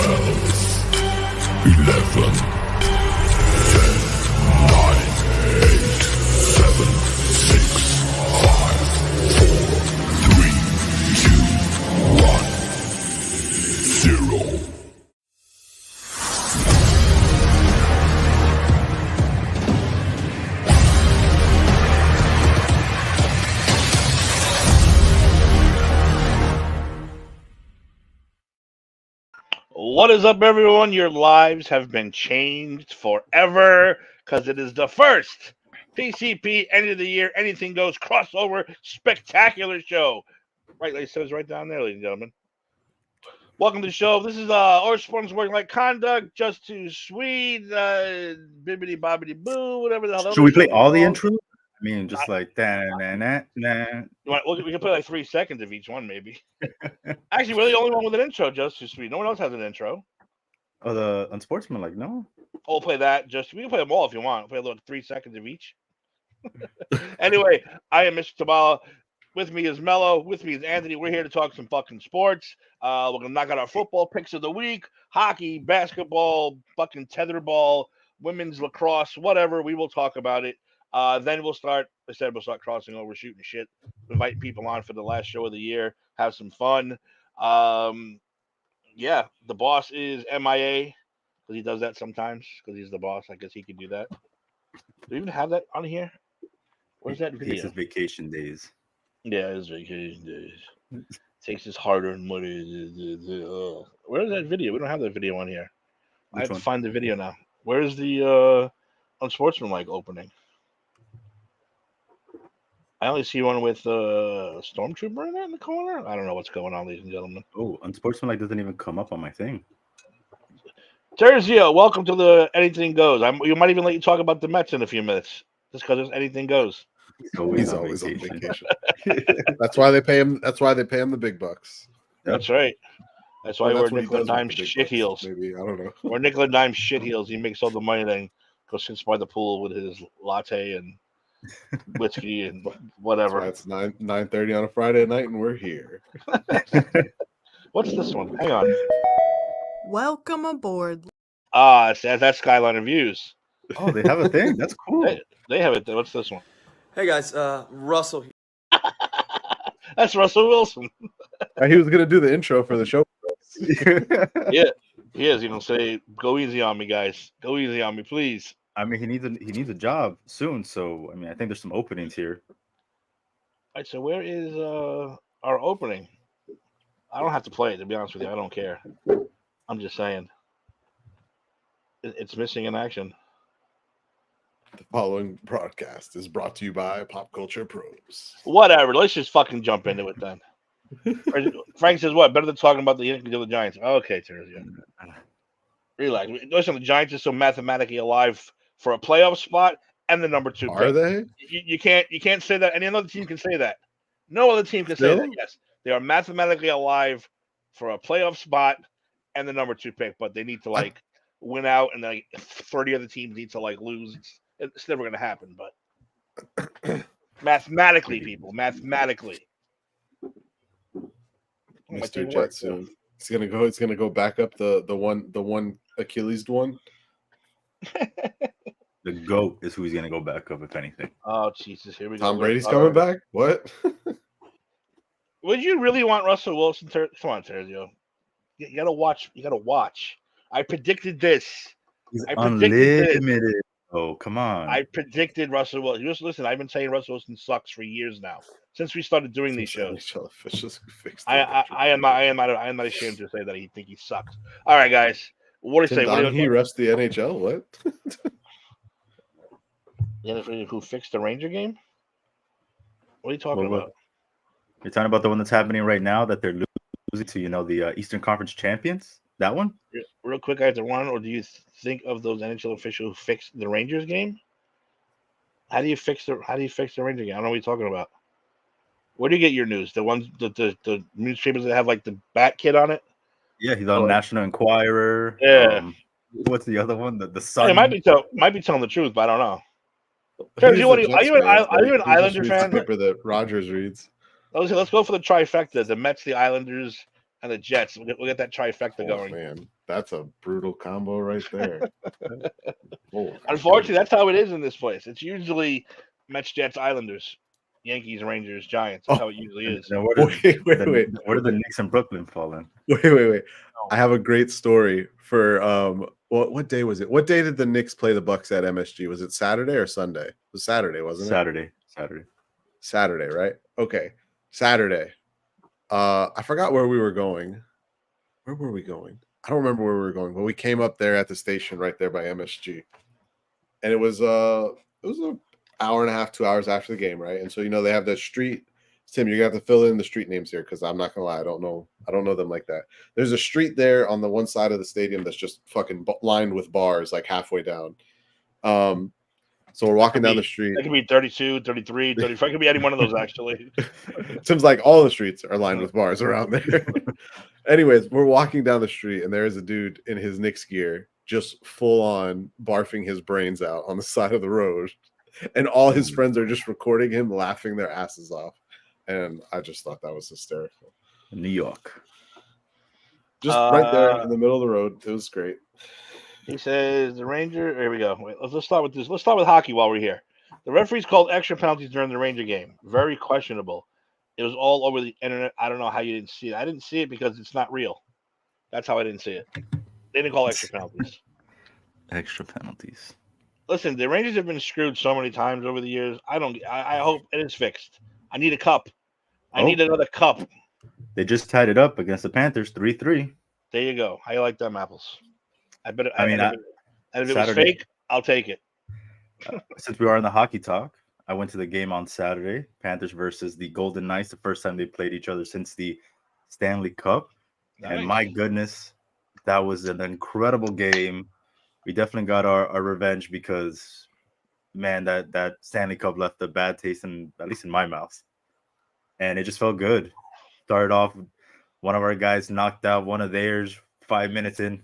11, 10, 9, 8, 7, 6, 5, 4, 3, 2, 1, 0. What is up, everyone? Your lives have been changed forever because it is the first PCP end of the year anything goes crossover spectacular show. Right, like it says right down there, ladies and gentlemen. Welcome to the show. This is Or Sports Working Like Conduct, Just Too Sweet, Bibbidi Bobbidi Boo, whatever the hell. Should we play all the intros? intros? I mean, just like that. We can play like 3 seconds of each one, maybe. Actually, we're the only one with an intro, Just Too Sweet. No one else has an intro. Oh, the Unsportsmanlike, no? We'll play that. We can play them all if you want. We'll play a little 3 seconds of each. Anyway, I am Mr. Tabala. With me is Mello. With me is Anthony. We're here to talk some fucking sports. We're going to knock out our football picks of the week. Hockey, basketball, fucking tetherball, women's lacrosse, whatever. We will talk about it. Then we'll start crossing over, shooting shit, invite people on for the last show of the year, have some fun. Yeah, the boss is MIA because he does that sometimes because he's the boss. I guess he can do that. Do we even have that on here? Where's that video? Takes his vacation days. Yeah, his vacation days. Takes his hard-earned money. Where's that video? We don't have that video on here. I have to find the video now. Where's the Unsportsmanlike opening? I only see one with Stormtrooper in the corner. I don't know what's going on, ladies and gentlemen. Oh, Unsportsmanlike doesn't even come up on my thing. Terzio, welcome to the Anything Goes. You might even let you talk about the Mets in a few minutes, just because anything goes. He's always on vacation. That's why they pay him. That's why they pay him the big bucks. That's right. That's why we're nickel and dime shitheels. Maybe, I don't know. We're nickel and dime shitheels. He makes all the money, then goes sits by the pool with his latte and whiskey and whatever. It's 9:30 on a Friday night, and we're here. What's this one? Hang on. Welcome aboard. That's Skyliner Views. Oh, they have a thing. That's cool. They have it. What's this one? Hey guys, Russell. That's Russell Wilson. He was gonna do the intro for the show. Yeah, he is. You know, say, "Go easy on me, guys. Go easy on me, please." I mean, he needs a job soon. So I mean, I think there's some openings here. All right. So where is our opening? I don't have to play it, to be honest with you. I don't care. I'm just saying. It's missing in action. The following broadcast is brought to you by Pop Culture Pros. Whatever. Let's just fucking jump into it then. Frank says, what? Better than talking about the Yankees or the Giants. Okay, Terzio. Relax. Listen, the Giants are so mathematically alive for a playoff spot and the number 2 pick. Are they? You can't say that. Any other team can say that. No other team can say that. Yes. They are mathematically alive for a playoff spot and the number 2 pick, but they need to win out, and 30 other teams need to lose. It's never going to happen, but mathematically, people, mathematically. Mr. Jetson. It's gonna go back up the one Achilles one. The GOAT is who he's gonna go back up, if anything. Oh Jesus, here we go. Tom Brady's coming back? What? Would you really want Russell Wilson? Come on, Terzio. You gotta watch. I predicted this. He's unlimited. Oh, come on. I predicted Russell Wilson. Just listen, I've been saying Russell Wilson sucks for years now. Since we started doing these shows. I am not ashamed to say that I think he sucks. All right, guys. What do you say? He refs the NHL? What? The NFL who fixed the Ranger game? What are you talking about? You're talking about the one that's happening right now that they're losing to, the Eastern Conference champions? That one? Real quick, I have to run. Or do you think of those NHL officials who fixed the Rangers game? How do you fix the Ranger game? I don't know what you're talking about. Where do you get your news? The ones the newspapers that have the Bat Kid on it? Yeah, he's on National Enquirer. Yeah. What's the other one? The Sun. It might be telling the truth, but I don't know. Are you an Islander fan? Paper that Rogers reads. Let's go for the trifecta: the Mets, the Islanders, and the Jets. We'll get that trifecta Oh, going. man, that's a brutal combo right there. Oh, Unfortunately, that's how it is in this place. It's usually Mets, Jets, Islanders, Yankees, Rangers, Giants. That's how it usually is. Now, where Wait, wait. Where do the Knicks in Brooklyn fall in? Wait. I have a great story for what day was it? What day did the Knicks play the Bucks at MSG? Was it Saturday or Sunday? It was Saturday, wasn't it? Saturday, right? Okay. Saturday. I forgot where we were going. Where were we going? I don't remember where we were going, but we came up there at the station right there by MSG. And it was an hour and a half, 2 hours after the game, right? And so they have that street. Tim, you're gonna have to fill in the street names here because I'm not gonna lie, I don't know them like that. There's a street there on the one side of the stadium that's just fucking lined with bars, like halfway down. So we're walking down the street. It could be 32, 33, 35. It could be any one of those, actually. Tim's like, all the streets are lined with bars around there. Anyways, we're walking down the street, and there is a dude in his Knicks gear just full on barfing his brains out on the side of the road. And all his friends are just recording him laughing their asses off. And I just thought that was hysterical. New York. Just right there in the middle of the road. It was great. He says the Ranger. Here we go. Wait, let's start with this. Let's start with hockey while we're here. The referees called extra penalties during the Ranger game. Very questionable. It was all over the internet. I don't know how you didn't see it. I didn't see it because it's not real. That's how I didn't see it. They didn't call extra penalties. Extra penalties. Listen, the Rangers have been screwed so many times over the years. I hope it is fixed. I need a cup. I need another cup. They just tied it up against the Panthers, 3-3. There you go. How you like them apples? And if it Saturday, was fake, I'll take it. Since we are in the hockey talk, I went to the game on Saturday. Panthers versus the Golden Knights. The first time they played each other since the Stanley Cup. Nice. And my goodness, that was an incredible game. We definitely got our revenge because, man, that Stanley Cup left a bad taste at least in my mouth. And it just felt good. Started off, one of our guys knocked out one of theirs 5 minutes in.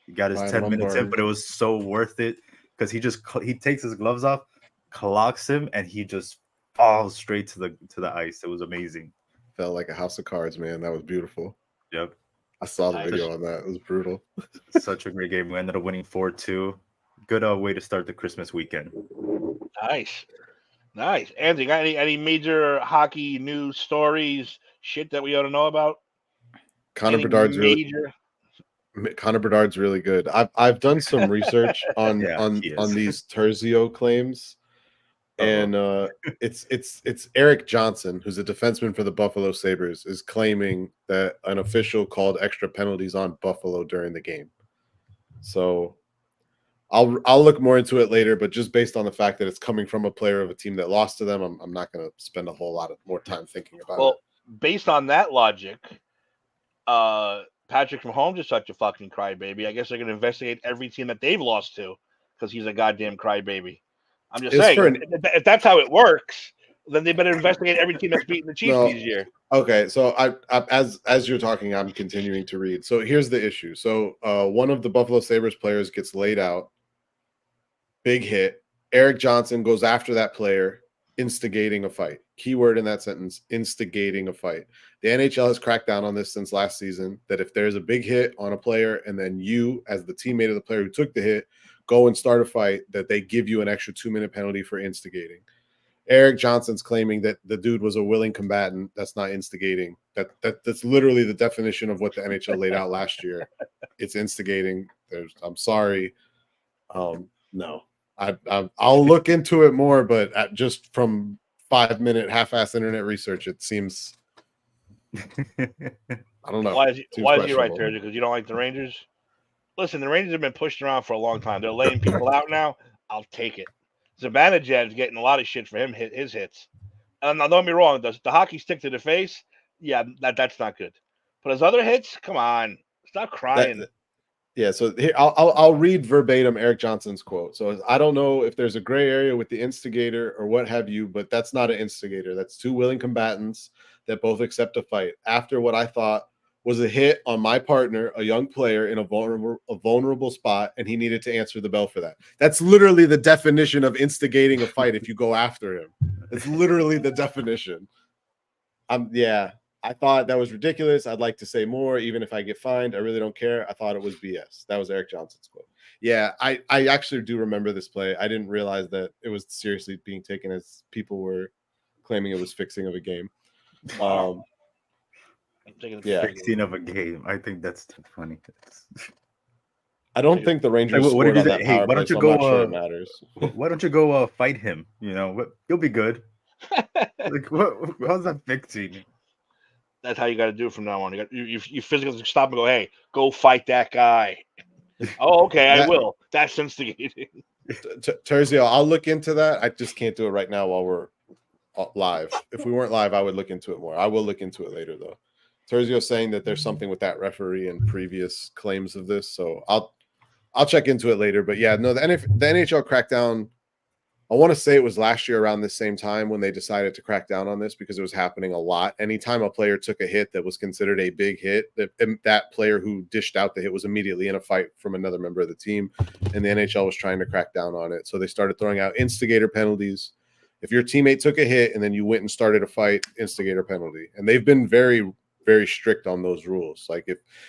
He got his 10 minutes in, but it was so worth it because he takes his gloves off, clocks him, and he just falls straight to the ice. It was amazing. Felt like a house of cards, man. That was beautiful. Yep. I saw the video on that. It was brutal. Such a great game. We ended up winning 4-2. Good way to start the Christmas weekend. Nice. Andy, got any major hockey news stories, shit that we ought to know about? Connor Bedard's really good. I've done some research on these Terzio claims, and it's Eric Johnson, who's a defenseman for the Buffalo Sabres, is claiming that an official called extra penalties on Buffalo during the game. So I'll look more into it later, but just based on the fact that it's coming from a player of a team that lost to them, I'm not going to spend a whole lot of more time thinking about it. Well, based on that logic, Patrick Mahomes is such a fucking crybaby. I guess they're going to investigate every team that they've lost to because he's a goddamn crybaby. I'm just saying, if that's how it works, then they better investigate every team that's beaten the Chiefs this year. Okay, so I as you're talking, I'm continuing to read. So here's the issue. So one of the Buffalo Sabres players gets laid out. Big hit. Eric Johnson goes after that player, instigating a fight. Keyword in that sentence, instigating a fight. The NHL has cracked down on this since last season, that if there's a big hit on a player and then you, as the teammate of the player who took the hit, go and start a fight, that they give you an extra 2-minute penalty for instigating. Eric Johnson's claiming that the dude was a willing combatant. That's not instigating. That's literally the definition of what the NHL laid out last year. It's instigating. I'm sorry. No. I'll look into it more, but just from 5-minute half-ass internet research, it seems I don't know. Why is he right there? Because you don't like the Rangers? Listen, the Rangers have been pushed around for a long time. They're laying people out now. I'll take it. Zibanejad's getting a lot of shit for his hits. And don't get me wrong, the hockey stick to the face, yeah, that's not good. But his other hits, come on, stop crying. Yeah, so here I'll read verbatim Eric Johnson's quote. So I don't know if there's a gray area with the instigator or what have you, but that's not an instigator. That's two willing combatants that both accept a fight after what I thought was a hit on my partner, a young player in a vulnerable spot, and he needed to answer the bell for that. That's literally the definition of instigating a fight if you go after him. It's literally the definition. I I thought that was ridiculous. I'd like to say more, even if I get fined. I really don't care. I thought it was BS. That was Eric Johnson's quote. Yeah, I actually do remember this play. I didn't realize that it was seriously being taken as people were claiming it was fixing of a game. Wow. I'm taking Yeah. 16 of a game. I think that's too funny. I don't think the Rangers What scored did you on that think? Hey, power why play, don't you so go, I'm not sure it matters. Why don't you go fight him? You know, you'll be good. Like, how's that fixing? That's how you got to do it from now on. You physically stop and go, hey, go fight that guy. Oh, okay, I will. That's instigating. Terzio, I'll look into that. I just can't do it right now while we're live. If we weren't live, I would look into it more. I will look into it later, though. Terzio saying that there's something with that referee and previous claims of this, so I'll check into it later. But yeah, no, the NHL crackdown. I want to say it was last year around the same time when they decided to crack down on this because it was happening a lot. Anytime a player took a hit that was considered a big hit, that player who dished out the hit was immediately in a fight from another member of the team, and the NHL was trying to crack down on it. So they started throwing out instigator penalties. If your teammate took a hit and then you went and started a fight, instigator penalty. And they've been very, very strict on those rules. Like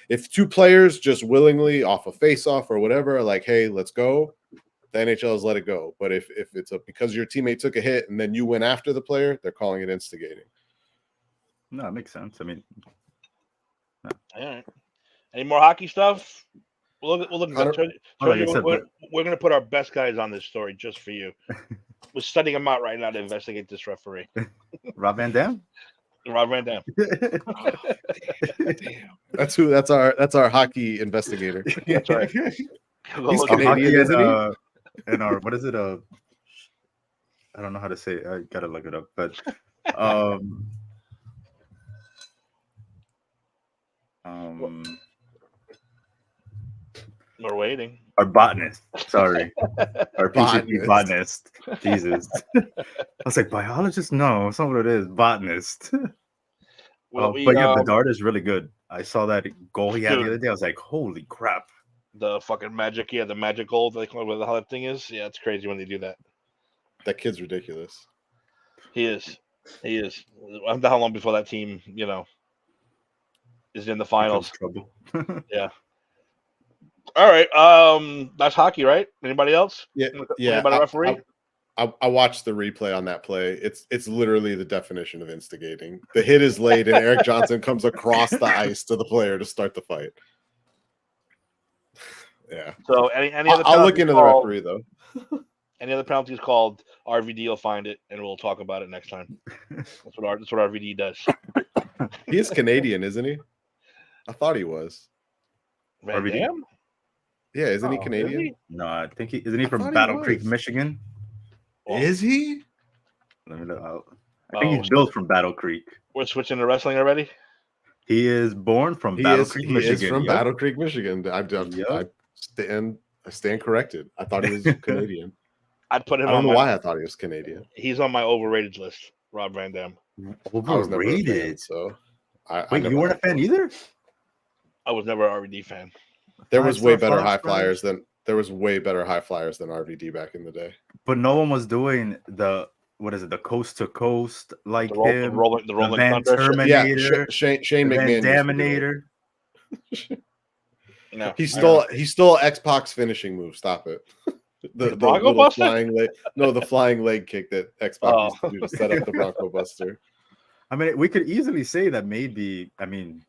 if two players just willingly off a face-off or whatever are like, hey, let's go, the NHL has let it go. But if it's because your teammate took a hit and then you went after the player, they're calling it instigating. No, it makes sense. I mean, All right. Any more hockey stuff? We'll look at that. We're going to put our best guys on this story just for you. We're studying them out right now to investigate this referee. Rob Van Dam? Rob Van Dam. Damn. That's our hockey investigator. That's right. He's Canadian, isn't he? And our what is it? I don't know how to say it. I gotta look it up. But we're waiting. Our botanist. Sorry. Our PCP botanist. Jesus. I was like, biologist? No, that's not what it is. Botanist. Well, but yeah, Bedard is really good. I saw that goal he had the other day. I was like, holy crap. The fucking magic, the magic goal, like what the hell that thing is. Yeah, it's crazy when they do that. That kid's ridiculous. He is. I don't know how long before that team, is in the finals. Trouble. Yeah. All right. That's hockey, right? Anybody else? Yeah. Anybody referee? I watched the replay on that play. It's literally the definition of instigating. The hit is laid, and Eric Johnson comes across the ice to the player to start the fight. Yeah. So any other? I'll look into the referee though. Any other penalties called? RVD will find it, and we'll talk about it next time. That's what RVD does. He is Canadian, isn't he? I thought he was. Van Dam? Yeah, isn't he Canadian? Is he? No, I think isn't he from Battle Creek, Michigan? Is he? Let me know. I think he's built from Battle Creek. We're switching to wrestling already. He is born from Battle Creek, Michigan. He is from Battle Creek, Michigan. I stand corrected. I thought he was Canadian. I'd put him. I don't know why I thought he was Canadian. He's on my overrated list. Rob Van Dam. Overrated. So, wait, you weren't a fan either? I was never an RVD fan. There was way better high flyers than RVD back in the day. But no one was doing the coast to coast like him. The Rolling Van Thunder. Terminator. Yeah, Shane McMahon. Daminator. No, he stole X-Pac's finishing move. Stop it. The Bronco Buster? flying leg. No, the flying leg kick that X-Pac used to do to set up the Bronco Buster. I mean, we could easily say that maybe. I mean,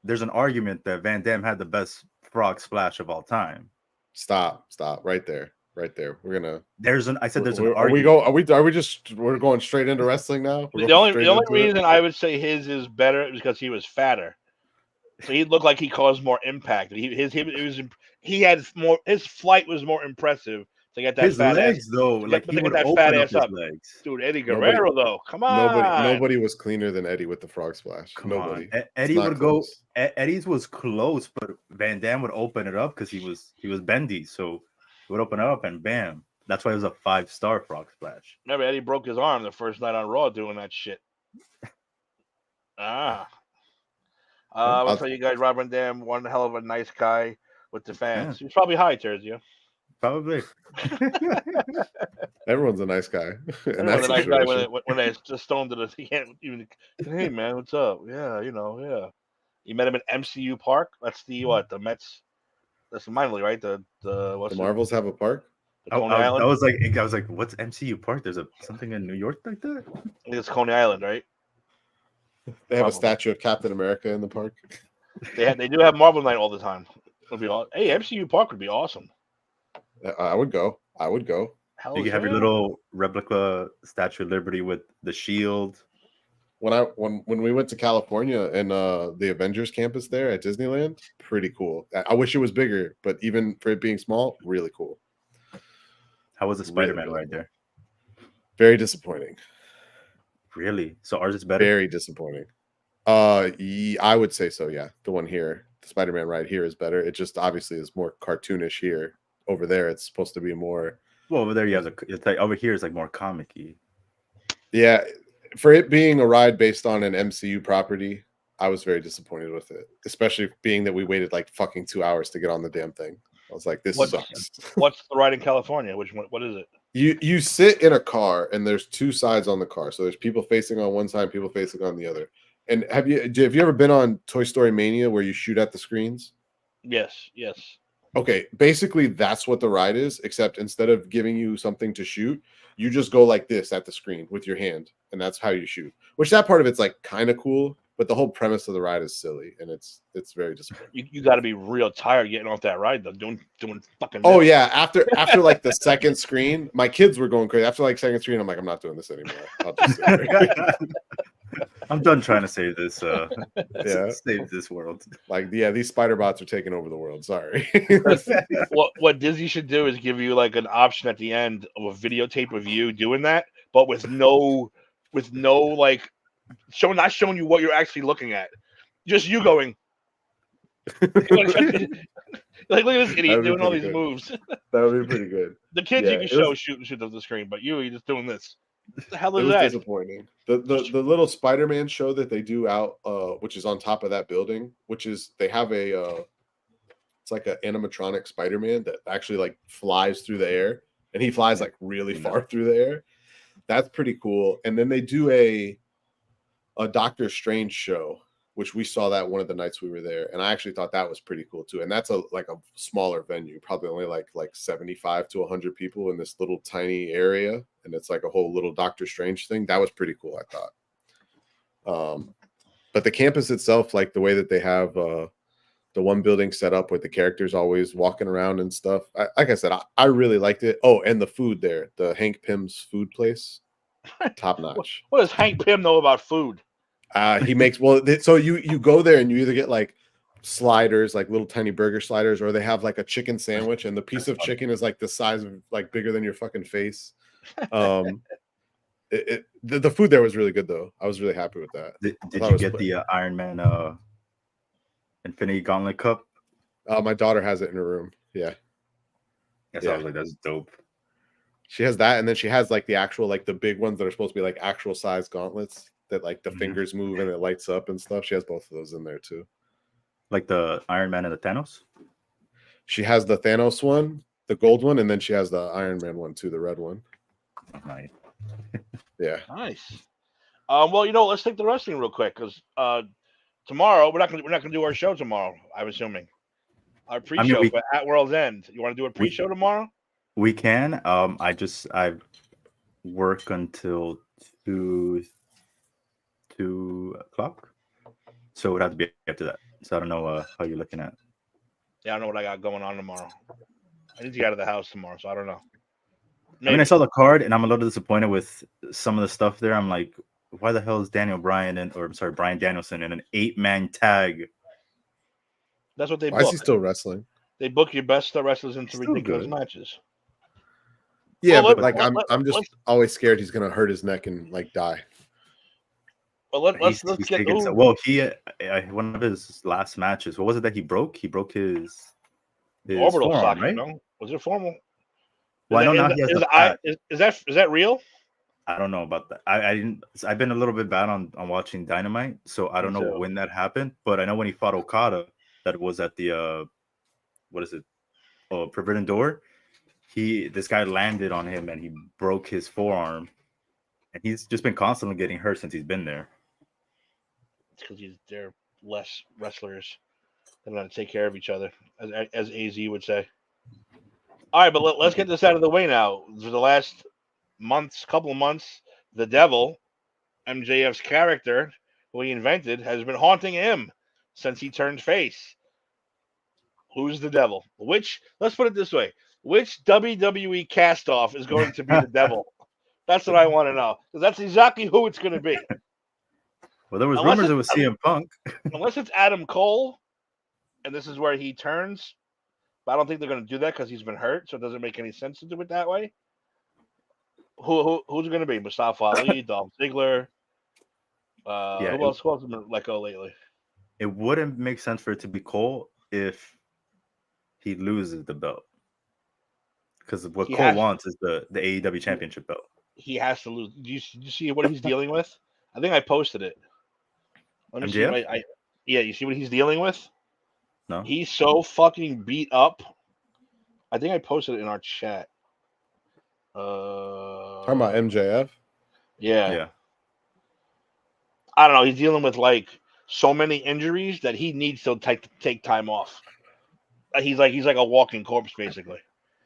there's an argument that Van Dam had the best frog splash of all time. Stop! Right there. We're gonna. I said there's an argument. We're going straight into wrestling now. The only reason I would say his is better is because he was fatter. So he looked like he caused more impact. He had more. His flight was more impressive to get that his fat legs ass, though. Like he would that open fat up ass his up, legs. dude. Eddie Guerrero though, come on. Nobody was cleaner than Eddie with the frog splash. Nobody. Eddie would go. Eddie's was close, but Van Dam would open it up because he was bendy, so he would open it up and bam. That's why it was a 5-star frog splash. Remember, Eddie broke his arm the first night on Raw doing that shit. I'll tell you guys, Rob Van Dam, one hell of a nice guy with the fans. He's probably high, Terzio. Probably. Everyone's a nice guy. And And that's the nice guy when they just stormed to he can't even. Hey man, what's up? Yeah, yeah. You met him at MCU Park. That's the what? The Mets. That's the minor league, right? The what's the Marvels have a park. The Coney I Island. was like, what's MCU Park? There's something in New York like that. I think it's Coney Island, right? They have a Probably. statue of Captain America in the park. They do have Marvel Night all the time. It'll be hey, MCU Park would be awesome. I would go. Hell You can have your little replica Statue of Liberty with the shield. When we went to California and the Avengers campus there at Disneyland, pretty cool. I wish it was bigger, but even for it being small, really cool. How was the Spider-Man really right there? Very disappointing. Really? So ours is better? Very disappointing. I would say so. Yeah, the one here, the Spider-Man ride here is better. It just obviously is more cartoonish here. Over there, it's supposed to be more. Well, over there you have it's like over here is like more comic-y. Yeah, for it being a ride based on an MCU property, I was very disappointed with it. Especially being that we waited like fucking 2 hours to get on the damn thing. I was like, this sucks. What's the ride in California? Which one? What is it? You sit in a car and there's two sides on the car. So there's people facing on one side, people facing on the other. And have you ever been on Toy Story Mania where you shoot at the screens? Yes. Okay, basically that's what the ride is, except instead of giving you something to shoot, you just go like this at the screen with your hand, and that's how you shoot. Which that part of it's like kind of cool, but the whole premise of the ride is silly, and it's very disappointing. You got to be real tired getting off that ride though, doing fucking. Oh yeah, after like the second screen, my kids were going crazy. After like second screen, I'm like, I'm not doing this anymore. I'll just sit here. I'm done trying to save this. Yeah. Save this world. Like, yeah, these spider bots are taking over the world. Sorry. What Disney should do is give you like an option at the end of a videotape of you doing that, but with no like not showing you what you're actually looking at, just you going. Like, look at this idiot doing all these moves. That would be pretty good. The kids you can show shoot up the screen, but you're just doing this. What the hell is that? Disappointing. The little Spider-Man show that they do out, which is on top of that building, which is they have it's like an animatronic Spider-Man that actually like flies through the air, and he flies like really far through the air. That's pretty cool. And then they do a Doctor Strange show, which we saw that one of the nights we were there, and I actually thought that was pretty cool too. And that's a smaller venue, probably only like 75 to 100 people in this little tiny area, and it's like a whole little Doctor Strange thing. That was pretty cool, I thought. But the campus itself, like the way that they have the one building set up with the characters always walking around and stuff. Like I said, I really liked it. Oh, and the food there, the Hank Pym's food place, top notch. What does Hank Pym know about food? He makes so you go there and you either get like sliders, like little tiny burger sliders, or they have like a chicken sandwich, and the piece of chicken is like the size of like bigger than your fucking face. The food there was really good though. I was really happy with that. Did you get the Iron Man Infinity Gauntlet Cup? My daughter has it in her room. Yeah. Yes, I was like, that's dope. She has that, and then she has like the actual, like the big ones that are supposed to be like actual size gauntlets that like the fingers move and it lights up and stuff. She has both of those in there too. Like the Iron Man and the Thanos? She has the Thanos one, the gold one, and then she has the Iron Man one too, the red one. Nice. Yeah. Nice. Well, let's take the wrestling real quick because tomorrow we're not gonna do our show tomorrow. I'm assuming our pre-show for At World's End. You want to do a pre-show tomorrow? We can. I work until 2 o'clock, so it would have to be after that. So I don't know how you're looking at. Yeah, I don't know what I got going on tomorrow. I need to get out of the house tomorrow, so I don't know. Maybe. I mean, I saw the card and I'm a little disappointed with some of the stuff there. I'm like, why the hell is Brian Danielson in an 8-man tag? That's what they book. Why is he still wrestling? They book your best wrestlers into ridiculous matches. Yeah, but like I'm just always scared he's gonna hurt his neck and like die. Well, let's get. Well, he one of his last matches. What was it that he broke? He broke his orbital forearm, socket. right? No? Was it formal? Well, I know now he has is that real? I don't know about that. I didn't. I've been a little bit bad on watching Dynamite, so I don't know when that happened. But I know when he fought Okada, that was at the what is it? Oh, Forbidden Door. this guy landed on him and he broke his forearm, and he's just been constantly getting hurt since he's been there. It's because they're less wrestlers. They're going to take care of each other, as AZ would say. All right, but let's get this out of the way now. For the last couple of months, the Devil, MJF's character, who he invented, has been haunting him since he turned face. Who's the Devil? Let's put it this way. Which WWE cast-off is going to be the Devil? That's what I want to know. Because that's exactly who it's going to be. Well, there was rumors it was CM Punk. Unless it's Adam Cole, and this is where he turns. But I don't think they're going to do that because he's been hurt, so it doesn't make any sense to do it that way. Who's it going to be? Mustafa Ali, Dolph Ziggler. Who else has been let go lately? It wouldn't make sense for it to be Cole if he loses the belt. Because what Cole wants is the AEW Championship belt. He has to lose. Do you see what he's dealing with? I think I posted it. Let me see. You see what he's dealing with? No. He's so fucking beat up. I think I posted it in our chat. Talking about MJF? Yeah. I don't know. He's dealing with like so many injuries that he needs to take time off. He's like a walking corpse, basically.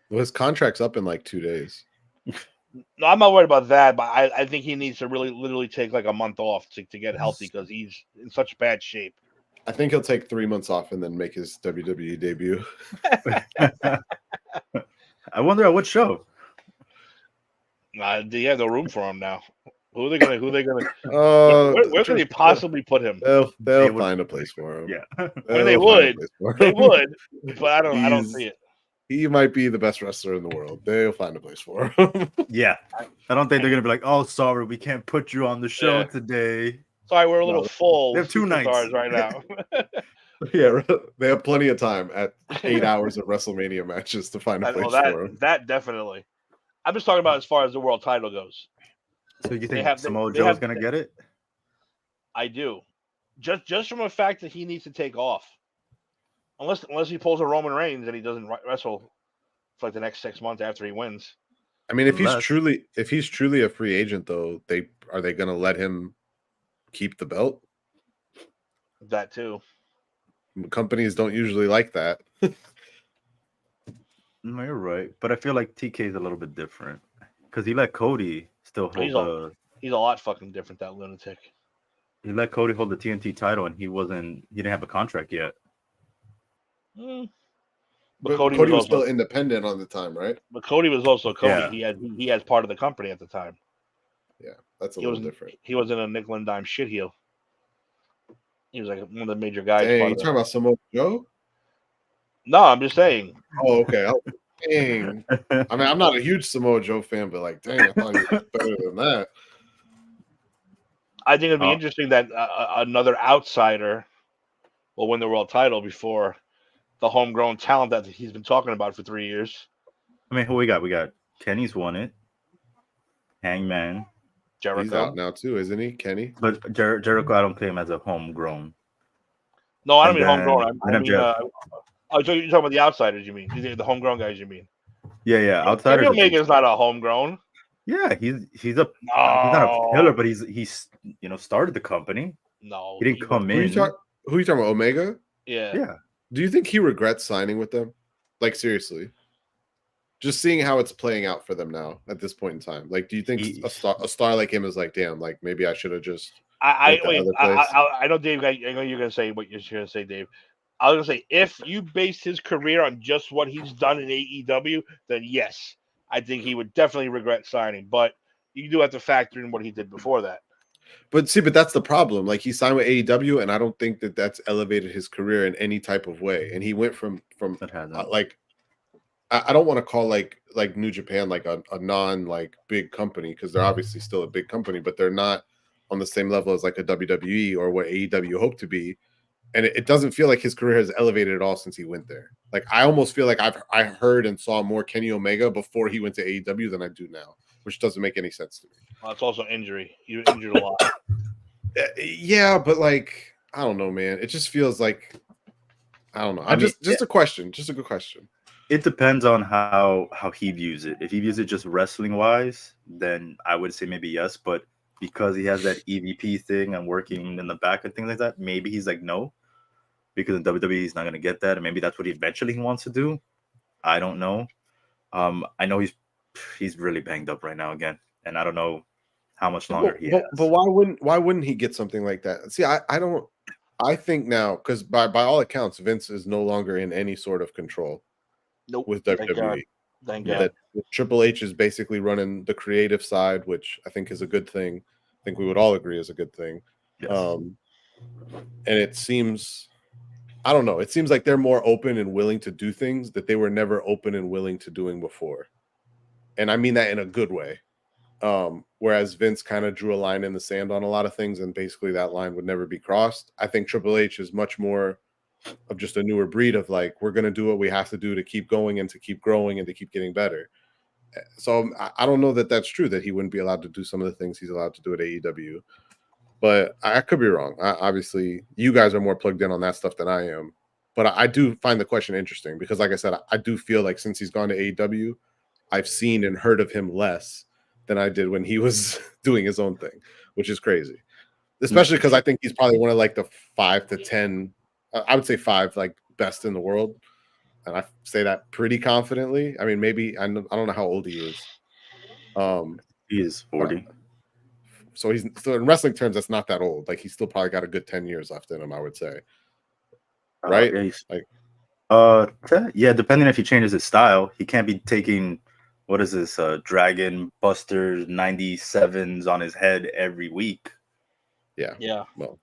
Well, his contract's up in like 2 days. No, I'm not worried about that, but I think he needs to really literally take like a month off to get healthy because he's in such bad shape. I think he'll take 3 months off and then make his WWE debut. I wonder at what show. They have no room for him now. Who are they gonna? Where could they possibly put him? They'll find a place for him. Yeah, they would, but I don't see it. He might be the best wrestler in the world. They'll find a place for him. Yeah, I don't think they're gonna be like, "Oh, sorry, we can't put you on the show today." Sorry, we're a little full. They have 2 nights right now. Yeah, they have plenty of time at 8 hours of WrestleMania matches to find a place for him. That definitely. I'm just talking about as far as the world title goes. So you think Samoa Joe's gonna get it? I do, just from the fact that he needs to take off, unless he pulls a Roman Reigns and he doesn't wrestle for like the next 6 months after he wins. I mean, if he's truly a free agent, though, are they gonna let him keep the belt? That too. Companies don't usually like that. No, you're right, but I feel like TK is a little bit different because he let Cody still hold He's a lot fucking different, that lunatic. He let Cody hold the TNT title, and he didn't have a contract yet. But Cody was still independent on the time, right? But Cody was also Cody. Yeah. He had part of the company at the time. Yeah, that's a little different. He wasn't a nickel and dime shitheel. He was like one of the major guys. Hey, you talking about Samoa Joe? No, I'm just saying. Oh, okay. Dang. I mean, I'm not a huge Samoa Joe fan, but like, dang, I thought he was better than that. I think it'd be interesting that another outsider will win the world title before the homegrown talent that he's been talking about for 3 years. I mean, who we got? We got Kenny's won it. Hangman. Jericho. He's out now too, isn't he? Kenny? But Jericho, I don't claim him as a homegrown. No, I don't mean homegrown. I mean, you're talking about the outsiders, you mean? The homegrown guys, you mean? Yeah. Outsiders. Kenny Omega's not a homegrown. Yeah, he's not a killer, but he's started the company. No, he didn't come in. Who are you talking about? Omega? Yeah. Do you think he regrets signing with them? Like, seriously, just seeing how it's playing out for them now at this point in time. Like, do you think a star like him is like, damn, like maybe I should have just? I know, Dave. I know you're gonna say what you're gonna say, Dave. I was gonna say, if you based his career on just what he's done in AEW, then yes, I think he would definitely regret signing. But you do have to factor in what he did before that. But that's the problem. Like, he signed with AEW, and I don't think that's elevated his career in any type of way. And he went from like, I don't want to call like New Japan like a non like big company, because they're obviously still a big company, but they're not on the same level as like a WWE or what AEW hoped to be. And it doesn't feel like his career has elevated at all since he went there. Like, I almost feel like I heard and saw more Kenny Omega before he went to AEW than I do now, which doesn't make any sense to me. Well, it's also injury. You injured a lot. Yeah, but like, I don't know, man. It just feels like, I don't know. I I'm mean, just a question. Just a good question. It depends on how he views it. If he views it just wrestling wise, then I would say maybe yes. But because he has that EVP thing and working in the back and things like that, maybe he's like no, because in WWE he's not gonna get that, and maybe that's what eventually he wants to do. I don't know. I know he's really banged up right now again, and I don't know how much longer he has. But why wouldn't he get something like that? See, I don't. I think now, because by all accounts, Vince is no longer in any sort of control Nope. with Thank WWE. God. Thank Yeah. God. That Triple H is basically running the creative side, which I think is a good thing. I think we would all agree is a good thing. Yes. And it seems, I don't know, it seems like they're more open and willing to do things that they were never open and willing to doing before. And I mean that in a good way. Whereas Vince kind of drew a line in the sand on a lot of things, and basically that line would never be crossed. I think Triple H is much more of just a newer breed of like, we're going to do what we have to do to keep going and to keep growing and to keep getting better. So I don't know that that's true, that he wouldn't be allowed to do some of the things he's allowed to do at AEW, but I could be wrong. Obviously, you guys are more plugged in on that stuff than I am, but I do find the question interesting because, like I said, I do feel like since he's gone to AEW, I've seen and heard of him less than I did when he was doing his own thing, which is crazy. Especially because I think he's probably one of like the 5 to 10, I would say 5 like best in the world. And I say that pretty confidently. I mean, maybe I don't know how old he is. He is 40. So in wrestling terms, that's not that old. Like he's still probably got a good 10 years left in him, I would say. Right? Yeah, he's, Like, yeah, depending if he changes his style, he can't be taking what is this Dragon Buster 97s on his head every week. yeah. Yeah. Well,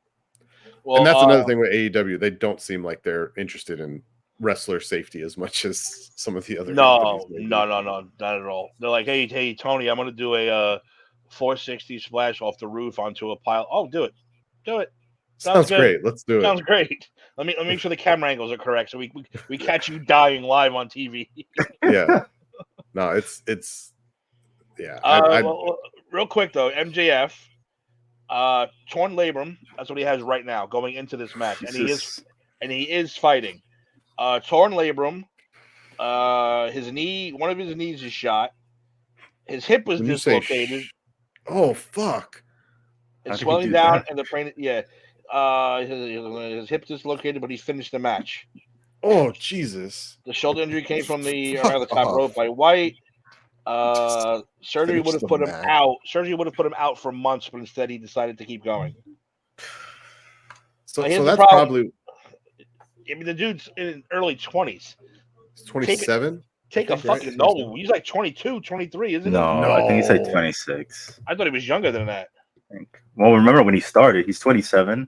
Well, and that's another thing with AEW. They don't seem like they're interested in wrestler safety as much as some of the other No, companies may be. no, not at all. They're like, hey, Tony, I'm gonna do a 460 splash off the roof onto a pile. Oh, do it. Sounds good. great. Let's do it. Sounds great. Let me make sure the camera angles are correct so we catch you dying live on TV. Yeah. No, it's yeah. Well, real quick though, MJF, torn labrum. That's what he has right now going into this match, and he is fighting. Torn labrum. His knee, one of his knees is shot. His hip was When you say dislocated. oh fuck. How It's did he swelling do down, that? and the brain. Yeah. His hip dislocated, but he finished the match. Oh Jesus. The shoulder injury came from the Fuck around the top off. rope by White. Surgery Finish would have the put him match. out. Surgery would have put him out for months, but instead he decided to keep going. So Here's the that's problem. probably I mean, the dude's in his 20s. 27. Take a think, right? fucking no. He's like 22, 23, isn't No, he? I think he's like No. 26. I thought he was younger than that. I think. Well, remember when he started, he's 27,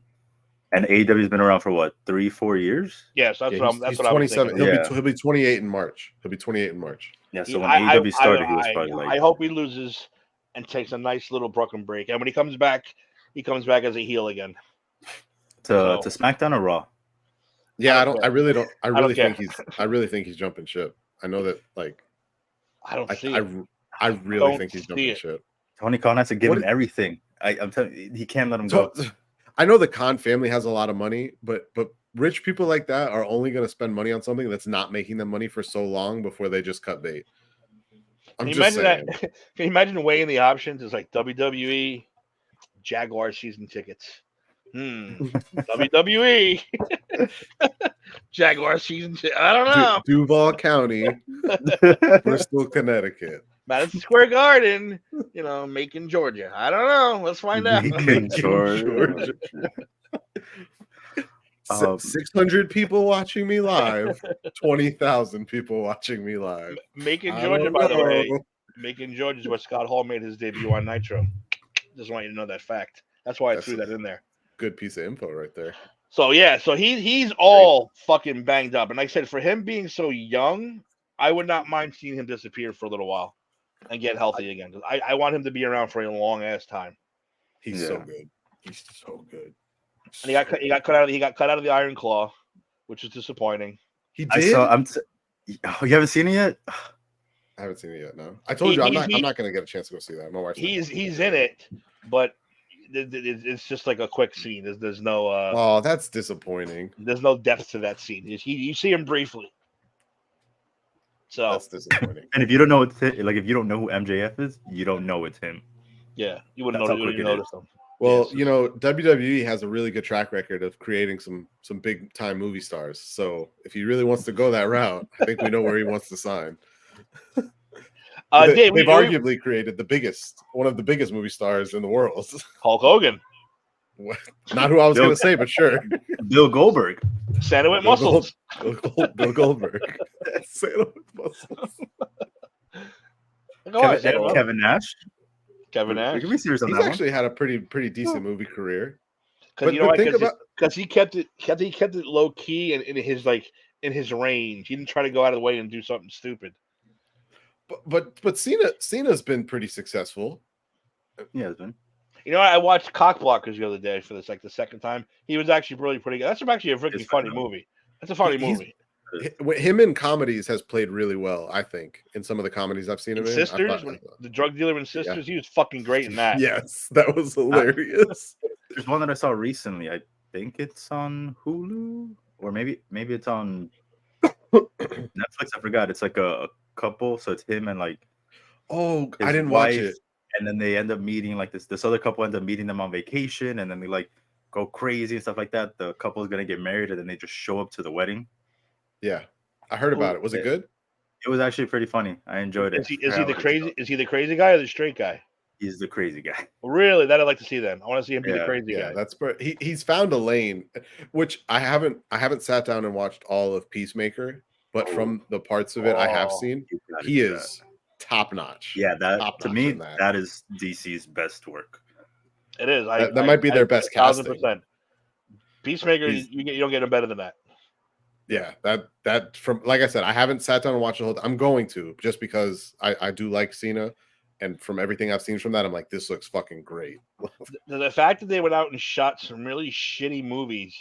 and AEW's been around for what, 3-4 years? Yes, that's Yeah, what he's that's what I was 27. thinking. Yeah. He'll be 28 in March. He'll be 28 in March. Yeah. So when AEW started, he was probably I like, hope he loses and takes a nice little Brooklyn break. And when he comes back as a heel again. to SmackDown or Raw. Yeah, don't I really don't. I really care. think he's jumping ship. I know that. Like, I don't see I it. really Don't think he's see jumping it. ship. Tony Khan has to give What him is- everything. I'm telling you, he can't let him So, go. I know the Khan family has a lot of money, but rich people like that are only going to spend money on something that's not making them money for so long before they just cut bait. I'm Can you just imagine saying. that? Can you imagine weighing the options? It's like WWE, Jaguar season tickets. WWE, Jaguar season tickets. I don't know. Duval County, Bristol, Connecticut. Madison Square Garden, Macon, Georgia. I don't know. Let's find out. Macon, Georgia. 600 people watching me live, 20,000 people watching me live. Macon, I Georgia, don't by the way. know. Macon, Georgia is where Scott Hall made his debut on Nitro. Just want you to know that fact. That's why I threw that in there. Good piece of info right there. So yeah, so he's all fucking banged up, and like I said, for him being so young, I would not mind seeing him disappear for a little while and get healthy again. I want him to be around for a long ass time. He's Yeah. so good. He's so good. And he got cut out of the Iron Claw, which is disappointing. He I did. saw. You haven't seen it yet? I haven't seen it yet. No, I told you I'm not going to get a chance to go see that. My wife's He's in it, but it's just like a quick scene. There's no Oh, that's disappointing. there's no depth to that scene. You see him briefly. So That's disappointing. And if you don't know it's like if you don't know who MJF is, you don't know it's him. yeah, you wouldn't That's know, how you quick wouldn't it notice him. Well, Yes. WWE has a really good track record of creating some big time movie stars. So if he really wants to go that route, I think we know where he wants to sign. Dave, They've arguably created one of the biggest movie stars in the world. Hulk Hogan, Not who I was going to say, but sure. Bill Goldberg. Santa with Bill muscles. Bill Goldberg. Santa with muscles. Go on, Santa. Kevin Nash. Kevin We Nash. can be serious on He's that one. actually had a pretty decent movie career. Because you know but why? think about Because he kept it low key and in his range. He didn't try to go out of the way and do something stupid. but Cena's been pretty successful. Yeah, it's been. You know, I watched Cockblockers the other day for this, like the second time. He was actually really pretty good. That's actually a freaking It's funny funny. movie. That's a funny He's- movie. Him in comedies has played really well, I think, in some of the comedies I've seen him And in. I Sisters, thought- the drug dealer and Sisters, he was fucking great in that. Yes, that was hilarious. There's one that I saw recently. I think it's on Hulu or maybe it's on Netflix. I forgot. It's like a couple, so it's him and like Oh, I his didn't watch wife, it. and then they end up meeting like this other couple ends up meeting them on vacation, and then they like go crazy and stuff like that. The couple is gonna get married, and then they just show up to the wedding. Yeah, I heard about it. Was it good? It was actually pretty funny. I enjoyed it. Is he I the like it. crazy? Is he the crazy guy or the straight guy? He's the crazy guy. Really, that I'd like to see. Then I want to see him be the Yeah, crazy Yeah, guy. that's he's found a lane, which I haven't sat down and watched all of Peacemaker, but from the parts of it I have Oh. seen, You gotta he do that. is top notch. Yeah, that top to notch me in that. that is DC's best work. It is. That might be their best casting. 1000%. Peacemaker, He's- you don't get him better than that. Yeah, that from like I said, I haven't sat down and watched the whole. I'm going to just because I do like Cena, and from everything I've seen from that, I'm like, this looks fucking great. The fact that they went out and shot some really shitty movies,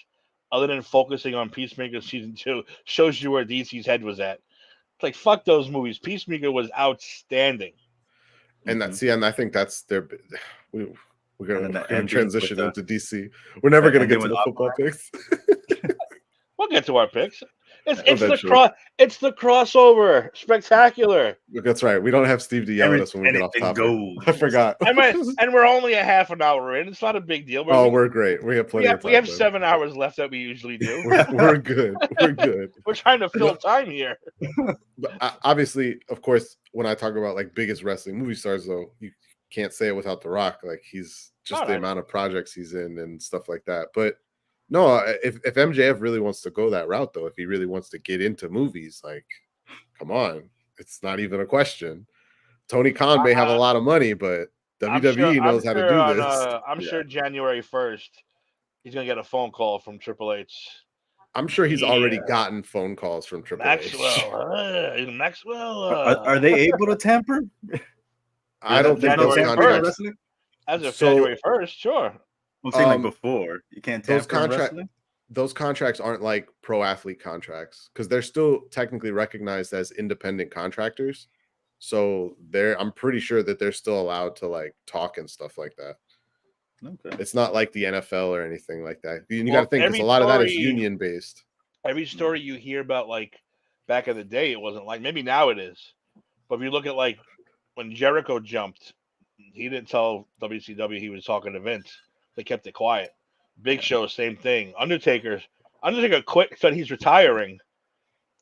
other than focusing on Peacemaker season 2, shows you where DC's head was at. It's like fuck those movies. Peacemaker was outstanding. And Mhm. that see, and I think that's their. We're gonna, And then the we're gonna ending transition with into DC. We're never the gonna get to ending the with football picks. We'll get to our picks. It's Eventually. it's the crossover spectacular. That's right. We don't have Steve to yell at us when we get off Anything topic. goes. I forgot. And we're only a half an hour in. It's not a big deal. Oh, we're great. We have plenty of time. we have man. 7 hours left that we usually do. We're good. We're good. We're trying to fill time here. But obviously, of course, when I talk about like biggest wrestling movie stars, though, you can't say it without The Rock. Like he's just All the right. amount of projects he's in and stuff like that. But no, if MJF really wants to go that route, though, if he really wants to get into movies, like, come on, it's not even a question. Tony Khan may have a lot of money, but WWE knows how to do this. I'm Yeah. sure January 1st, he's gonna get a phone call from Triple H. I'm sure he's already Yeah. gotten phone calls from Triple H. Maxwell. Are they able to tamper? I don't think those January contracts. 1st. As of So- January 1st, sure. I'm saying like Um, before. You can't those tamper in contract- wrestling? Those contracts aren't like pro athlete contracts because they're still technically recognized as independent contractors. So I'm pretty sure that they're still allowed to like talk and stuff like that. Okay. It's not like the NFL or anything like that. You Well, got to think 'cause every a lot of that is story- union based. Every story you hear about, like back in the day, it wasn't like. Maybe now it is, but if you look at like when Jericho jumped, he didn't tell WCW he was talking to Vince. They kept it quiet. Big Show, same thing. Undertaker quit, said he's retiring,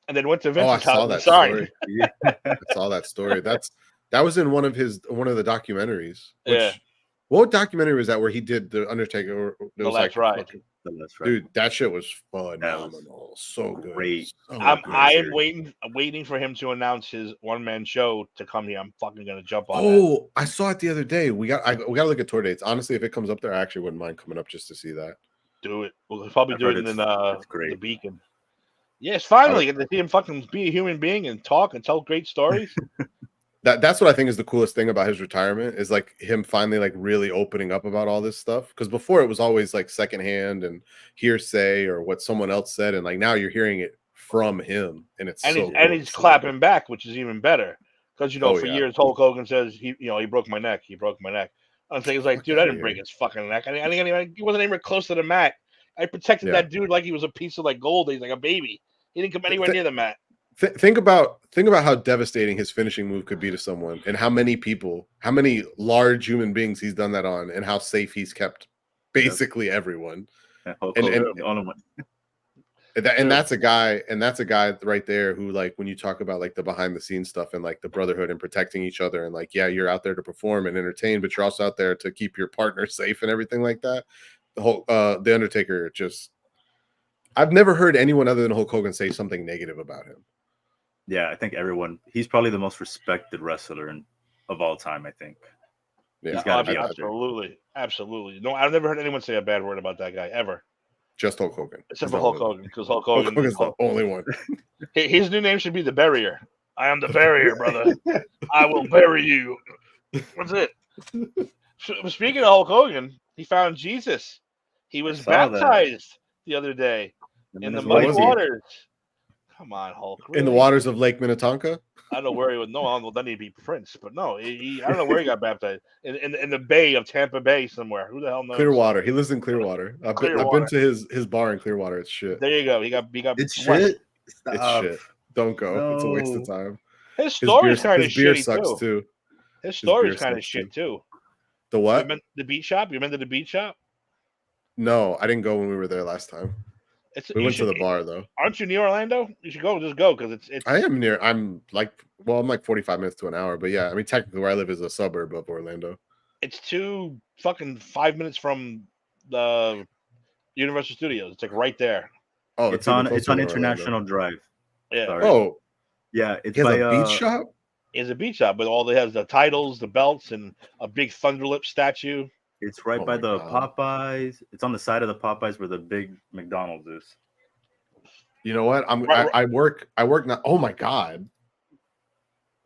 and then went to Oh, Vince's I house saw and that signed. story. Yeah. I saw that story. That was in one of the documentaries. Which, Yeah. What documentary was that where he did the Undertaker? It The was Last Ride. fucking- That's right. Dude, that shit was was phenomenal. So good. great. So I good. am waiting for him to announce his one-man show to come here. I'm fucking gonna jump on that. Oh, I saw it the other day. We got to look at tour dates. Honestly, if it comes up there, I actually wouldn't mind coming up just to see that. Do it. We'll probably I've do heard it in it's great. the Beacon. Yes, finally get to see him fucking be a human being and talk and tell great stories. That's what I think is the coolest thing about his retirement is like him finally like really opening up about all this stuff. Because before it was always like secondhand and hearsay or what someone else said, and like now you're hearing it from him, and it's and so he's, and cool. he's So clapping back, which is even better. Because Oh, for yeah. years Hulk Hogan says he broke my neck. He broke my neck. Undertaker's like, Fuck dude, I outta didn't break here. his fucking neck. He wasn't anywhere close to the mat. I protected Yeah. that dude like he was a piece of like gold. He's like a baby. He didn't come anywhere near the mat. Think about how devastating his finishing move could be to someone, and how many people, how many large human beings he's done that on, and how safe he's kept basically everyone. And Hulk And- Hogan, and- the only one. And that's a guy right there who, like, when you talk about like the behind the scenes stuff and like the brotherhood and protecting each other, and like, yeah, you're out there to perform and entertain, but you're also out there to keep your partner safe and everything like that. The whole the Undertaker, just, I've never heard anyone other than Hulk Hogan say something negative about him. Yeah, I think he's probably the most respected wrestler of all time, I think. Yeah, He's gotta be up there. Absolutely. No, I've never heard anyone say a bad word about that guy ever, just Hulk Hogan, except He's for the Hulk only one. Hogan, because Hulk Hulk Hogan. Hogan's the only one. His new name should be the Barrier. I am the Barrier, brother. I will bury you. That's it. Speaking of Hulk Hogan, he found Jesus. He was saw that. baptized the other day in the muddy waters. Come on, Hulk. In the really? waters of Lake Minnetonka. I don't know where he would. No, well, then he'd be Prince. But no, I don't know where he got baptized. In the Bay of Tampa Bay somewhere. Who the hell knows? Clearwater. He lives in Clearwater. I've been Clearwater. to his bar in Clearwater. It's shit. There you go. He got. It's blessed. shit. It's Stop. shit. Don't go. It's a waste of No. time. His story's kind of his beer shitty sucks too. too. His story's beer kind of sucks, shit too. The what? The beat shop. You remember the beat shop? No, I didn't go when we were there last time. We went to the bar though. Aren't you near Orlando? You should go. Just go, because it's. I am near. I'm like 45 minutes to an hour, but yeah, I mean technically where I live is a suburb of Orlando. It's 5 minutes from the Universal Studios. It's like right there. Oh, It's even on closer to International Drive. Yeah. Sorry. Orlando. Oh, Yeah, it's he has by a beach shop. It's a beat shop, but all it has the titles, the belts, and a big Thunderlip statue. It's right Oh by my the God. Popeyes. It's on the side of the Popeyes where the big McDonald's is. You know what? I work now. Oh my God.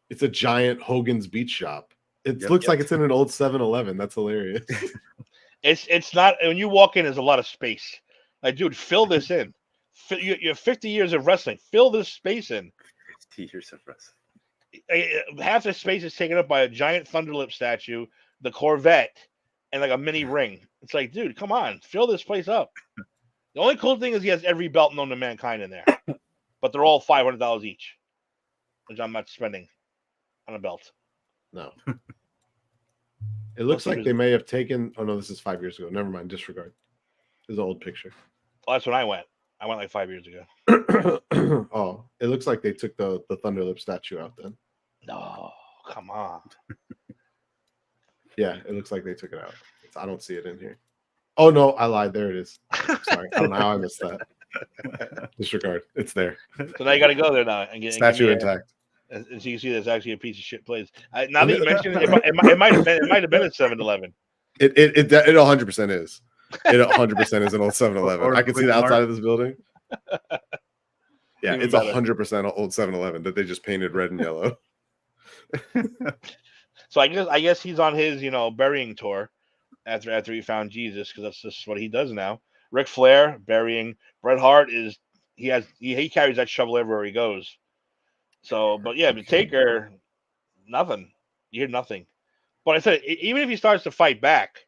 It's a giant Hogan's Beach Shop. It Yep, looks yep. like it's in an old 7-Eleven. That's hilarious. It's not when you walk in. There's a lot of space. Like, dude, fill this in. You're 50 years of wrestling. Fill this space in. T-shirts of wrestling. Half the space is taken up by a giant Thunderlip statue, the Corvette, and like a mini ring. It's like, dude, come on, fill this place up. The only cool thing is he has every belt known to mankind in there, but they're all $500 each, which I'm not spending on a belt. No. It looks like they may have taken. Oh no, this is 5 years ago. Never mind. Disregard. This is an old picture. Well, that's when I went. I went like 5 years ago. Oh, it looks like they took the Thunderlip statue out then. No, come on. Yeah, it looks like they took it out. I don't see it in here. Oh no, I lied. There it is. Sorry, I don't know how I missed that. Disregard. It's there. So now you got to go there now and get Statue intact. And so you can see there's actually a piece of shit place. Now that you mentioned it, it might have been at 7-Eleven. It 100% is. It 100% is an old 7-Eleven. Or I can see the Quick outside Mart. of this building. Yeah, Even it's better. 100% an old 7-Eleven that they just painted red and yellow. So I guess he's on his burying tour after he found Jesus, because that's just what he does now. Ric Flair burying. Bret Hart he carries that shovel everywhere he goes. So, but yeah, but Taker, nothing. You hear nothing. But I said, even if he starts to fight back,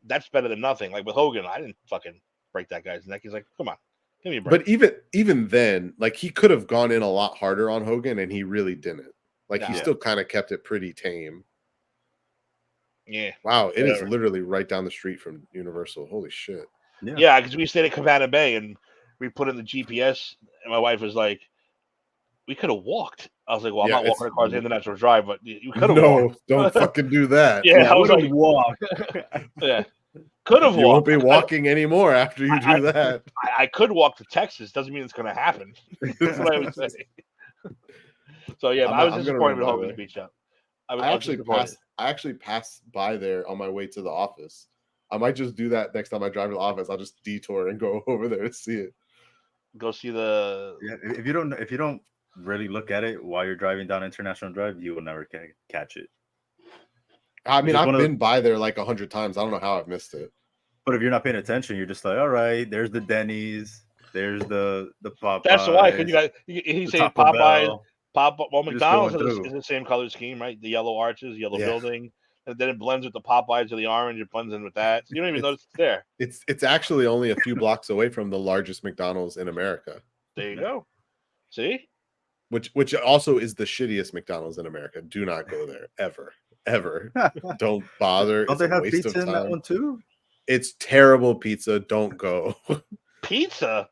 that's better than nothing. Like with Hogan, I didn't fucking break that guy's neck. He's like, come on, give me a break. But even then, like, he could have gone in a lot harder on Hogan, and he really didn't. Like, he No. still kind of kept it pretty tame. Yeah. Wow, it is Whatever. literally right down the street from Universal. Holy shit. Yeah, because we stayed at Cabana Bay and we put in the GPS, and my wife was like, we could have walked. I was like, well, I'm Yeah, not walking across the International Drive, but you could have No, walked. don't fucking do that. Yeah, I was would've like, walked. yeah, could have You won't walked. be walking anymore after you do that. I could walk to Texas. Doesn't mean it's going to happen. That's what I would say. So yeah, I was I'm gonna disappointed run with by Hogan's there. Beach Shop. I actually passed by there on my way to the office. I might just do that next time I drive to the office. I'll just detour and go over there to see it. Go see the. Yeah, if you don't really look at it while you're driving down International Drive, you will never catch it. I mean, Just I've one of been by there like 100 times. I don't know how I've missed it. But if you're not paying attention, you're just like, all right, there's the Denny's, there's the Popeyes. That's why. Because he the say Taco Popeyes, Bell. Well, You're just McDonald's going is through. the same color scheme, right? The yellow arches, yellow Yeah. building. and then it blends with the Popeyes or the orange. It blends in with that. So you don't even notice it's there. It's actually only a few blocks away from the largest McDonald's in America, There you go. See? which also is the shittiest McDonald's in America. Do not go there ever. Don't bother. Don't It's they a have waste pizza of in that time. one too? It's terrible pizza. Don't go. Pizza.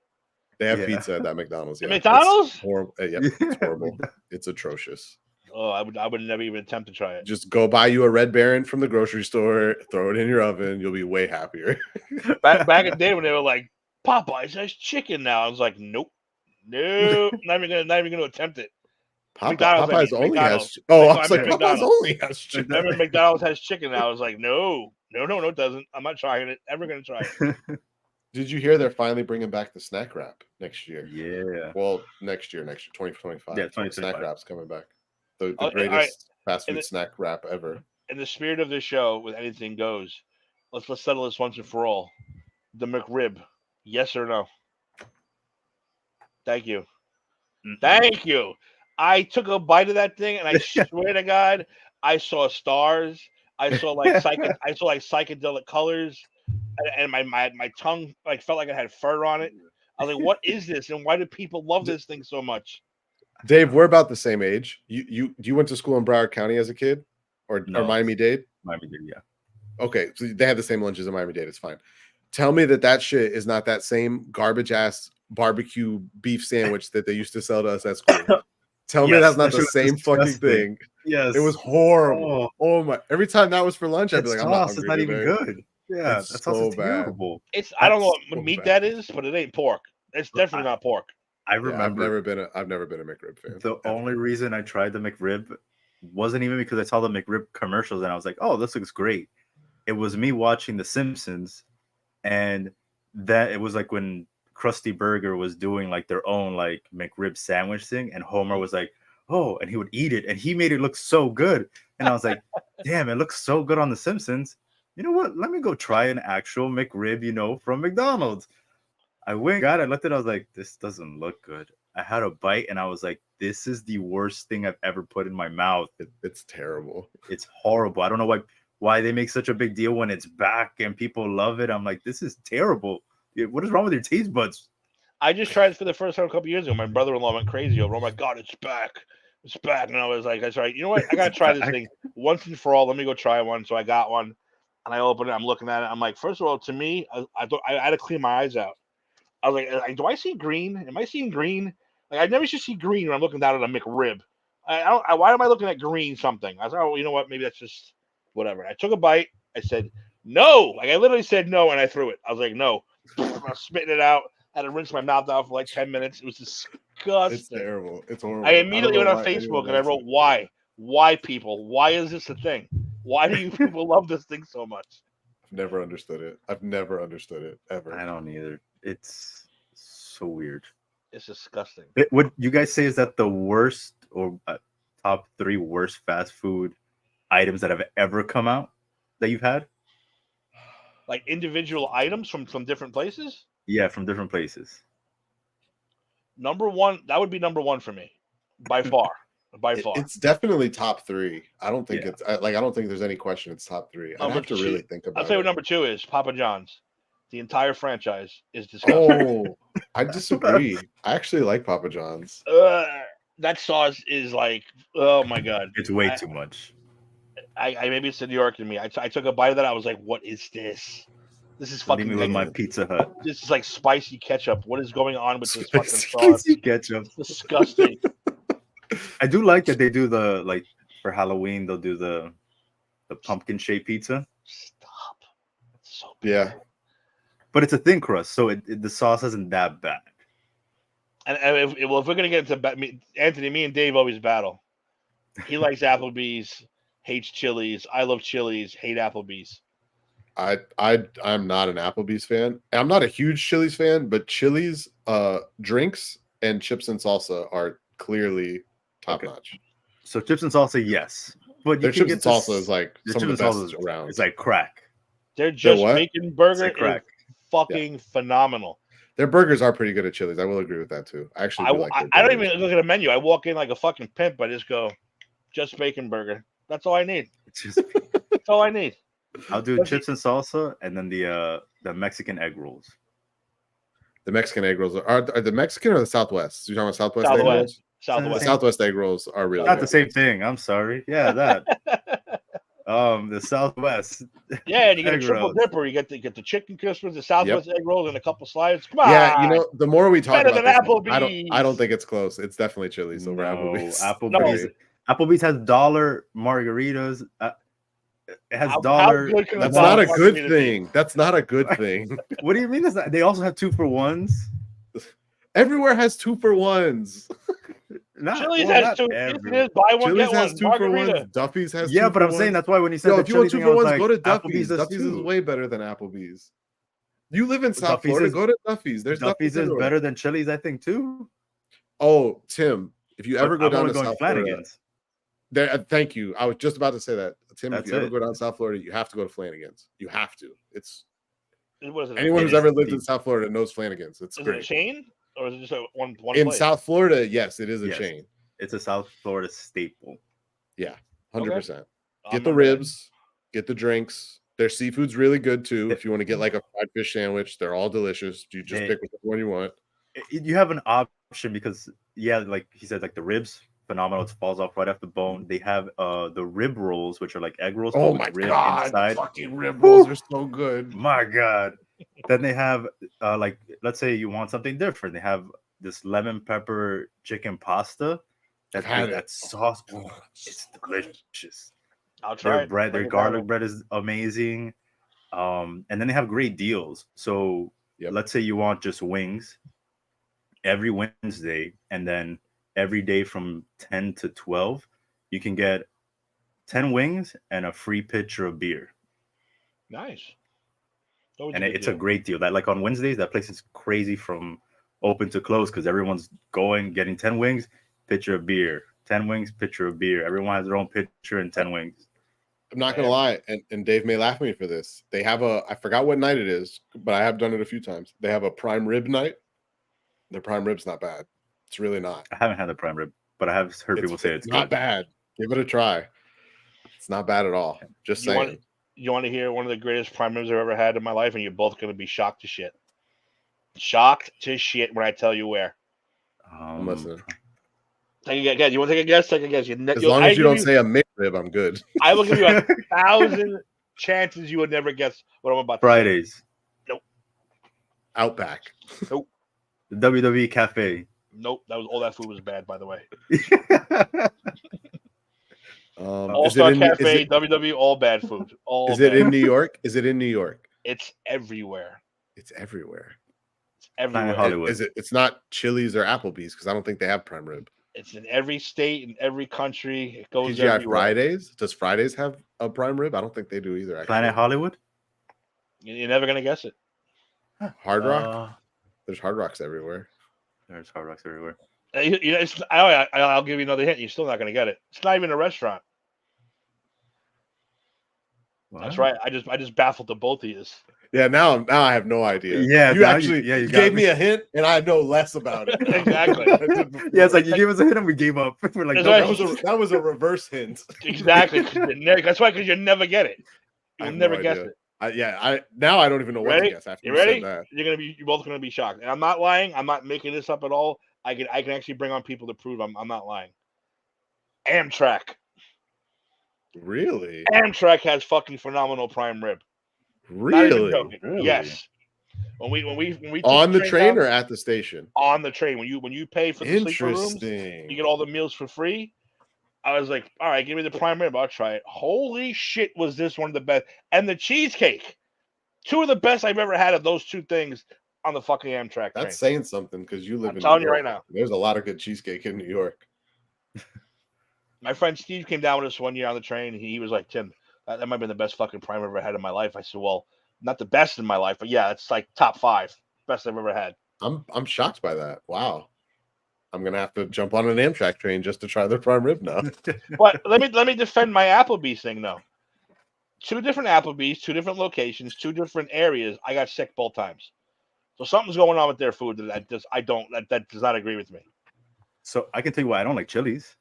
They have Yeah. pizza at that McDonald's. At Yeah, McDonald's? It's horrible. Yep, it's horrible. It's atrocious. Oh, I would never even attempt to try it. Just go buy you a Red Baron from the grocery store, throw it in your oven. You'll be way happier. Back in the day when they were like, Popeyes has chicken now. I was like, nope. No, not even gonna attempt it. McDonald's, I Popeyes mean, only McDonald's. has. Oh, No, I was I like, mean Popeyes McDonald's. only has chicken. Remember McDonald's has chicken now. I was like, no, it doesn't. I'm not trying it. Ever gonna try it. Did you hear they're finally bringing back the snack wrap next year? Yeah. Well, next year, 2025. Yeah, So the 2025. snack wrap's coming back. The Oh, all greatest right. fast And food snack wrap ever. In the spirit of this show, with anything goes, let's settle this once and for all. The McRib, yes or no? Thank you. Thank you. I took a bite of that thing, and I swear to God, I saw stars. I saw like psychedelic colors, and my tongue like felt like it had fur on it. I was like, "What is this? And why do people love this thing so much?" Dave, we're about the same age. You went to school in Broward County as a kid, or No. Miami-Dade? Miami-Dade, yeah. Okay, so they have the same lunches in Miami-Dade. It's fine. Tell me that shit is not that same garbage ass barbecue beef sandwich that they used to sell to us at school. Tell me Yes, that's not that the shit was same fucking disgusting. thing. Yes. It was horrible. Oh my! Every time that was for lunch, I'd That be like, I'm not sauce is hungry not even today. good. Yeah, It's that sauce so is bad. terrible. I don't know That's what so meat bad. that is, but it ain't pork. It's definitely not pork. I Yeah, remember I've never been a McRib fan. the only reason I tried the McRib wasn't even because I saw the McRib commercials and I was like, oh, this looks great. It was me watching The Simpsons, and that it was like when Krusty Burger was doing like their own like McRib sandwich thing, and Homer was like, oh, and he would eat it, and he made it look so good. And I was like, damn, it looks so good on The Simpsons. You know what? Let me go try an actual McRib, from McDonald's. I went, got it, looked at it, I was like, this doesn't look good. I had a bite and I was like, this is the worst thing I've ever put in my mouth. It's terrible. It's horrible. I don't know why they make such a big deal when it's back and people love it. I'm like, this is terrible. What is wrong with your taste buds? I just tried it for the first time a couple years ago. My brother-in-law went crazy over it. Oh my God, it's back. It's back. And I was like, that's right. You know what? I got to try this thing once and for all. Let me go try one. So I got one and I opened it. I'm looking at it. I'm like, first of all, to me, I thought I had to clean my eyes out. I was like, do I see green? Am I seeing green? Like, I never used to see green when I'm looking down at a McRib. Why am I looking at green something? I was like, oh, you know what? Maybe that's just whatever. I took a bite. I said, no. Like, I literally said no, and I threw it. I was like, no. I was spitting it out. I had to rinse my mouth out for like 10 minutes. It was disgusting. It's terrible. It's horrible. I immediately don't know went on why Facebook anyone and I likes wrote, it. why? Why, people? Why is this a thing? Why do you people love this thing so much? I've never understood it. I've never understood it ever. I don't either. It's so weird. It's disgusting. What you guys say is that the worst or top 3 worst fast food items that have ever come out that you've had? Like individual items from different places? Yeah, from different places. Number one, that would be number one for me. By far. By far. It's definitely top 3. I don't think Yeah. I don't think there's any question it's top 3. Oh, I'd have to but really shit. think about I'll tell you it. what number 2 is. Papa John's. The entire franchise is disgusting. Oh, I disagree. I actually like Papa John's. That sauce is like, oh my God. It's way too much. I maybe it's the New York in me. I took a bite of that. I was like, what is this? This is Leave fucking me with my Pizza Hut. This is like spicy ketchup. What is going on with this fucking sauce? Spicy ketchup. It's disgusting. I do like that they do the for Halloween they'll do the pumpkin shaped pizza, Stop. It's so bad. Yeah. but it's a thin crust, so the sauce isn't that bad. And if we're gonna get into Anthony, me and Dave always battle. He likes Applebee's, hates Chili's. I love Chili's, hate Applebee's. I'm not an Applebee's fan. I'm not a huge Chili's fan, but Chili's drinks and chips and salsa are clearly top notch. So chips and salsa, yes, but Their you can chips and get salsa this- is like the some of chips the and best salsa around. It's like crack. Their just what? bacon burger It's like crack. is fucking phenomenal. Their burgers are pretty good at Chili's. I will agree with that too. I actually do like their I don't burgers. even look at a menu. I walk in like a fucking pimp. I just go, just bacon burger. That's all I need. It's just That's all I need. I'll do Let's chips and salsa, and then the Mexican egg rolls. The Mexican egg rolls are the Mexican or the Southwest? You're talking about Southwest egg Southwest. rolls? The Southwest. Southwest egg rolls are really Not the good. same thing. I'm sorry. Yeah, that. The Southwest. Yeah, and you get a egg triple rolls. dipper. You get the chicken crispers, the Southwest egg rolls, and a couple slides. Come on. Yeah, you know, the more we talk Better about than this, I don't Applebee's. think it's close. It's definitely Chili's over No, Applebee's. Applebee's. Applebee's has dollar margaritas. It has How dollar. good can a That's dollar not a good margarita be? thing. That's not a good thing. What do you mean? That's not, they also have 2-for-1s. Everywhere has 2-for-1s. Chili's has two. Yes, it is. Buy one, Chili's get has one. 2-for-1s. Margarita. Duffy's has Yeah, but I'm 2-for-1s. saying that's why when you said Yo, the if you want Chili thing, I was 2-for-1s, like, go to Applebee's Duffy's. does Duffy's is too. way better than Applebee's. You live in South Duffy's Florida, is- go to Duffy's. There's Duffy's is everywhere. better than Chili's, I think, too. Oh, Tim, if you ever But go I down wanna to go in South Florida, Flanagan's. there. Thank you. I was just about to say that, Tim. That's if you ever it. go down to South Florida, you have to go to Flanagan's. You have to. It's What is it? anyone It who's is ever lived in deep. South Florida knows Flanagan's. It's Is it a great. chain or is it just a one In place? South Florida, yes, it is a Yes. chain. It's a South Florida staple. 100%. I'll Get the remember that. ribs, get the drinks. Their seafood's really good too. If you want to get like a fried fish sandwich, they're all delicious. You just They- pick which one you want. You have an option because, yeah, like he said, like the ribs, phenomenal. It falls off right off the bone. They have the rib rolls, which are like egg rolls. Oh with my rib god, inside. fucking rib rolls are so good. My god. Then they have like, let's say you want something different. They have this lemon pepper chicken pasta. I've had it. That sauce. Oh, it's delicious. I'll try Their it. bread, their Bring it down. garlic bread is amazing. And then they have great deals. So Yep. let's say you want just wings every Wednesday, and then every day from 10 to 12, you can get 10 wings and a free pitcher of beer. Nice. Always And good it's a deal. great deal. That like on Wednesdays, that place is crazy from open to close because everyone's going, getting 10 wings, pitcher of beer. 10 wings, pitcher of beer. Everyone has their own pitcher and 10 wings. I'm not gonna lie, and Dave may laugh at me for this. They have I forgot what night it is, but I have done it a few times. They have a prime rib night. Their prime rib's not bad. It's really not. I haven't had the prime rib, but I have heard people say it's not good. bad. Give it a try. It's not bad at all. Just You saying. want, you want to hear one of the greatest prime ribs I've ever had in my life, and you're both going to be shocked to shit. Shocked to shit when I tell you where. I'm listening. Take a guess. You want to take a guess? Take a guess. As long as you don't say a McRib, I'm good. I will give you 1,000 chances you would never guess what I'm about to say. Fridays, Outback. the WWE Cafe. Nope. That was all that food was bad, by the way. All Is Star it in, Cafe, is WWE, all bad food. All it bad. in New York? Is it in New York? It's everywhere. It's everywhere. It's everywhere. Hollywood. Is it? It's not Chili's or Applebee's because I don't think they have prime rib. It's in every state, in every country. It goes TGI everywhere. Fridays. Does Fridays have a prime rib? I don't think they do either. Actually. Planet Hollywood. You're never gonna guess it. Hard Rock. Uh, There's Hard Rocks everywhere. there's Hard Rocks everywhere. I'll give you another hint. You're still not gonna get it. It's not even a restaurant. That's What? right. I just baffled the both of you. Yeah, now I have no idea. Yeah, you now actually you got gave me a hint, and I know less about it. Exactly. I did before. Yeah, it's like you gave us a hint and we gave up. We're like, It's no, like- that was a reverse hint. Exactly. That's why, because you never get it. I You'll have never no guess idea. it. I now I don't even know what Ready? to guess after You you said ready? that. You're both gonna be shocked. And I'm not lying. I'm not making this up at all. I can actually bring on people to prove I'm not lying. Amtrak. Really? Amtrak has fucking phenomenal prime rib. Not even Really? joking. Really? Yes. When we took On the train down- or at the station? on the train, when you pay for the sleeper rooms, Interesting. you get all the meals for free. I was like, all right, give me the prime rib. I'll try it. Holy shit, was this one of the best? And the cheesecake. Two of the best I've ever had of those two things on the fucking Amtrak train. That's saying something because you live I'm in telling New you right York. now. There's a lot of good cheesecake in New York. My friend Steve came down with us one year on the train. And he was like, Tim, that might have been the best fucking prime I've ever had in my life. I said, well, not the best in my life, but yeah, it's like top 5 best I've ever had. I'm shocked by that. Wow. I'm gonna have to jump on an Amtrak train just to try their prime rib now. But let me defend my Applebee's thing though. 2 different Applebee's, 2 different locations, 2 different areas. I got sick both times. So something's going on with their food that that does not agree with me. So I can tell you why I don't like Chili's.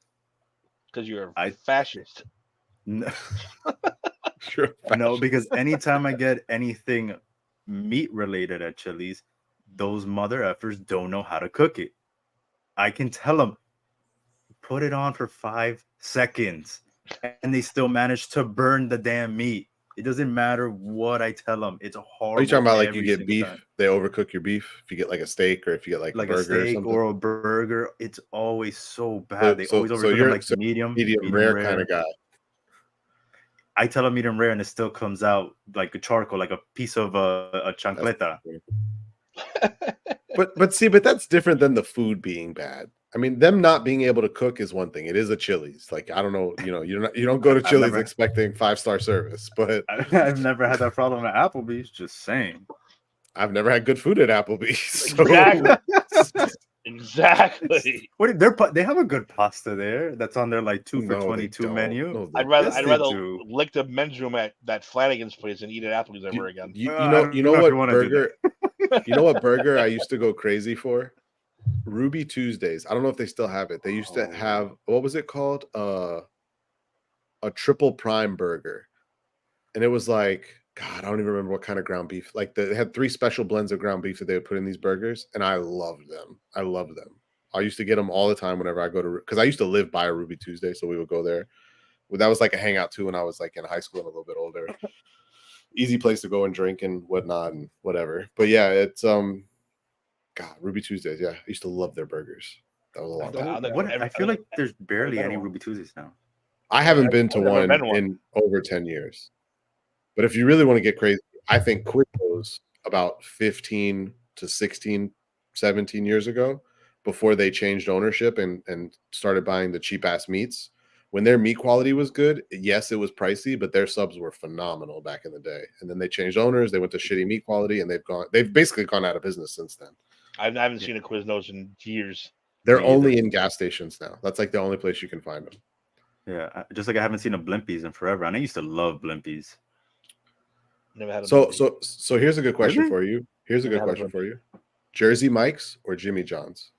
Because you're I- a fascist. No. True. No, because anytime I get anything meat related at Chili's, those mother effers don't know how to cook it. I can tell them, put it on for 5 seconds, and they still manage to burn the damn meat. It doesn't matter what I tell them. It's horrible. Are you talking about like you every get single beef, time. they overcook your beef? If you get like a steak or if you get like Like a a burger or steak something? or a burger, it's always so bad. They always overcook them you're like medium rare kind of guy. I tell them medium rare, and it still comes out like a charcoal, like a piece of a chancleta. But that's different than the food being bad. I mean, them not being able to cook is one thing. It is a Chili's. Like, I don't know, you don't go to Chili's expecting 5-star service, but I've never had that problem at Applebee's. Just saying. I've never had good food at Applebee's. So. Exactly. What they have a good pasta there that's on their like 2 for 22 menu. No, I'd rather do. lick the men's room at that Flanagan's place and eat at Applebee's ever again. You I know don't know if what you wanna do burger? You know what burger I used to go crazy for? Ruby Tuesdays. I don't know if they still have it. They used to have, what was it called? A triple prime burger, and it was like, God, I don't even remember what kind of ground beef. Like they had 3 special blends of ground beef that they would put in these burgers, and I loved them. I used to get them all the time whenever I go to, because I used to live by a Ruby Tuesday, so we would go there. Well, that was like a hangout too when I was like in high school and a little bit older. Easy place to go and drink and whatnot and whatever. But yeah, it's God, Ruby Tuesdays. Yeah, I used to love their burgers. That was a long time. I feel like there's barely any Ruby Tuesdays now. I haven't been to I've never one been in over 10 years. But if you really want to get crazy, I think Quiznos about 15 to 16, 17 years ago, before they changed ownership and started buying the cheap ass meats, when their meat quality was good, yes, it was pricey, but their subs were phenomenal back in the day. And then they changed owners, they went to shitty meat quality, and they've basically gone out of business since then. I haven't seen a Quiznos in years. They're only in gas stations now. That's like the only place you can find them. Yeah, just like I haven't seen a Blimpies in forever, and I used to love Blimpies. Never had a So here's a good question for you. Jersey Mike's or Jimmy John's?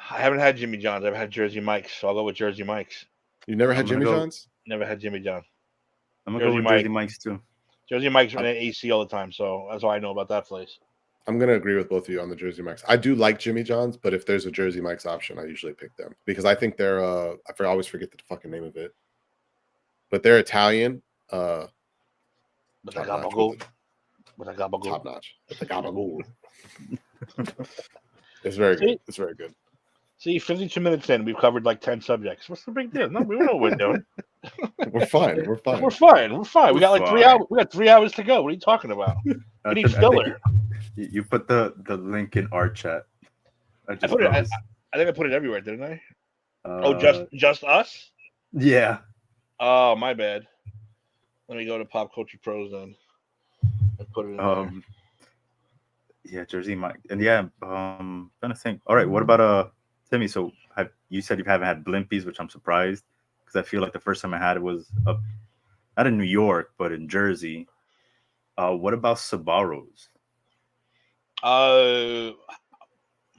I haven't had Jimmy John's. I've had Jersey Mike's, so I'll go with Jersey Mike's. You never had Jimmy John's? Never had Jimmy John. I'm gonna go with Jersey Mike's too. Jersey Mike's run AC all the time, so that's all I know about that place. I'm gonna agree with both of you on the Jersey Mike's. I do like Jimmy John's, but if there's a Jersey Mike's option, I usually pick them because I think they're I always forget the fucking name of it, but they're Italian. But I got gold. Top notch. But I got gold. It's very good. It's very good. See, 52 minutes in, we've covered like 10 subjects. What's the big deal? No, we know what we're doing. We're fine. We're fine. We're fine. We got like 3 hours. We got 3 hours to go. What are you talking about? We need filler. You put the link in our chat. I think I put it everywhere, didn't I? Just us? Yeah. Oh, my bad. Let me go to Pop Culture Pros then. I put it in there. Yeah, Jersey Mike. And yeah, trying to think. All right, what about Timmy? So you said you haven't had Blimpies, which I'm surprised because I feel like the first time I had it was not in New York, but in Jersey. What about Sbarro's?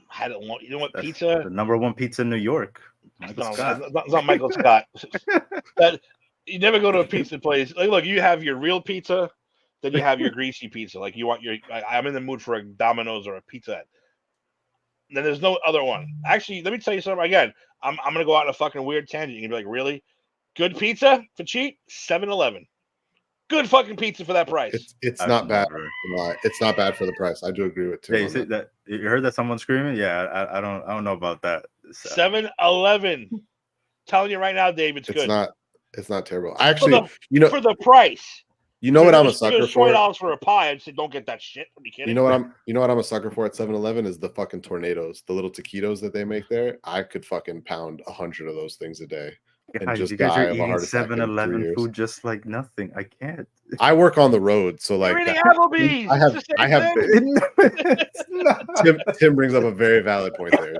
Had it. You know what? That's pizza. the number 1 pizza in New York. It's not Michael Scott. That you never go to a pizza place. Like, look, you have your real pizza, then you have your greasy pizza. Like you want your. I'm in the mood for a Domino's or a Pizza Hut. Then there's no other one. Actually, let me tell you something again. I'm gonna go out on a fucking weird tangent. You're gonna be like, really? Good pizza for cheap? 7-Eleven. Good fucking pizza for that price. It's not bad. It's not bad for the price. I do agree with Tim. Yeah, you see that? You heard that someone screaming? Yeah, I don't know about that. 7-Eleven. Telling you right now, Dave, it's good. It's not terrible. I actually, for the price. You know what I'm a sucker for? $20 for a pie. I'd say, don't get that shit. Are you kidding? You know what I'm a sucker for at 7-Eleven is the fucking tornadoes, the little taquitos that they make there. I could fucking pound 100 of those things a day. And just you guys die are of a heart eating attack in 7-Eleven food just like nothing. I can't. I work on the road, so like You're eating Applebee's. I have. Tim brings up a very valid point there.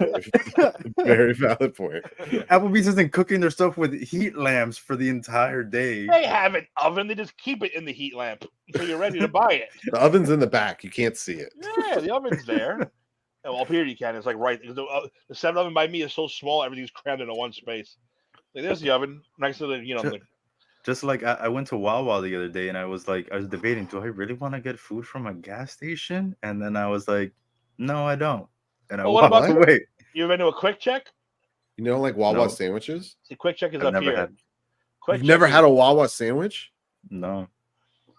Very valid point. Applebee's isn't cooking their stuff with heat lamps for the entire day. They have an oven. They just keep it in the heat lamp so you're ready to buy it. The oven's in the back. You can't see it. Yeah, the oven's there. Well, up here you can. It's like right. The 7-Eleven by me is so small. Everything's crammed into one space. Like, there's the oven next to the. just like I went to Wawa the other day and I was debating, do I really want to get food from a gas station? And then I was like, no, I don't. And I Well, what walked about away. You ever been to a Quick Check? You know, like Wawa No. sandwiches. See, Quick Check is I've up never here. had. Quick You've never Check had a Wawa sandwich, No.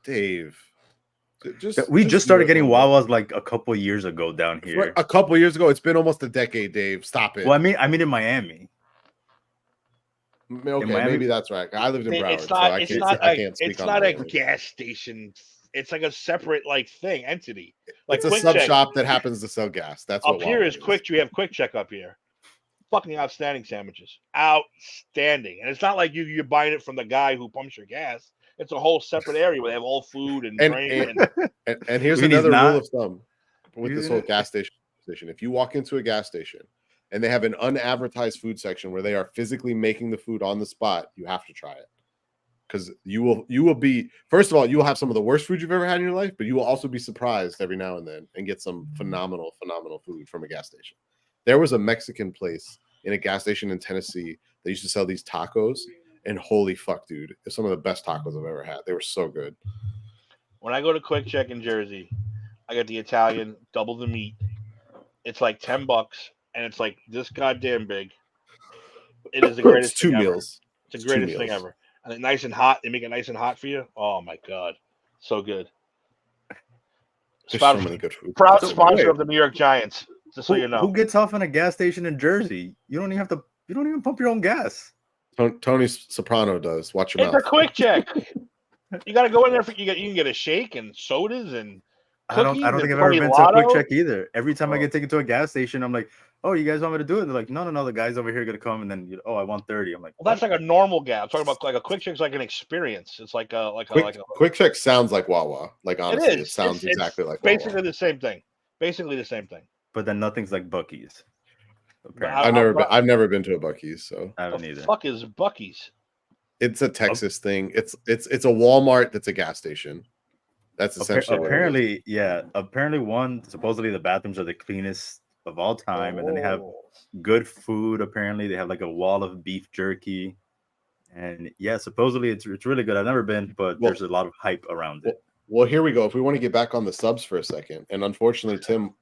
Dave? We just started do it getting one day. Wawas like a couple years ago down here. A couple years ago. It's been almost a decade, Dave. Stop it. Well, I mean in Miami. Okay, Miami- maybe that's right. I lived in Broward, It's so not. I It's can't. not. I can't speak It's on not that. a gas station. It's like a separate like thing entity. Like It's a Quick sub Check. shop that happens to sell gas. That's Up what here Wawa is Quick. We have Quick Check up here. Fucking outstanding sandwiches. Outstanding. And it's not like you're buying it from the guy who pumps your gas. It's a whole separate area where they have all food and And- drink. And here's When he's another not- rule of thumb with this whole gas station. If you walk into a gas station and they have an unadvertised food section where they are physically making the food on the spot, you have to try it. Because you will be, first of all, you will have some of the worst food you've ever had in your life, but you will also be surprised every now and then and get some phenomenal food from a gas station. There was a Mexican place in a gas station in Tennessee that used to sell these tacos, and holy fuck, dude, it's some of the best tacos I've ever had. They were so good. When I go to Quick Check in Jersey, I get the Italian double the meat. It's like $10, and it's like this goddamn big. It is the greatest It's two thing ever. meals. It's the It's two greatest thing meals. ever. And it's nice and hot. They make it nice and hot for you. Oh my god, so good. There's Proud, so many good food. proud So sponsor wait. of the New York Giants. Just so you know. Who gets off in a gas station in Jersey? You don't even pump your own gas. Tony Soprano does. Watch your It's a mouth. Quick Check. You got to go in there. You can get a shake and sodas and I don't cookies think and I've ever Tony been to a Quick Lotto. Check either. Every time I Oh. get taken to a gas station, I'm like, oh, you guys want me to do it? They're like, no, the guys over here are gonna come, and then I want 30. I'm like, Well, that's like a normal gas. I'm talking about like a Quick Check's like an experience. It's like a Quick Check sounds like Wawa. Like honestly, it is. sounds It's exactly like basically Wawa. the same thing. Basically the same thing. but then nothing's like Bucky's. Apparently. I've never been to a Buc-ee's, so I The haven't either. fuck is Buc-ee's? it's a Texas thing. It's a Walmart that's a gas station. That's essentially what it is. Apparently, yeah. Apparently, supposedly the bathrooms are the cleanest of all time, and then they have Oh. good food. Apparently, they have like a wall of beef jerky, and yeah, supposedly it's really good. I've never been, but Well- there's a lot of hype around it. Well, here we go. If we want to get back on the subs for a second, and unfortunately Tim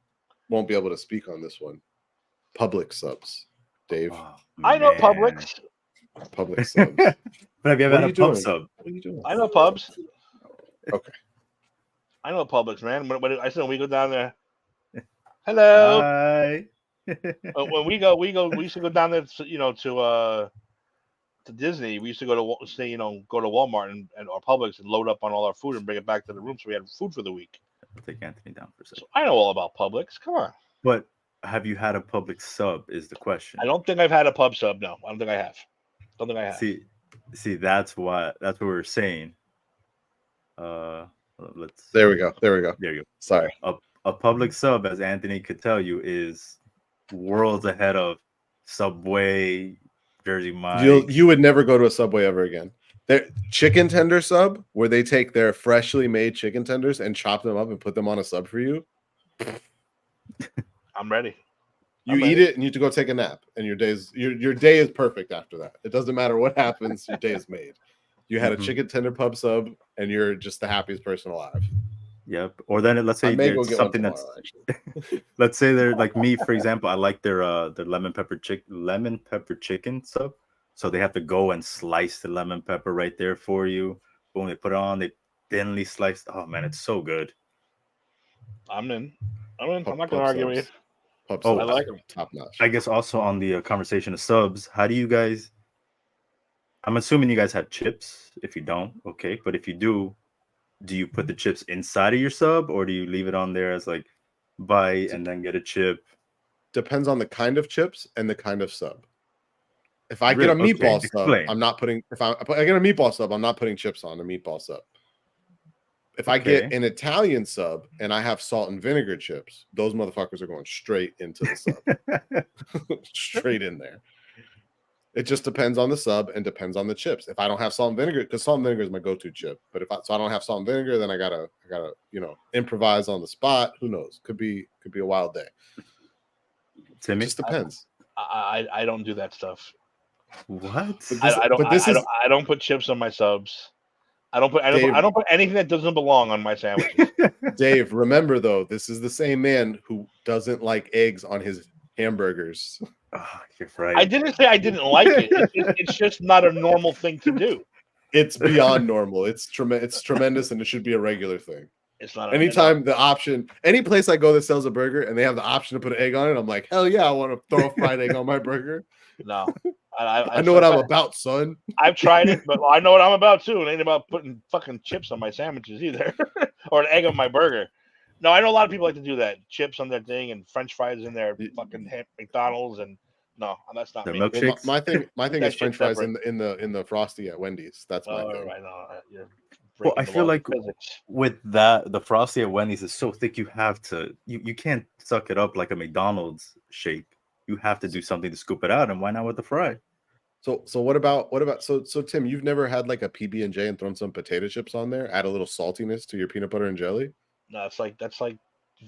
won't be able to speak on this one. Public subs, Dave. Oh, I know man. Publix. Public subs. But have you ever What are had a you pub doing? sub? What are you doing? I know pubs. Okay. I know Publix, man. When I said when we go down there. Hello. Hi. When we used to go down there, to Disney. We used to go to Walmart and our Publix and load up on all our food and bring it back to the room so we had food for the week. I'll take Anthony down for a So second. I know all about Publix. Come on. But have you had a public sub? Is the question. I don't think I've had a pub sub. No, I don't think I have. Don't think I have. See, that's what we're saying. Let's. There we go. There you go. Sorry. A public sub, as Anthony could tell you, is worlds ahead of Subway, Jersey Mike. You would never go to a Subway ever again. Their chicken tender sub, where they take their freshly made chicken tenders and chop them up and put them on a sub for you. I'm ready. You I'm eat ready. it and you have to go take a nap, and your day is perfect after that. It doesn't matter what happens, your day is made. You had a Mhm. chicken tender pub sub, and you're just the happiest person alive. Yep. Or then let's I say may go there's get one something that's. tomorrow, actually. Let's say they're like me, for example. I like their lemon pepper chicken sub. So they have to go and slice the lemon pepper right there for you. Boom, they put it on. They thinly sliced. Oh man, it's so good. I'm in. I'm Pub- not pub gonna argue with you. subs. Pub Oh, subs I like are 'em. top notch. I guess also on the conversation of subs, how do you guys? I'm assuming you guys have chips. If you don't, okay. But if you do you put the chips inside of your sub, or do you leave it on there as like bite and then get a chip? Depends on the kind of chips and the kind of sub. If I get a Really? meatball Okay, sub, explain. I'm not putting. If I get a meatball sub, I'm not putting chips on a meatball sub. If I get Okay. an Italian sub and I have salt and vinegar chips, those motherfuckers are going straight into the sub, straight in there. It just depends on the sub and depends on the chips. If I don't have salt and vinegar, because salt and vinegar is my go-to chip, but if I don't have salt and vinegar, then I gotta improvise on the spot. Who knows? Could be a wild day. It Timmy, just depends. I don't do that stuff. What? This- I don't. but this I, is- don't I don't put chips on my subs. I don't put. Dave- I don't put anything that doesn't belong on my sandwiches. Dave, remember though, this is the same man who doesn't like eggs on his hamburgers. Oh, you're right. I didn't say I didn't like it. It's just not a normal thing to do. It's beyond normal. It's tremendous, and it should be a regular thing. It's not. Anytime the option, any place I go that sells a burger and they have the option to put an egg on it, I'm like, hell yeah, I want to throw a fried egg on my burger. No. I know what I'm about, son. I've tried it, but I know what I'm about too. It ain't about putting fucking chips on my sandwiches either, or an egg on my burger. No, I know a lot of people like to do that. Chips on their thing and French fries in their fucking McDonald's, and no, that's not The me. milk- Well, Milkshakes? my thing That is French shit's fries separate. in the Frosty at Wendy's. That's my Oh, thing. right, no, you're Well, I breaking the feel laws like of physics. with that, the Frosty at Wendy's is so thick. You have to. You can't suck it up like a McDonald's shake. You have to do something to scoop it out. And why not with the fry? So what about so Tim, you've never had like a PB&J and thrown some potato chips on there, add a little saltiness to your peanut butter and jelly? No, that's like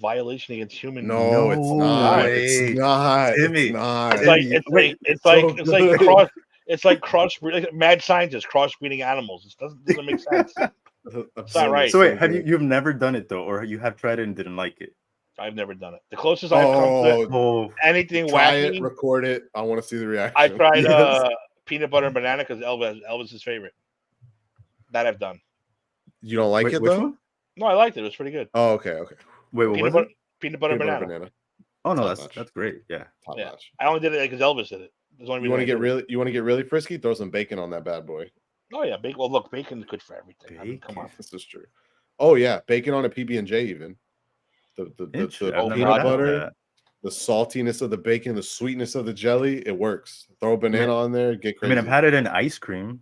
violation against human. No, it's No not. way. It's not. Timmy. It's not. It's like Wait, it's so like good. cross. It's like like mad scientists crossbreeding animals. It doesn't make sense. It's not right. So wait, you've never done it though, or you have tried it and didn't like it? I've never done it. The closest I've come to Oh, anything Try wacky, it, record it. I want to see the reaction. I tried Yes. peanut butter and banana because Elvis's favorite. That I've done. You don't like wait, it which though? one? No, I liked it. It was pretty good. Oh, okay. Wait, what Peanut was butter, it? peanut butter Peanut banana. butter banana. Oh no, Top notch. that's great. Yeah. Top Yeah. notch. I only did it because Elvis did it. There's only You want to reason I did it. you want to get really frisky? Throw some bacon on that bad boy. Oh yeah, bacon. Well, look, bacon's good for everything. I mean, come on. This is true. Oh yeah, bacon on a PB&J even. The Interesting. I've never peanut had butter, that. the saltiness of the bacon, the sweetness of the jelly, it works. Throw a banana on there, get I crazy. mean, I've had it in ice cream,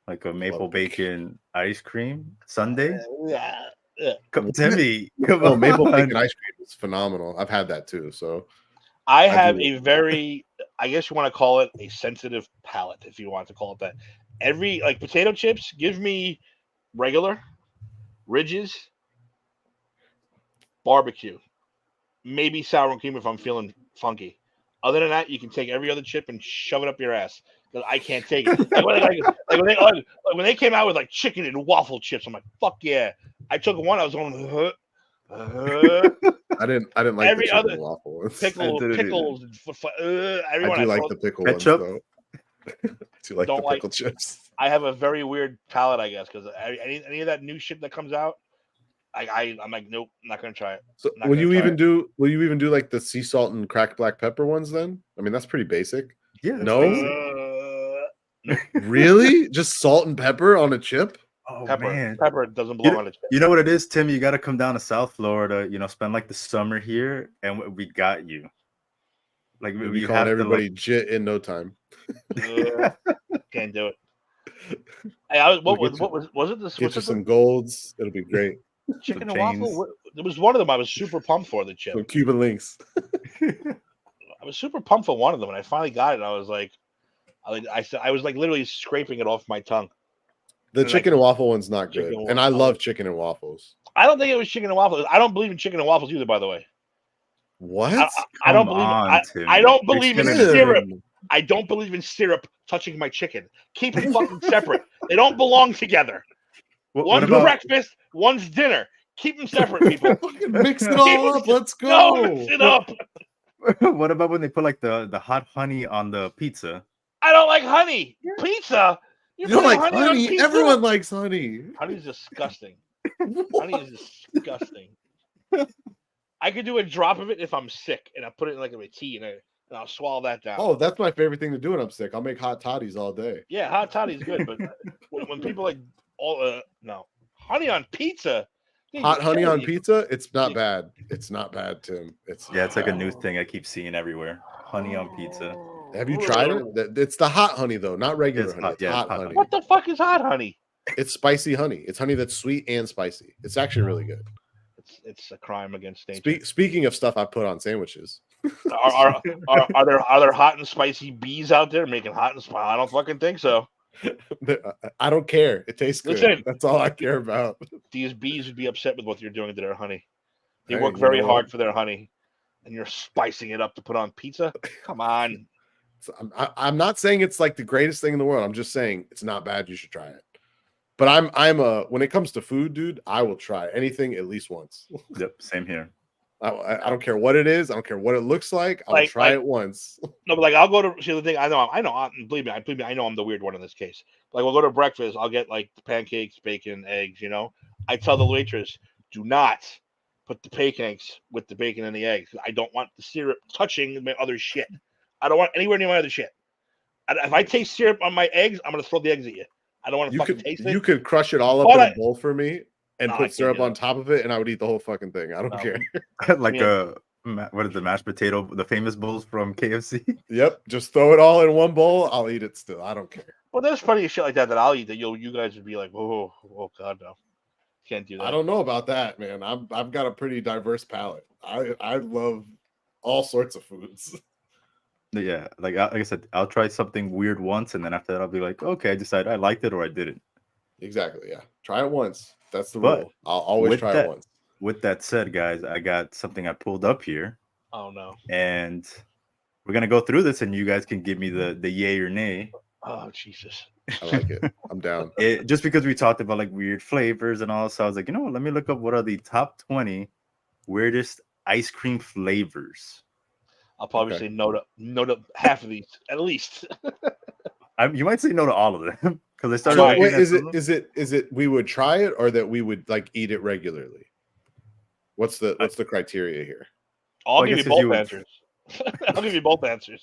like a maple Love bacon ice cream sundae. Yeah. Come, Timmy, come Oh, on. maple bacon ice cream is phenomenal. I've had that too. So I have do. a very, I guess you want to call it a sensitive palate, if you want to call it that. Every like potato chips, give me regular, ridges, barbecue, maybe sour and cream if I'm feeling funky. Other than that, you can take every other chip and shove it up your ass because I can't take it. Like when they came out with like chicken and waffle chips, I'm like, fuck yeah. I took one, I was going, I didn't like Every the chicken other and waffle ones. pickles, didn't pickles, everyone I do I like throw- the pickle Ketchup? ones though. I do like Don't the like- pickle chips. I have a very weird palate, I guess, because any of that new shit that comes out, I'm like, nope, not gonna try it. So Not will gonna you try even it. do like the sea salt and cracked black pepper ones then? I mean that's pretty basic. Yeah. that's No? basic. Really? Just salt and pepper on a chip? Oh Pepper, man. pepper doesn't belong on a chip. You know what it is, Tim? You got to come down to South Florida. Spend like the summer here, and we got you. Like We'll we be have calling to everybody jit in no time. Can't do it. Hey, I was, what We'll was get what was it? This Get was you it some golds. It'll be great. the chicken some and waffle. chains. There was one of them I was super pumped for the chip. Some Cuban links. I was super pumped for one of them, and I finally got it. And I was like, I was like literally scraping it off my tongue. The And, like, chicken and waffle one's not good. chicken and And I waffle. love chicken and waffles. I don't think it was chicken and waffles. I don't believe in chicken and waffles either. By the way, What? I don't Come believe. on, Tim. I don't You're believe in gonna- syrup. I don't believe in syrup touching my chicken. Keep them fucking separate. They don't belong together. What One's about breakfast, one's dinner. Keep them separate, people. Fucking mix it all up. Let's No, go. mix it up. what about when they put like the hot honey on the pizza? I don't like honey. Pizza. You don't putting like on honey? pizza? Everyone likes honey. Honey's disgusting. Honey is disgusting. I could do a drop of it if I'm sick, and I put it in like a tea, and I'll swallow that down. Oh, that's my favorite thing to do when I'm sick. I'll make hot toddies all day. Yeah, hot toddy is good, but when people like no honey on pizza, dude, Hot you're honey killing on me. pizza? It's not Yeah. bad. It's not bad, Tim. It's Yeah, it's like a new thing I keep seeing everywhere. Honey on pizza. Have you tried it? It's the hot honey though, not regular It's honey. hot- It's yeah, hot it's hot honey. What the fuck is hot honey? It's spicy honey. It's honey that's sweet and spicy. It's actually really good. It's a crime against nature. Speaking of stuff I put on sandwiches, Are there hot and spicy bees out there making hot and spicy? I don't fucking think so. I don't care. It tastes good. Listen. That's all I care about. These bees would be upset with what you're doing to their honey. They Hey, work you very know hard what? for their honey, and you're spicing it up to put on pizza. Come on, So I'm not saying it's like the greatest thing in the world. I'm just saying it's not bad. You should try it. But I'm a when it comes to food, dude, I will try anything at least once. Yep, same here. I don't care what it is. I don't care what it looks like. I'll try it once. No, but like I'll go to see the thing. I know. Believe me, I know I'm the weird one in this case. Like we'll go to breakfast. I'll get like the pancakes, bacon, eggs. You know, I tell the waitress, do not put the pancakes with the bacon and the eggs. I don't want the syrup touching my other shit. I don't want anywhere near my other shit. If I taste syrup on my eggs, I'm gonna throw the eggs at you. I don't want to fucking taste it. You could crush it all up in a bowl for me and put syrup on top of it, and I would eat the whole fucking thing. I don't care. Like what is the mashed potato, the famous bowls from KFC? Yep, just throw it all in one bowl. I'll eat it still. I don't care. Well, there's plenty of shit like that I'll eat that you guys would be like, oh god, no, can't do that. I don't know about that, man. I've got a pretty diverse palate. I love all sorts of foods. Yeah, like I said, I'll try something weird once, and then after that, I'll be like, okay, I decided I liked it or I didn't. Exactly. Yeah, try it once. That's the But rule. I'll always try it once. With that said, guys, I got something I pulled up here. Oh no! And we're gonna go through this, and you guys can give me the yay or nay. Oh Jesus! I like it. I'm down. Just because we talked about like weird flavors and all, so I was like, you know what? Let me look up what are the top 20 weirdest ice cream flavors. I'll probably say no to half of these at least. You might say no to all of them because I started. So wait, is it we would try it or that we would like eat it regularly? What's the criteria here? I'll give you both answers. I'll give you both answers.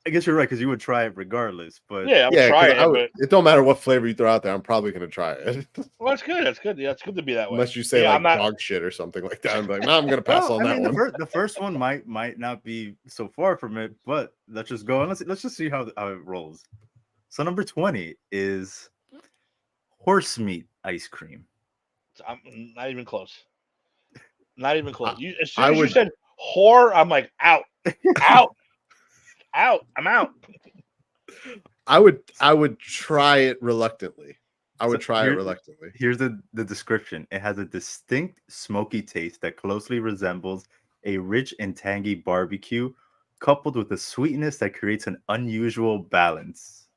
I guess you're right because you would try it regardless. But yeah, I'm trying it. It don't matter what flavor you throw out there. I'm probably going to try it. Well, that's good. That's good. Yeah, it's good to be that way. Unless you say dog shit or something like that. I'm like, no, I'm going to pass on that one. The first one might not be so far from it, but let's just go and let's just see how it rolls. So number 20 is horse meat ice cream. I'm not even close. Not even close. As soon as you said whore, I'm like out. I'm out. I would try it reluctantly. Here's the description. It has a distinct smoky taste that closely resembles a rich and tangy barbecue, coupled with a sweetness that creates an unusual balance.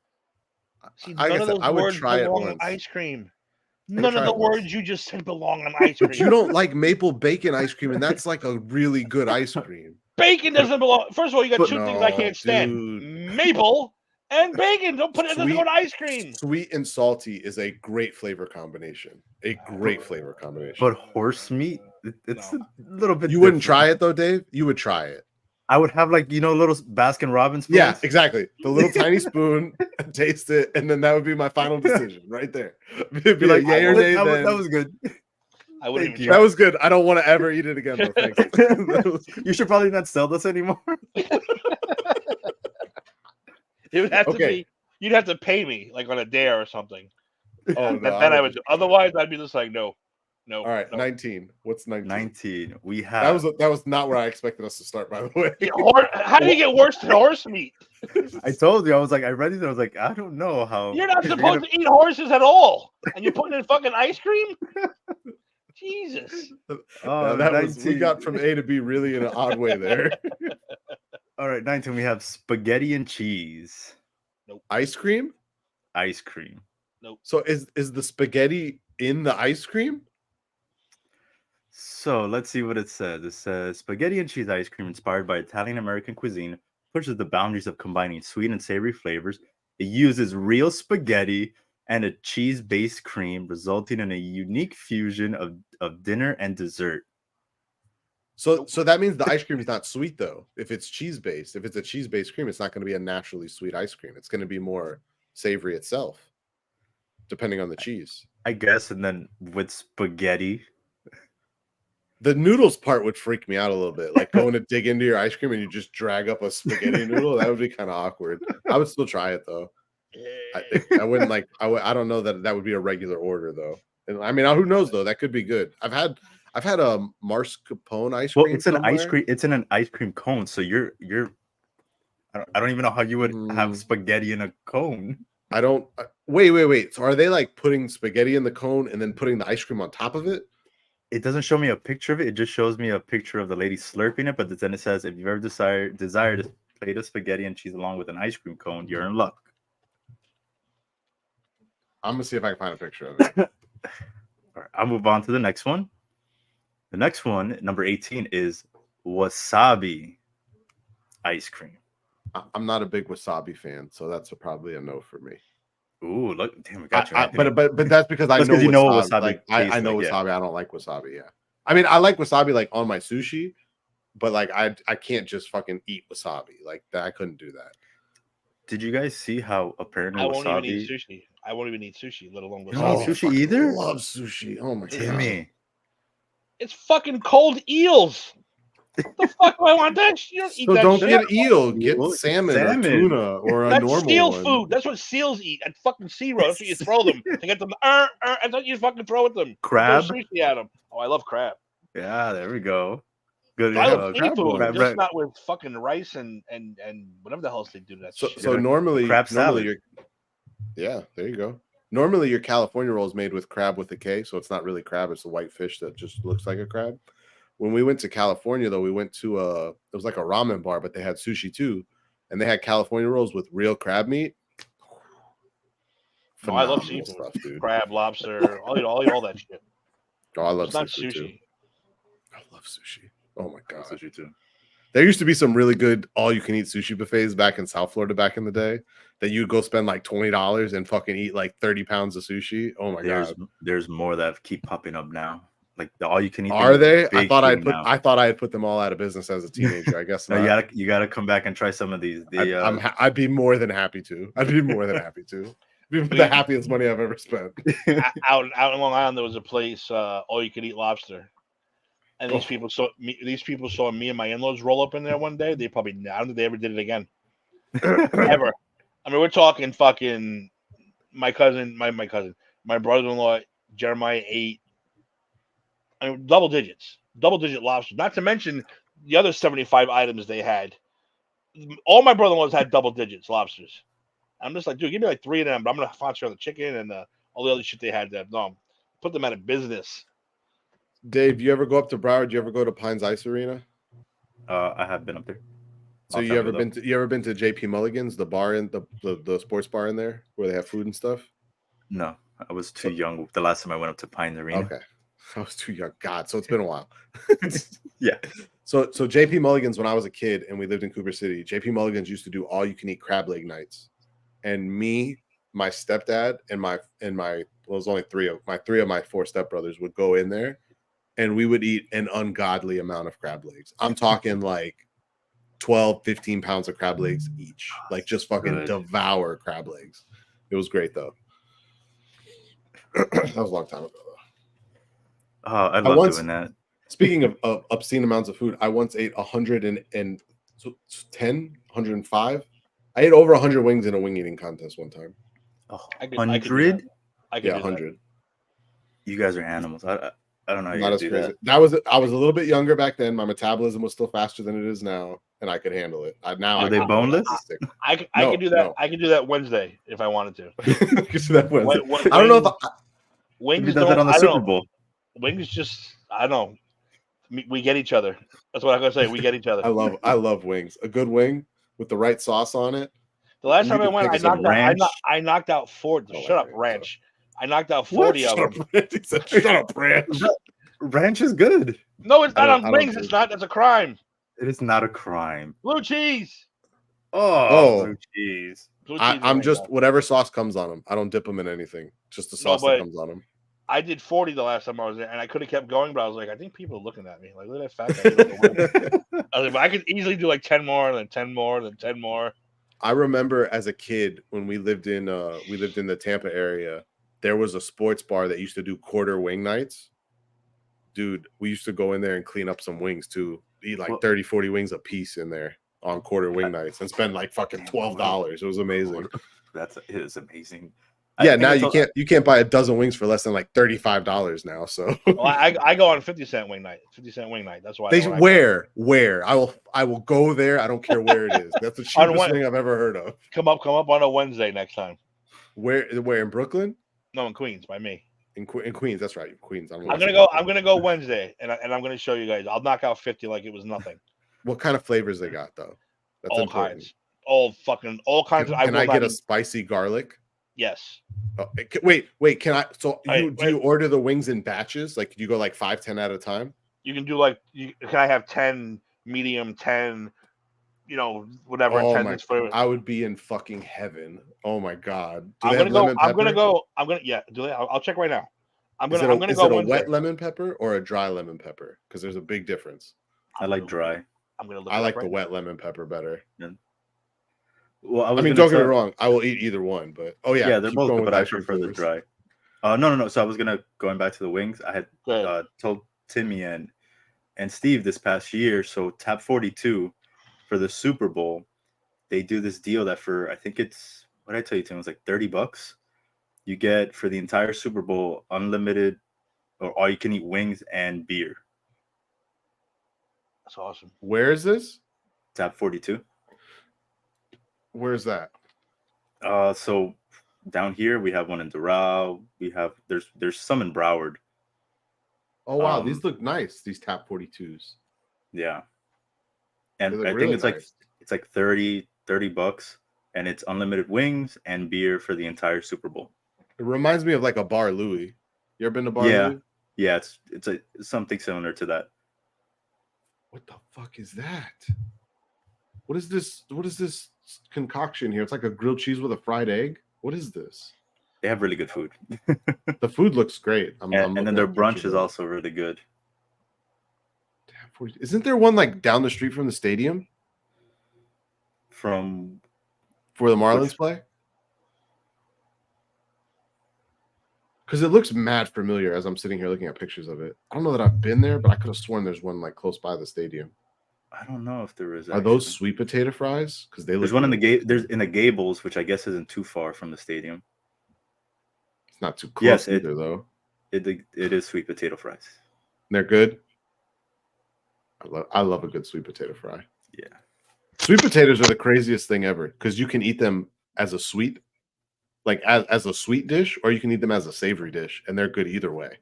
See, I would try it once. Ice cream. None of the words you just said belong on ice cream. But you don't like maple bacon ice cream, and that's like a really good ice cream. Bacon doesn't belong. First of all, you got two things I can't stand: maple and bacon. Don't put it in ice cream. Sweet and salty is a great flavor combination. But horse meat, it's a little bit. You wouldn't try it though, Dave. You would try it. I would have little Baskin Robbins spoons. Yeah, exactly. The little tiny spoon, taste it, and then that would be my final decision right there. It'd be like, yay or nay. That was good. I wouldn't even that was good. I don't want to ever eat it again, though. Thanks. You should probably not sell this anymore. It would have to be. You'd have to pay me like on a dare or something. Oh, no, then I would. Otherwise, I'd be just like, no. All right, 19. What's 19? 19. We have that was not where I expected us to start. By the way, how do you get worse than horse meat? I told you. I was like, I read it. I was like, I don't know how. You're not supposed to eat horses at all, and you're putting in fucking ice cream. Jesus. We got from A to B really in an odd way there. All right, 19. We have spaghetti and cheese. Nope. Ice cream. Nope. So is the spaghetti in the ice cream? So let's see what it says. It says spaghetti and cheese ice cream inspired by Italian-American cuisine pushes the boundaries of combining sweet and savory flavors. It uses real spaghetti and a cheese-based cream, resulting in a unique fusion of dinner and dessert. So that means the ice cream is not sweet though. If it's cheese-based, if it's a cheese-based cream, it's not going to be a naturally sweet ice cream. It's going to be more savory itself, depending on the cheese. I guess, and then with spaghetti. The noodles part would freak me out a little bit. Like going to dig into your ice cream and you just drag up a spaghetti noodle. That would be kind of awkward. I would still try it though. I wouldn't like. I don't know that would be a regular order though. And I mean, who knows though? That could be good. I've had a mascarpone ice cream. Well, it's an ice cream. It's in an ice cream cone. So you're. I don't even know how you would have spaghetti in a cone. I don't. Wait. So are they like putting spaghetti in the cone and then putting the ice cream on top of it? It doesn't show me a picture of it. It just shows me a picture of the lady slurping it. But then it says, if you've ever desired plate of spaghetti and cheese along with an ice cream cone, you're in luck. I'm gonna see if I can find a picture of it. All right, I'll move on to the next one. The next one, number 18, is wasabi ice cream. I'm not a big wasabi fan, so that's probably a no for me. Ooh, look, damn, we got you. But that's because I That's know 'cause you wasabi. know what wasabi Like, I tastes know like, yeah. wasabi. I don't like wasabi. Yeah, I mean, I like wasabi like on my sushi, but like I can't just fucking eat wasabi like that. I couldn't do that. Did you guys see how apparently I won't even wasabi? eat sushi. I won't even eat sushi, let alone You don't eat wasabi. sushi fucking either? Love sushi. Oh my god. Timmy. It's fucking cold eels. What the fuck do I want that? You don't eat So that don't shit. get eel, get Well, salmon, salmon. or tuna or a That's normal seal one. food. That's what seals eat at fucking SeaWorld. That's what you throw them to get them. And then you fucking throw at them. Crab? Throw sushi at them. Oh, I love crab. Yeah, there we go. Good. I yeah, love crab seafood, boil. just not with fucking rice and whatever the hell they do to that So shit. so normally crab salad. you're yeah, there you go. Normally your California roll is made with crab with a K, so it's not really crab, it's a white fish that just looks like a crab. When we went to California though, we went to it was like a ramen bar, but they had sushi too, and they had California rolls with real crab meat. No, I love Phenomenal seafood. stuff, dude. Crab, lobster, I'll eat all that shit. Oh, I love It's not seafood too. sushi. I love sushi. Oh my god. Sushi too. There used to be some really good all-you-can-eat sushi buffets back in South Florida back in the day that you'd go spend like $20 and fucking eat like 30 pounds of sushi. Oh my god. There's more that keep popping up now. Like the all you can eat. Are they? I thought I I had put them all out of business as a teenager. I guess No, not. you gotta come back and try some of these. I'd be more than happy to. I'd be more than happy to. It'd be the happiest money I've ever spent. Out in Long Island, there was a place, all you could eat lobster. And these Oh. people saw me and my in-laws roll up in there one day. I don't think they ever did it again. Ever. I mean, we're talking fucking my brother-in-law, Jeremiah, ate double digit lobster. Not to mention the other 75 items they had. All my brother-in-laws had double digits lobsters. I'm just like, dude, give me like 3 of them, but I'm gonna sponsor the chicken and all the other shit they had there. No, put them out of business. Dave, you ever go up to Broward? You ever go to Pines Ice Arena? I have been up there. So you ever been to JP Mulligan's, the bar in the sports bar in there where they have food and stuff? No, I was too young. The last time I went up to Pines Arena. Okay. I was too young. God, so it's been a while. Yeah. So JP Mulligan's, when I was a kid and we lived in Cooper City, JP Mulligan's used to do all you can eat crab leg nights. And me, my stepdad, and it was only 3 of my 4 stepbrothers would go in there and we would eat an ungodly amount of crab legs. I'm talking like 12, 15 pounds of crab legs each. Like just fucking devour crab legs. It was great though. That was a long time ago though. Oh, I love doing that. Speaking of obscene amounts of food, I once ate 105. I ate over 100 wings in a wing eating contest one time. 100? I could Yeah, do that. 100. You guys are animals. I don't know how you Not guys as do crazy. that. I was a little bit younger back then. My metabolism was still faster than it is now, and I could handle it. Were they boneless? I could do that. No. I could do that Wednesday if I wanted to. That was. What- I don't know if Wings He does that on the I don't Super know. Bowl. Wings just I don't know. We get each other. That's what I'm gonna say. We get each other. I love wings. A good wing with the right sauce on it. The last You time I can went, pick I us up ranch. knocked out 40. Oh, Shut up, okay, ranch. I knocked out 40 of them. He said, "Shut up, Ranch." Ranch is good. No, it's I not don't- on I don't wings. do It's it. not. That's a crime. It is not a crime. Blue cheese. Oh, blue cheese. Blue cheese is I'm right just now. whatever sauce comes on them. I don't dip them in anything. Just the No, sauce but- that comes on them. I did 40 the last time I was there, and I could have kept going, but I was like, I think people are looking at me. Like, look at that fat guy. I was like, but I could easily do like 10 more, then 10 more, then 10 more. I remember as a kid when we lived in the Tampa area, there was a sports bar that used to do quarter wing nights. Dude, we used to go in there and clean up some wings too. Eat like Well- 30, 40 wings a piece in there on quarter wing nights and spend like fucking $12. It was amazing. It is amazing. Yeah, now you can't buy a dozen wings for less than like $35 now. So Well, I go on 50-cent wing night. 50-cent wing night. That's why. where I will go there. I don't care where it is. That's the On cheapest what? thing I've ever heard of. Come up on a Wednesday next time. Where in Brooklyn? No, in Queens by me. In Queens, that's right. Queens. I'm gonna go Wednesday, and I'm gonna show you guys. I'll knock out 50 like it was nothing. What kind of flavors they got though? That's all important. kinds, all kinds. Can I get a spicy garlic? Yes. Oh, wait. Can I? So do you order the wings in batches? Like you go like 5, 10 at a time? You can do like, can I have 10 medium, 10, whatever Oh my! intended for. I would be in fucking heaven. Oh my god! Do I'm they gonna have go. lemon pepper? Yeah. Do they? I'll check right now. I'm Is gonna it go a Wednesday. wet lemon pepper or a dry lemon pepper? Because there's a big difference. I like dry. I'm gonna look. I it like up the right wet lemon pepper better. Well, I mean, don't get me wrong. I will eat either one, but yeah, they're keep both going good, with but I ice cream prefer the peppers. dry. No. So I was going back to the wings. I had Good. told Timmy and Steve this past year. So Tap 42 for the Super Bowl, they do this deal that for, I think it's, what did I tell you, Tim? It was like $30. You get for the entire Super Bowl unlimited or all you can eat wings and beer. That's awesome. Where is this? Tap 42. Where's that? So down here we have one in Doral. We have there's some in Broward. Oh wow, these look nice. These Tap 42s. Yeah, and I really think it's like $30 and it's unlimited wings and beer for the entire Super Bowl. It reminds me of like a Bar Louie. You ever been to Bar Louie? Yeah, it's something similar to that. What the fuck is that? What is this concoction here? It's like a grilled cheese with a fried egg. What is this? They have really good food. The food looks great. And then their brunch is also really good. Isn't there one like down the street from the stadium? From for the Marlins play? Because it looks mad familiar as I'm sitting here looking at pictures of it. I don't know that I've been there, but I could have sworn there's one like close by the stadium. I don't know if there is. Are those sweet potato fries? Because there's one in the there's in the Gables, which I guess isn't too far from the stadium. It's not too close either, though. It is sweet potato fries. They're good. I love a good sweet potato fry. Yeah, sweet potatoes are the craziest thing ever because you can eat them as a sweet, like as a sweet dish, or you can eat them as a savory dish, and they're good either way.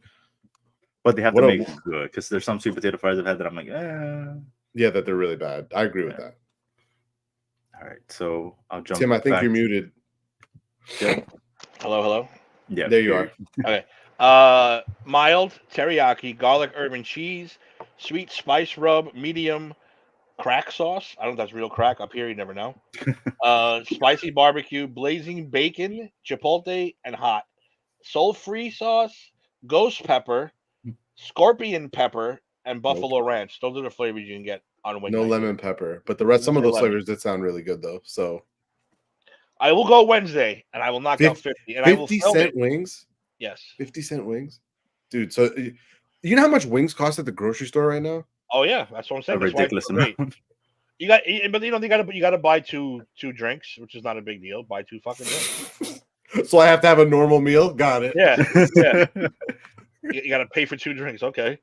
But they have to make it good because there's some sweet potato fries I've had that I'm like, yeah, that they're really bad. I agree with that. All right, so I'll jump. Tim, I think you're muted. Yeah. Hello. Yeah, there you are. Okay. Mild teriyaki, garlic urban cheese, sweet spice rub, medium crack sauce. I don't know if that's real crack up here. You never know. Spicy barbecue, blazing bacon, chipotle, and hot. Soul-free sauce, ghost pepper, scorpion pepper, and buffalo ranch. Those are the flavors you can get on Wednesday. No lemon pepper, but the rest, some of those flavors did sound really good though. So I will go Wednesday, and I will knock out 50. And 50-cent wings. Yes, 50-cent wings, dude. So you know how much wings cost at the grocery store right now? Oh yeah, that's what I'm saying. A ridiculous amount. You got, but you got to buy two drinks, which is not a big deal. Buy 2 fucking drinks. So I have to have a normal meal. Got it. Yeah. You got to pay for 2 drinks. Okay.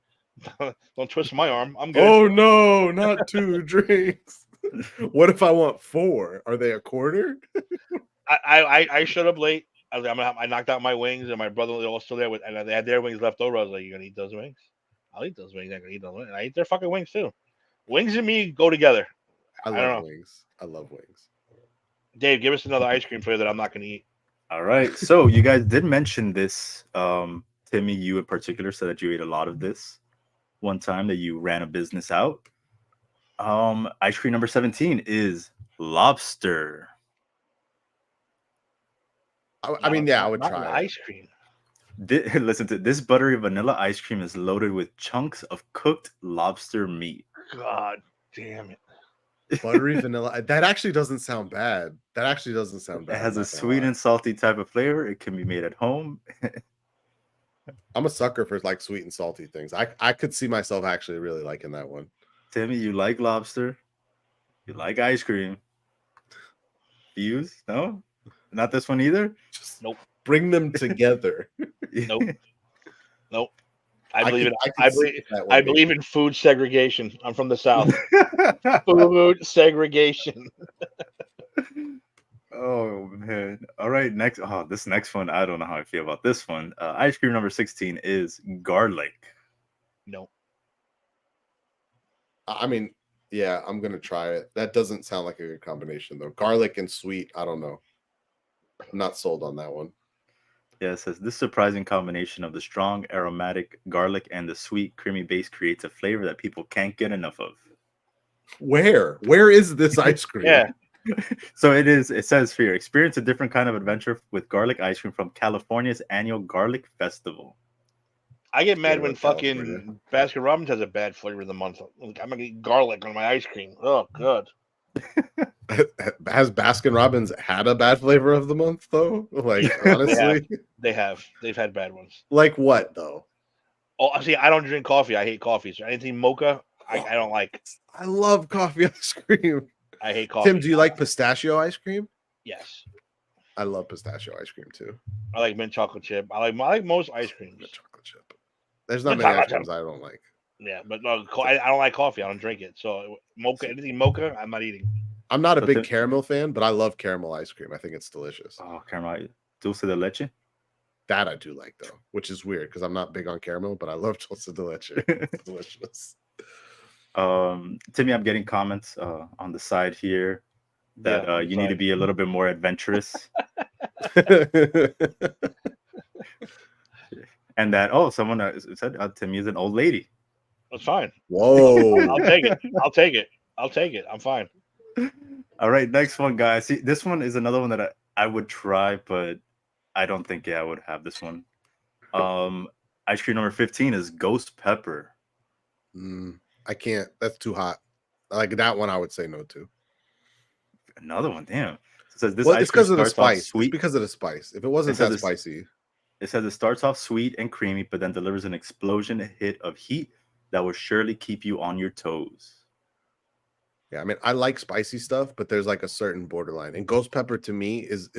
Don't twist my arm. I'm good. Oh no, not 2 drinks. What if I want 4? Are they a quarter? I showed up late. I knocked out my wings, and my brother-in-law was still there and they had their wings left over. I was like, "You gonna eat those wings? I'll eat those wings. I'm gonna eat those wings." And I eat their fucking wings too. Wings and me go together. I love wings. I love wings. Dave, give us another ice cream flavor that I'm not gonna eat. All right. So you guys did mention this. Timmy, you in particular said that you ate a lot of this one time that you ran a business out. Ice cream number 17 is lobster. I mean, yeah, I would try ice cream. Listen to this. Buttery vanilla ice cream is loaded with chunks of cooked lobster meat. God damn it. Buttery vanilla. That actually doesn't sound bad. It has a sweet and salty type of flavor. It can be made at home. I'm a sucker for like sweet and salty things. I could see myself actually really liking that one. Timmy, you like lobster? You like ice cream? Fuse? No? Not this one either? Just bring them together. Nope. I believe in food segregation. I'm from the South. Food segregation. Oh man. All right, next. Oh, this next one. I don't know how I feel about this one. Ice cream number 16 is garlic. No. I mean, Yeah, I'm gonna try it. That doesn't sound like a good combination though. Garlic and sweet. I don't know. I'm not sold on that one. Yeah, it says this surprising combination of the strong aromatic garlic and the sweet creamy base creates a flavor that people can't get enough of. Where? Where is this ice cream? Yeah. So it says here, experience a different kind of adventure with garlic ice cream from California's annual Garlic Festival. I get mad Yeah, when with fucking California. Baskin Robbins has a bad flavor of the month. Like, I'm gonna get garlic on my ice cream. Oh, good. Has Baskin Robbins had a bad flavor of the month though? Like honestly, They have. They've had bad ones. like what though? Oh, see, I don't drink coffee. I hate coffee. So anything mocha, I don't like. I love coffee ice cream. I hate coffee. Tim, do you like pistachio ice cream? Yes. I love pistachio ice cream too. I like mint chocolate chip. I like most ice creams. Mint chocolate chip. There's not Mint many ice chocolate creams I don't like. Yeah, but no, I don't like coffee. I don't drink it. So mocha, anything mocha, I'm not eating. I'm not a So big Tim- caramel fan, but I love caramel ice cream. I think it's delicious. Oh, caramel dulce de leche. That I do like though, which is weird because I'm not big on caramel, but I love dulce de leche. It's delicious. Timmy, I'm getting comments on the side here that Yeah, you need to be a little bit more adventurous, and that someone said Timmy is an old lady. That's fine. Whoa. I'll take it. I'll take it. I'll take it. I'm fine. All right, next one, guys. See, this one is another one that I would try, but I don't think I would have this one. Ice cream number 15 is Ghost Pepper. I can't. That's too hot. Like that one, I would say no to. Another one, damn. It says this Well, ice it's cream because of the starts off spice. It's sweet. because of the spice. If it wasn't It says that it's- spicy, It says it starts off sweet and creamy, but then delivers an explosion hit of heat that will surely keep you on your toes. yeah. I mean, I like spicy stuff, but there's like a certain borderline. And ghost pepper to me is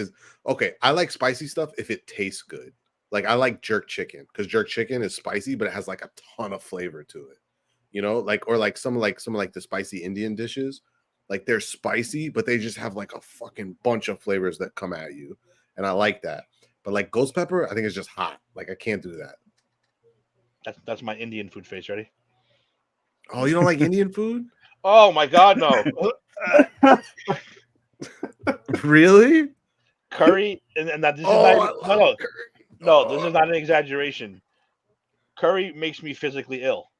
okay. I like spicy stuff if it tastes good. Like I like jerk chicken because jerk chicken is spicy, but it has like a ton of flavor to it. You know, like or like some of the spicy Indian dishes. Like they're spicy, but they just have like a fucking bunch of flavors that come at you, and I like that. But like ghost pepper, I think it's just hot. Like I can't do that. That's my Indian food face. Ready? Oh, you don't like Indian food? Oh my God, no. Really? Curry, and that this is Oh, not, I even- love no, curry. no, this is not an exaggeration. Curry makes me physically ill.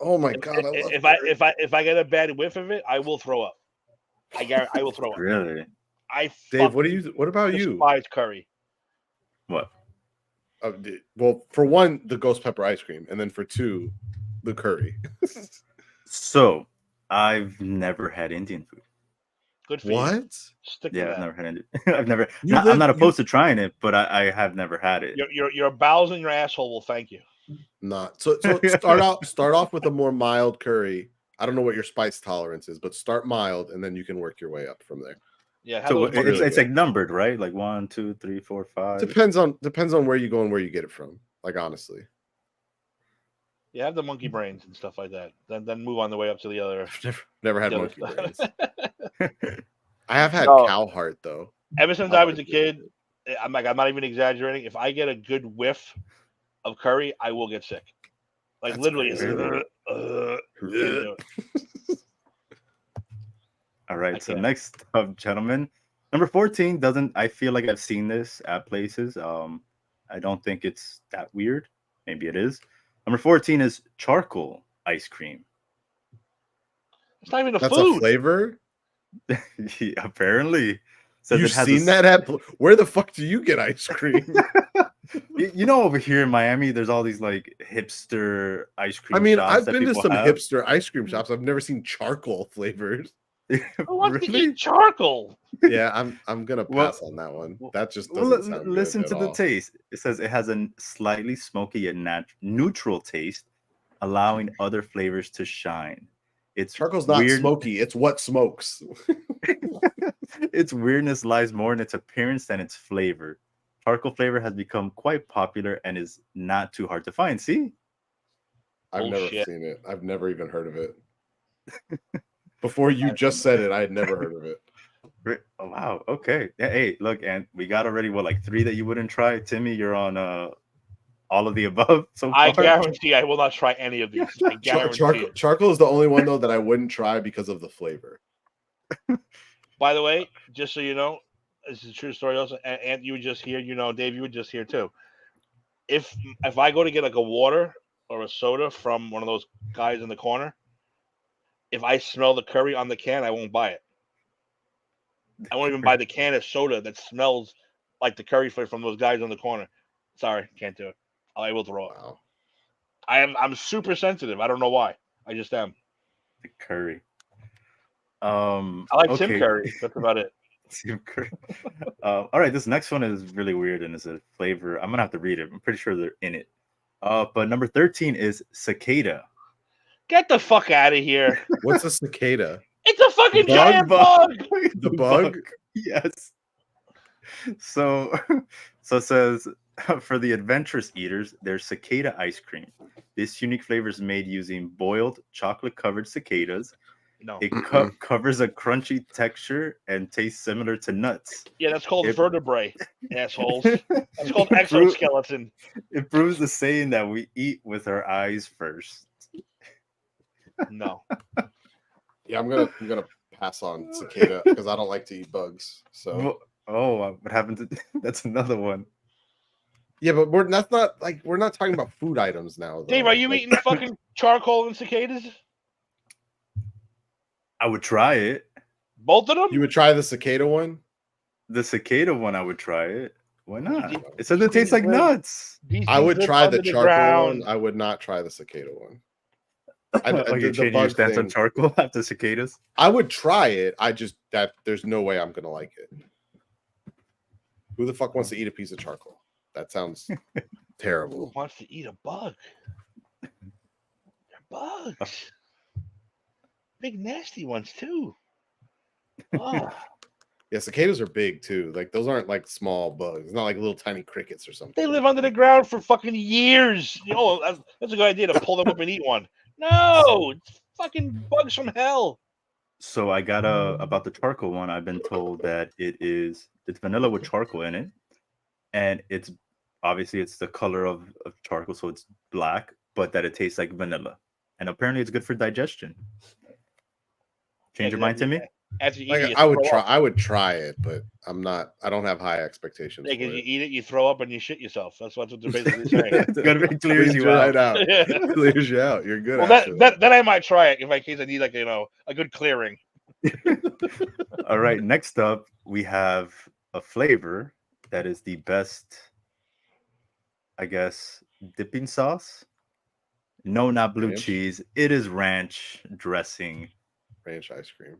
Oh my god! If I get a bad whiff of it, I will throw up. I will throw up. Really? I Dave, what about you? despise curry. What? Well, for one, the ghost pepper ice cream, and then for two, the curry. So, I've never had Indian food. Good for you. What? Stick Yeah, to I've that. never had Indian. I've never. You I'm live- not you- opposed to trying it, but I have never had it. Your bowels and your asshole will thank you. Not so. So start off with a more mild curry. I don't know what your spice tolerance is, but start mild, and then you can work your way up from there. Yeah, have So those it's, monkeys- it's like numbered, right? Like 1, 2, 3, 4, 5. Depends on where you go and where you get it from. Like honestly, yeah, have the monkey brains and stuff like that. Then move on the way up to the other. never had the monkey other brains. stuff. I have had No. cow heart though. Ever since I was a kid, I'm not even exaggerating. If I get a good whiff of curry, I will get sick. Like That's literally. crazy. Can't do it. All I right. So can't. next up, gentlemen, number 14 doesn't. I feel like I've seen this at places. I don't think it's that weird. Maybe it is. Number 14 is charcoal ice cream. It's not even a That's food. a flavor. Apparently, says You've it has seen that at where the fuck do you get ice cream? You know, over here in Miami, there's all these like hipster ice cream. I mean, shops I've that been to people some have. hipster ice cream shops. I've never seen charcoal flavors. Who wants to Really? eat charcoal? Yeah, I'm gonna Well- pass on that one. That just Well, doesn't sound good listen at to the all. taste. It says it has a slightly smoky yet neutral taste, allowing other flavors to shine. It's Charcoal's not weird. smoky. It's what smokes. Its weirdness lies more in its appearance than its flavor. Charcoal flavor has become quite popular and is not too hard to find. See? I've never Bullshit. seen it. I've never even heard of it. Before you just said it, I had never heard of it. Oh, wow. Okay. Yeah, hey, look, and we got already like 3 that you wouldn't try. Timmy, you're on all of the above so I far. guarantee I will not try any of these. I guarantee it. Charcoal is the only one though that I wouldn't try because of the flavor. By the way, just so you know, this is a true story. Also, and you were just here. You know, Dave, you were just here too. If I go to get like a water or a soda from one of those guys in the corner, if I smell the curry on the can, I won't buy it. I won't even buy the can of soda that smells like the curry flavor from those guys on the corner. Sorry, can't do it. I will throw up. Wow. I'm super sensitive. I don't know why. I just am. The curry. I like Tim okay. Curry. That's about it. Tim Curry. All right, this next one is really weird and it's a flavor. I'm gonna have to read it. I'm pretty sure they're in it. But number 13 is cicada. Get the fuck out of here. What's a cicada? It's a fucking giant bug. The bug? Yes. So it says for the adventurous eaters, there's cicada ice cream. This unique flavor is made using boiled chocolate-covered cicadas. No. It covers a crunchy texture and tastes similar to nuts. Yeah, that's called It- vertebrae, assholes. That's called exoskeleton. It proves the saying that we eat with our eyes first. No. Yeah, I'm gonna pass on cicada because I don't like to eat bugs. So Oh, what happened to that's another one. yeah, but we're not talking about food items now. Though. Dave, are you Like, eating fucking charcoal and cicadas? I would try it. Both of them? You would try the cicada one? The cicada one, I would try it. Why not? These- It says it tastes like these- nuts. These I would things try live the under charcoal ground. one. I would not try the cicada one. Oh, you the change your bug stance on thing- charcoal after cicadas? I would try it. There's no way I'm gonna like it. Who the fuck wants to eat a piece of charcoal? That sounds Who terrible. wants to eat a bug? They're bugs. Big nasty ones too. Oh, Yeah, cicadas are big too. Like those aren't like small bugs. It's not like little tiny crickets or something. they live under the ground for fucking years. You know, that's a good idea to pull them up and eat one. No, it's fucking bugs from hell. So I got about the charcoal one. I've been told that it's vanilla with charcoal in it, and it's obviously it's the color of charcoal, so it's black, but that it tastes like vanilla, and apparently it's good for digestion. Change your mind, Timmy? After you eat Like, it, you I would throw try. up. I would try it, but I don't have high expectations. Like, for if you it. eat it, you throw up and you shit yourself. That's what they're basically saying. It's gonna be clears Cleans you you out. right out. Clears you out. You're good. Well, after that I might try it in case I need a good clearing. All right, next up we have a flavor that is the best, I guess, dipping sauce. No, not blue Ranch? cheese. It is ranch dressing. ranch ice cream.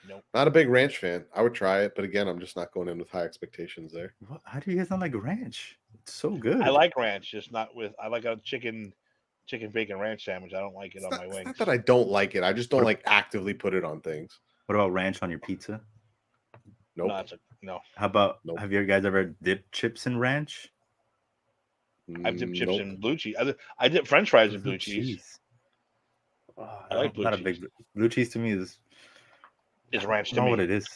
Nope. Not a big ranch fan. I would try it, but again, I'm just not going in with high expectations there. How do you guys not like ranch? It's so good. I like ranch, just not with. I like a chicken bacon ranch sandwich. I don't like it It's on not, my it's wings. not that I don't like it. I just don't like actively put it on things. What about ranch on your pizza? Nope. No. How about Nope. have you guys ever dipped chips in ranch? I've dipped chips Nope. in blue cheese. I dip French fries in blue cheese. Oh, I like blue not a cheese. big blue cheese to me is It's ranch to not me. what it is.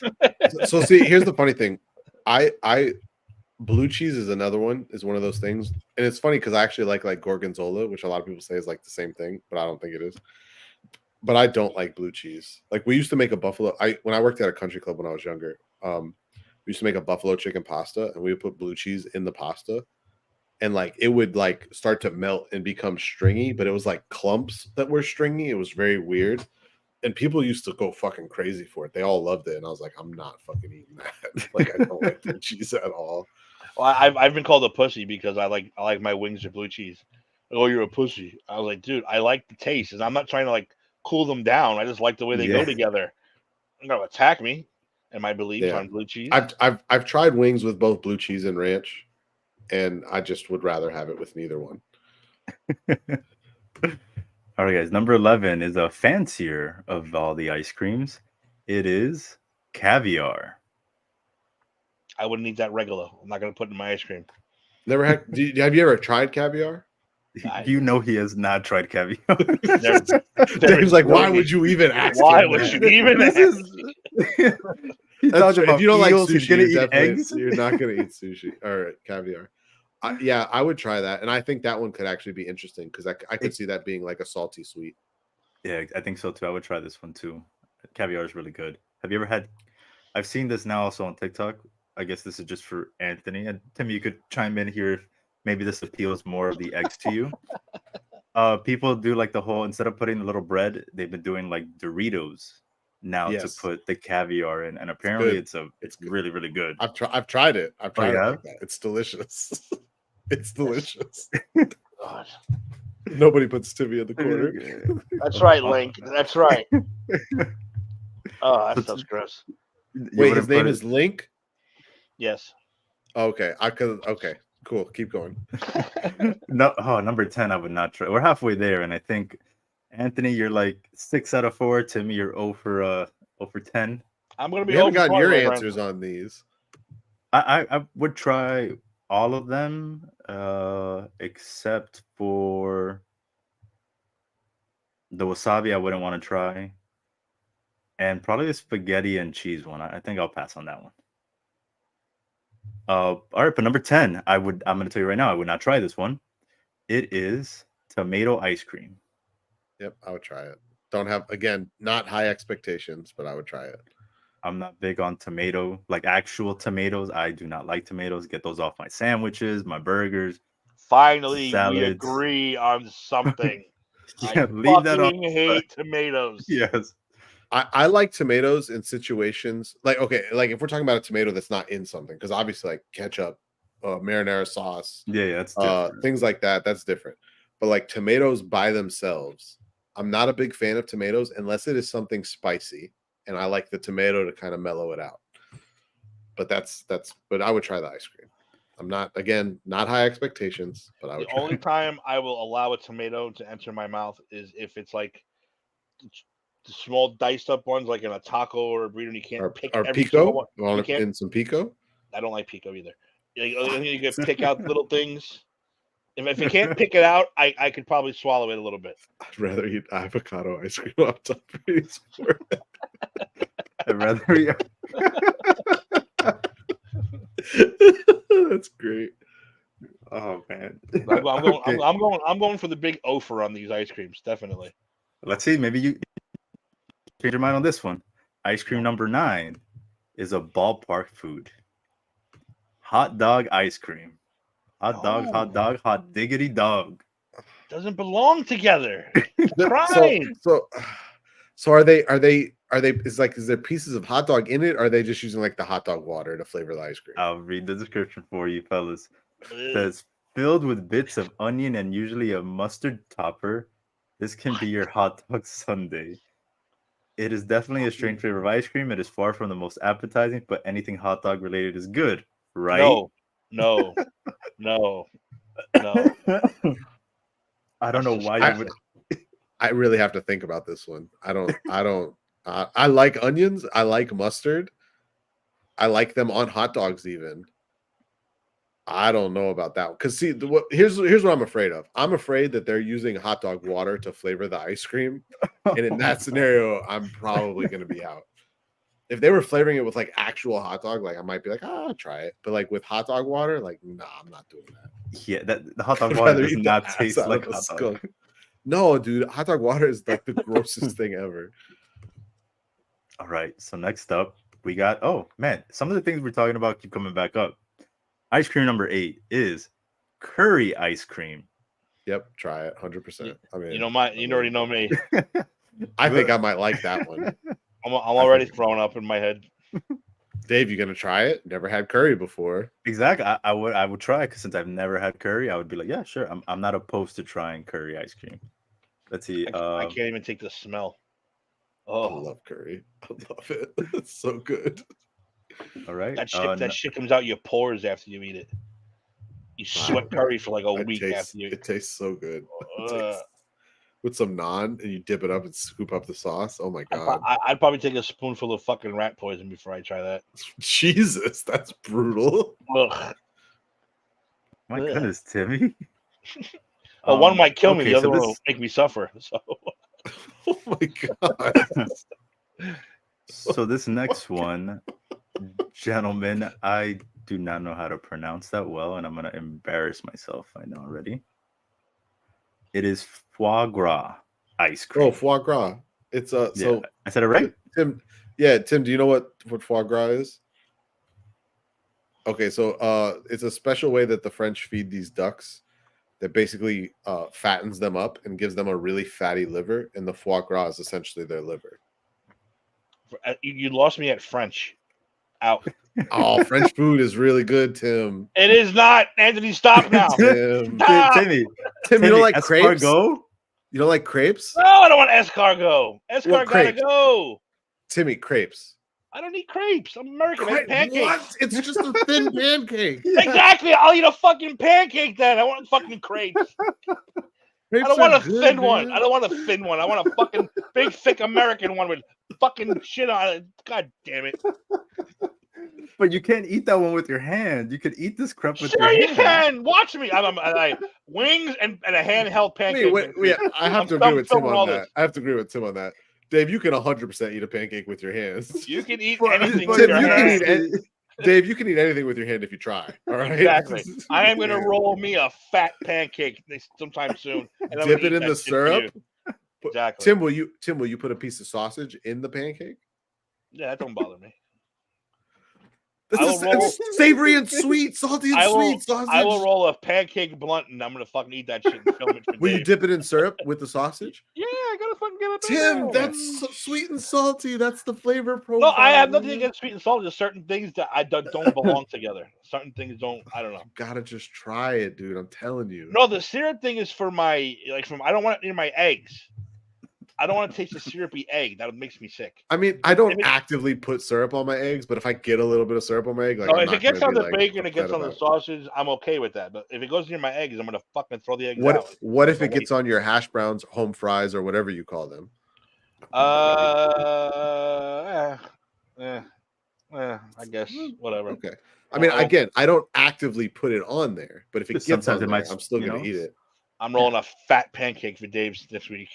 So see, here's the funny thing. I blue cheese is another one, is one of those things. And it's funny because I actually like gorgonzola, which a lot of people say is like the same thing, but I don't think it is. But I don't like blue cheese. Like we used to make a buffalo. When I worked at a country club when I was younger, we used to make a buffalo chicken pasta and we would put blue cheese in the pasta. And like it would like start to melt and become stringy, but it was like clumps that were stringy. It was very weird. And people used to go fucking crazy for it. They all loved it. And I was like, I'm not fucking eating that. Like I don't like blue cheese at all. Well, I've been called a pussy because I like my wings with blue cheese. Oh, you're a pussy. I was like, dude, I like the taste, and I'm not trying to like cool them down. I just like the way they go Yeah. together. You're gonna attack me and my beliefs Yeah. on blue cheese. I've tried wings with both blue cheese and ranch, and I just would rather have it with neither one. All right, guys. Number 11 is a fancier of all the ice creams. It is caviar. I wouldn't eat that regular. I'm not gonna put it in my ice cream. Never had. Have you ever tried caviar? You know he has not tried caviar. There Dave's is like, no why need. would you even ask? Why him would that?" you even This ask? He's That's talking true. about If you don't like eels, sushi, he's gonna you're eat definitely- eggs. You're not gonna eat sushi or caviar. Yeah, I would try that, and I think that one could actually be interesting because I could see that being like a salty sweet. Yeah, I think so too. I would try this one too. Caviar is really good. Have you ever had? I've seen this now also on TikTok. I guess this is just for Anthony and Tim. You could chime in here if maybe this appeals more of the eggs to you. People do like the whole instead of putting the little bread, they've been doing like Doritos now Yes. to put the caviar in, and apparently good. it's good. really really good. I've tried it. I've tried you it have? like that. It's delicious. It's delicious. God. Nobody puts Timmy in the corner. That's right, Link. That's right. Oh, that sounds gross. You Wait, wouldn't his name put it- is Link. Yes. Okay, okay, cool. Keep going. no. Oh, number 10. I would not try. We're halfway there, and I think Anthony, you're like 6 out of 4. Timmy, you're 0 for 10. I'm gonna be. We haven't over gotten your 20 right answers on these. I would try all of them, except for the wasabi. I wouldn't want to try, and probably the spaghetti and cheese one. I think I'll pass on that one. All right, but number 10, I'm going to tell you right now, I would not try this one. It is tomato ice cream. Yep, I would try it. Don't have not high expectations, but I would try it. I'm not big on tomato, like actual tomatoes. I do not like tomatoes. Get those off my sandwiches, my burgers. Finally, we Salads. agree on something. Yeah, I leave that on. fucking hate tomatoes. Yes. I like tomatoes in situations like if we're talking about a tomato that's not in something, because obviously like ketchup, marinara sauce, Yeah, that's different. things like that's different. But like tomatoes by themselves, I'm not a big fan of tomatoes unless it is something spicy, and I like the tomato to kind of mellow it out. But but I would try the ice cream. I'm not high expectations, but I would. The only time I will allow a tomato to enter my mouth is if it's like the small diced up ones, like in a taco or a burrito. And you can't pick or every single pico. one. You can't- In some pico. I don't like pico either. You can pick out little things. If you can't pick it out, I could probably swallow it a little bit. I'd rather eat avocado ice cream on top of it. I'd rather eat. That's great. Oh man. I'm going for the big offer on these ice creams, definitely. Let's see. Maybe you change your mind on this one. Ice cream number 9 is a ballpark food. Hot dog ice cream. Hot dog, hot diggity dog. Doesn't belong together. Crime. So are they is there pieces of hot dog in it? Or are they just using like the hot dog water to flavor the ice cream? I'll read the description for you, fellas. It says filled with bits of onion and usually a mustard topper. This can be your hot dog sundae. It is definitely a strange flavor of ice cream. It is far from the most appetizing, but anything hot dog related is good, right? No. I don't know why you would. I really have to think about this one. I don't. I like onions. I like mustard. I like them on hot dogs even. I don't know about that one. Because see, here's what I'm afraid of. I'm afraid that they're using hot dog water to flavor the ice cream. And in that scenario, I'm probably going to be out. If they were flavoring it with like actual hot dog, like I might be like, I'll try it. But like with hot dog water, like, nah, I'm not doing that. Yeah, the hot dog I'd water rather does eat the not ass taste out like of a hot dog. skunk. No, dude, hot dog water is like the grossest thing ever. All right, so next up, we got, oh man, some of the things we're talking about keep coming back up. Ice cream number 8 is curry ice cream. Yep, try it 100%. I mean, You already know me. I think I might like that one. I'm already throwing up in my head. Dave, you gonna try it? Never had curry before. Exactly. I would try because since I've never had curry, I would be like, yeah, sure. I'm not opposed to trying curry ice cream. Let's see. I can't even take the smell. I Oh, love curry. I love it. It's so good. all right. that shit comes out your pores after you eat it. You sweat curry for like a week after you. It tastes so good. It Ugh. tastes- with some naan and you dip it up and scoop up the sauce. Oh my god. I'd probably take a spoonful of fucking rat poison before I try that. Jesus, that's brutal. Ugh. My Ugh. goodness, Timmy. Well, one might kill me, okay, the other so one this- will make me suffer. So Oh my god. So this next one, gentlemen, I do not know how to pronounce that well, and I'm gonna embarrass myself. I know already. It is foie gras ice cream. Oh, foie gras. It's yeah, so I said it right. Tim. Yeah, Tim. Do you know what foie gras is? Okay, so it's a special way that the French feed these ducks that basically fattens them up and gives them a really fatty liver, and the foie gras is essentially their liver. You lost me at French. Out. Oh, French food is really good, Tim. It is not. Anthony, stop now. Tim, Stop. Timmy, Tim, you don't like crepes? escargot? You don't like crepes? No, I don't want escargot. Escargot What gotta crepes? go. Timmy, crepes. I don't eat crepes. I'm American. I eat What? pancakes. It's just a thin pancake. Exactly. I'll eat a fucking pancake then. I want fucking crepes. Crepes I don't want are a good, thin one. man. I don't want a thin one. I want a fucking big, thick American one with fucking shit on it. God damn it. But you can't eat that one with your hand. You could eat this crap with Sure your you hand. can. Watch me. I wings and a handheld pancake. Wait, I have to I'm agree with Tim filming all on that. this. I have to agree with Tim on that. Dave, you can 100% eat a pancake with your hands. You can eat But- anything but with Tim, your you can hand. eat any- Dave, you can eat anything with your hand if you try. All right. Exactly. I am gonna Yeah. roll me a fat pancake sometime soon. And I'm Dip gonna it eat in that the shit for syrup. you. Exactly. Tim, will you put a piece of sausage in the pancake? Yeah, that don't bother me. This I is will roll- it's savory and sweet, salty and I will- sweet sausage. I will roll a pancake blunt and I'm gonna fucking eat that shit and film it for Will you Dave. dip it in syrup with the sausage? Yeah, I gotta fucking get it. Tim, that's so sweet and salty. That's the flavor profile. No, I have nothing man. against sweet and salty. There's certain things that I don't belong together. Certain things don't. I don't know. Gotta just try it, dude. I'm telling you. No, the syrup thing is for my I don't want it near my eggs. I don't want to taste the syrupy egg. That makes me sick. I mean, I don't If it- actively put syrup on my eggs, but if I get a little bit of syrup on my egg, like So I'm if not it gets gonna on be, the like, bacon, it gets upset on the about sausage, I'm okay with that. But if it goes near my eggs, I'm gonna fucking throw the eggs What out. what if So it gets on your hash browns, home fries, or whatever you call them? I guess whatever. Okay. I mean, I'll- again, I don't actively put it on there, but if it gets Sometimes on it there, might, I'm still you gonna know. eat it. I'm rolling a fat pancake for Dave's this week.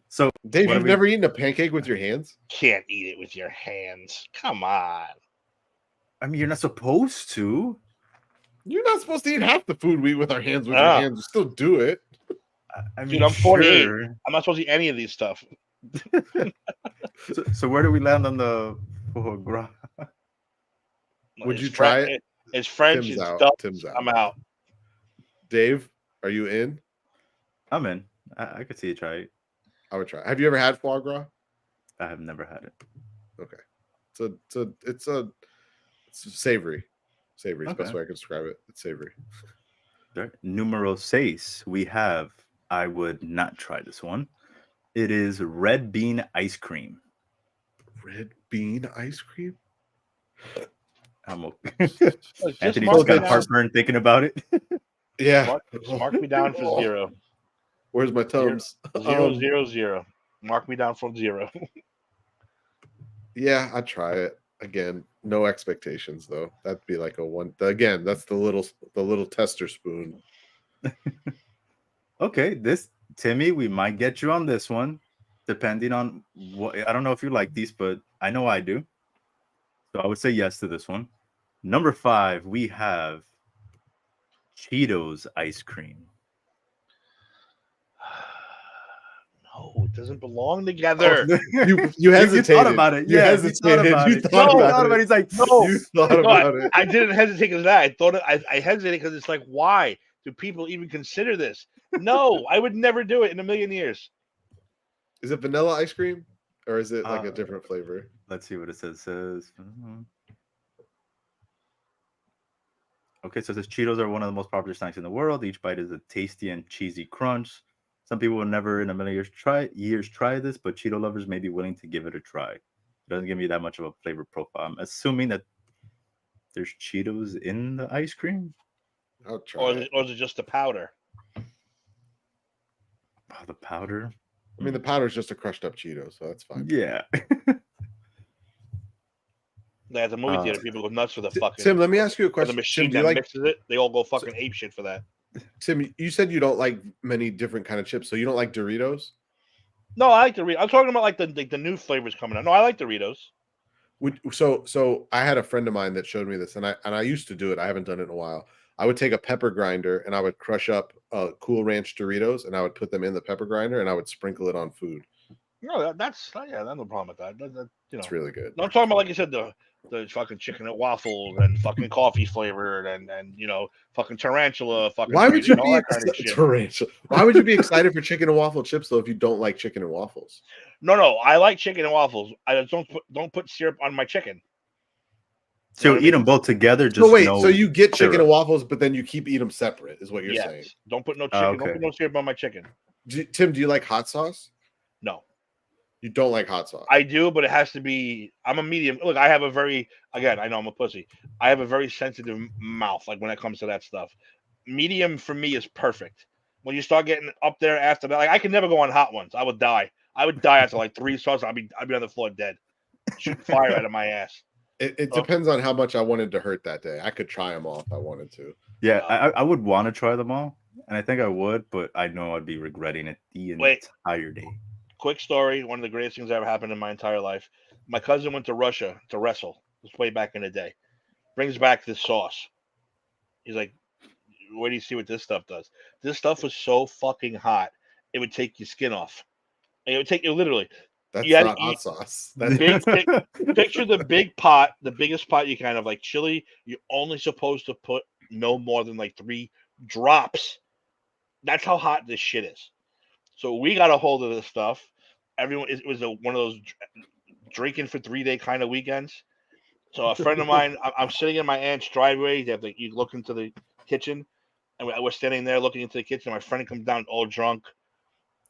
So Dave, what you've are we- never eaten a pancake with your hands? Can't eat it with your hands. Come on. I mean, you're not supposed to. You're not supposed to eat half the food we eat with our hands with Ah. your hands. You still do it. I mean, Dude, I'm 48. sure. I'm not supposed to eat any of these stuff. So where do we land on the foie gras? Would It's you try French- it? It's French. Tim's It's out. Dutch. Tim's out. I'm out. Dave, are you in? I'm in. I could see you try it. I would try. Have you ever had foie gras? I have never had it. It's savory. Savory is the best Okay. way I can describe it. It's savory. Right. Numero 6, we have, I would not try this one. It is red bean ice cream. Red bean ice cream? I'm okay. Just Anthony mark just me got down- heartburn thinking about it. Yeah. Mark me down for 0. Where's my Tums? 0, 0, 0. Mark me down for 0. Yeah, I'd try it. Again, no expectations though. That'd be like a one. Again, that's the little tester spoon. Okay, this Timmy, we might get you on this one, depending on what. I don't know if you like these, but I know I do. So I would say yes to this one. Number 5, we have Cheetos ice cream. No, it doesn't belong together. You hesitated. You thought about it. You Yeah, hesitated. you thought about You it. thought No, about thought it. about it. He's like, No. You thought No, about it. I didn't hesitate because of that. I thought I hesitated because it's like, why do people even consider this? No, I would never do it in a million years. Is it vanilla ice cream or is it like a Uh, different flavor? let's see what it says. Okay, so it says Cheetos are one of the most popular snacks in the world. Each bite is a tasty and cheesy crunch. Some people will never in a million years try this, but Cheeto lovers may be willing to give it a try. It doesn't give me that much of a flavor profile. I'm assuming that there's Cheetos in the ice cream. I'll try Or it. is it just the powder? Oh, the powder. I mean, the powder is just a crushed up Cheeto, so that's fine. Yeah. Like at the movie theater, people go nuts for the fucking Tim, let me ask you a for question. the machine Tim, do that you like mixes it. They all go fucking ape shit for that. Tim? You said you don't like many different kind of chips, so you don't like Doritos. No, I like Doritos. I'm talking about like the new flavors coming out. No, I like Doritos. So I had a friend of mine that showed me this, and I used to do it. I haven't done it in a while. I would take a pepper grinder and I would crush up Cool Ranch Doritos and I would put them in the pepper grinder and I would sprinkle it on food. No, that's yeah, that's no problem with that. It's really good. No, I'm talking about like you said, the fucking chicken and waffles and fucking coffee flavored and fucking tarantula. Fucking Why would you all be that kind of shit. tarantula? Why would you be excited for chicken and waffle chips though if you don't like chicken and waffles? No, I like chicken and waffles. I just don't put syrup on my chicken. So what I eat them both together. Just So wait, no so you get chicken syrup. and waffles, but then you keep eating them separate, is what you're saying? Don't put no chicken. okay. Don't put no syrup on my chicken. Tim, do you like hot sauce? No, You don't like hot sauce. I do, but it has to be. I'm a medium. Look, I have a very I know I'm a pussy. I have a very sensitive mouth. Like when it comes to that stuff, medium for me is perfect. When you start getting up there after that, like I can never go on hot ones. I would die. I would die after like 3 sauces. I'd be on the floor dead, shooting fire out of my ass. It depends on how much I wanted to hurt that day. I could try them all if I wanted to. Yeah, I would want to try them all, and I think I would, but I know I'd be regretting it the entire day. Quick story. One of the greatest things that ever happened in my entire life. My cousin went to Russia to wrestle. This way back in the day. Brings back this sauce. He's like, where do you see what this stuff does? This stuff was so fucking hot, it would take your skin off. It would take you literally. That's You had not to hot eat sauce. Picture the big pot, the biggest pot you kind of like chili. You're only supposed to put no more than like 3 drops. That's how hot this shit is. So we got a hold of this stuff. Everyone, it was one of those drinking for 3-day kind of weekends. So a friend of mine, I'm sitting in my aunt's driveway. You look into the kitchen, and we're standing there looking into the kitchen. My friend comes down all drunk,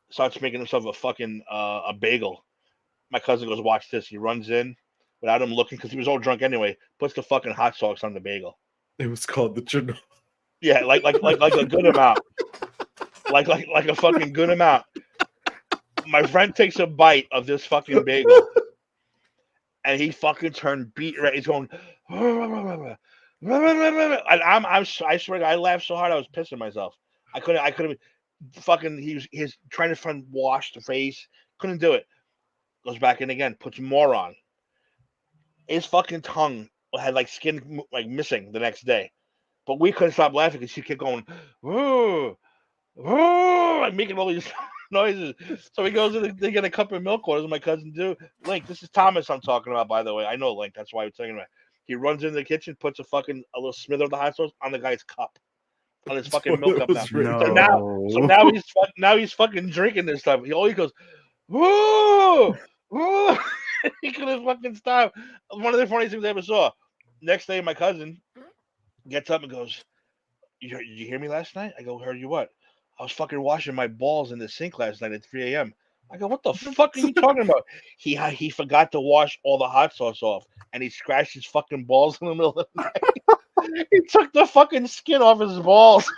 starts making himself a fucking a bagel. My cousin goes, watch this. He runs in without him looking because he was all drunk anyway. Puts the fucking hot sauce on the bagel. It was called the Chernobyl. Yeah, like a good amount. Like a fucking good amount. My friend takes a bite of this fucking bagel, and he fucking turned beet red. He's going, and I swear to God, I laughed so hard I was pissing myself. I couldn't fucking. He's trying to wash the face, couldn't do it. Goes back in again, puts more on. His fucking tongue had like skin like missing the next day, but we couldn't stop laughing because he kept going, "Whoa, whoa," like making all these noises. So he goes in to get a cup of milk. What does my cousin do? Link, this is Thomas I'm talking about, by the way. I know Link. That's why I'm talking about. He runs into the kitchen, puts a little smither of the hot sauce on the guy's cup, on his fucking milk cup now. No. So now he's fucking drinking this stuff. He always goes, whoa, whoa. He couldn't fucking stop. One of the funniest things I ever saw. Next day, my cousin gets up and goes, Did you hear me last night? I go, heard you what? I was fucking washing my balls in the sink last night at 3 a.m. I go, what the fuck are you talking about? He forgot to wash all the hot sauce off, and he scratched his fucking balls in the middle of the night. He took the fucking skin off his balls.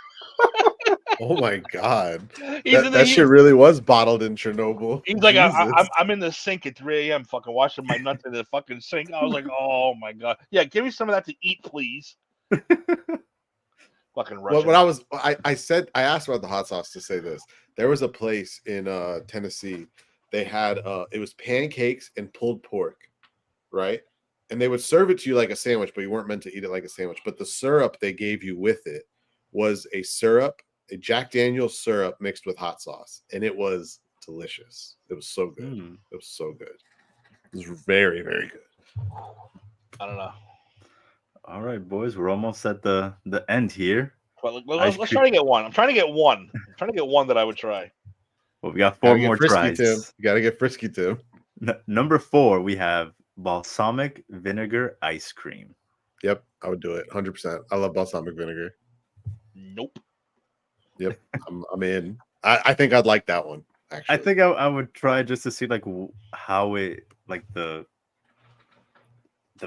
Oh my God. He's That shit really was bottled in Chernobyl. He's like, Jesus. I'm in the sink at 3 a.m. fucking washing my nuts in the fucking sink. I was like, oh my God. Yeah, give me some of that to eat, please. Fucking Russian. Well, when I asked about the hot sauce to say this. There was a place in Tennessee. They had it was pancakes and pulled pork, right? And they would serve it to you like a sandwich, but you weren't meant to eat it like a sandwich. But the syrup they gave you with it was a Jack Daniel's syrup mixed with hot sauce, and it was delicious. It was so good. It was so good. It was very, very good. I don't know. All right, boys, we're almost at the end here. Well, let's try to get one. I'm trying to get one. I'm trying to get one that I would try. Well, we got 4 more tries. Tim. You got to get frisky, Tim. Number 4, we have balsamic vinegar ice cream. Yep, I would do it 100%. I love balsamic vinegar. Nope. Yep, I'm in. I think I'd like that one. Actually, I think I would try just to see like how it like the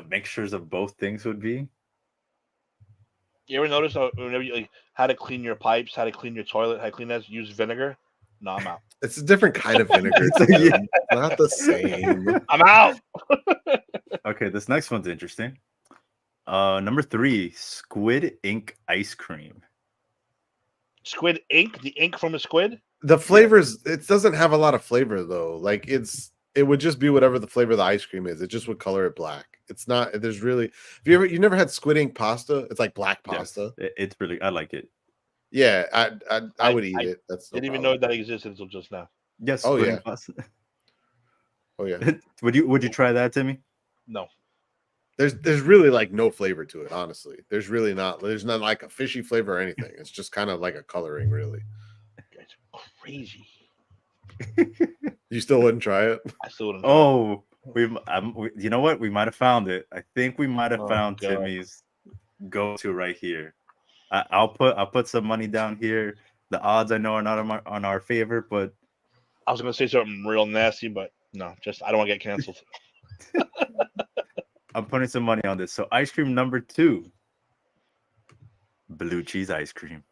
mixtures of both things would be. You ever notice whenever you how to clean your pipes, how to clean your toilet, how to clean that, use vinegar? No, I'm out. it's a different kind of vinegar. Yeah, not the same. I'm out. Okay, this next one's interesting. Number 3, squid ink ice cream. Squid ink? The ink from a squid? The flavors, it doesn't have a lot of flavor though. Like it would just be whatever the flavor of the ice cream is. It just would color it black. it's not. There's really. Have you never had squid ink pasta? It's like black Yes, pasta. it's really. I like it. Yeah, I would eat I it. That's no Didn't even problem. know that existed until just now. Yes. Oh, squid yeah. ink pasta. Oh yeah. Would you try that, Timmy? No. There's really like no flavor to it, honestly. There's really not. There's not like a fishy flavor or anything. It's just kind of like a coloring, really. It's crazy. You still wouldn't try it? I still wouldn't. Oh, you know what? We might have found it. I think we might have Oh, found God. Timmy's go-to right here. I'll put some money down here. The odds I know are not on our favor, but I was gonna say something real nasty, but no, just I don't want to get canceled. I'm putting some money on this. So ice cream number 2, blue cheese ice cream.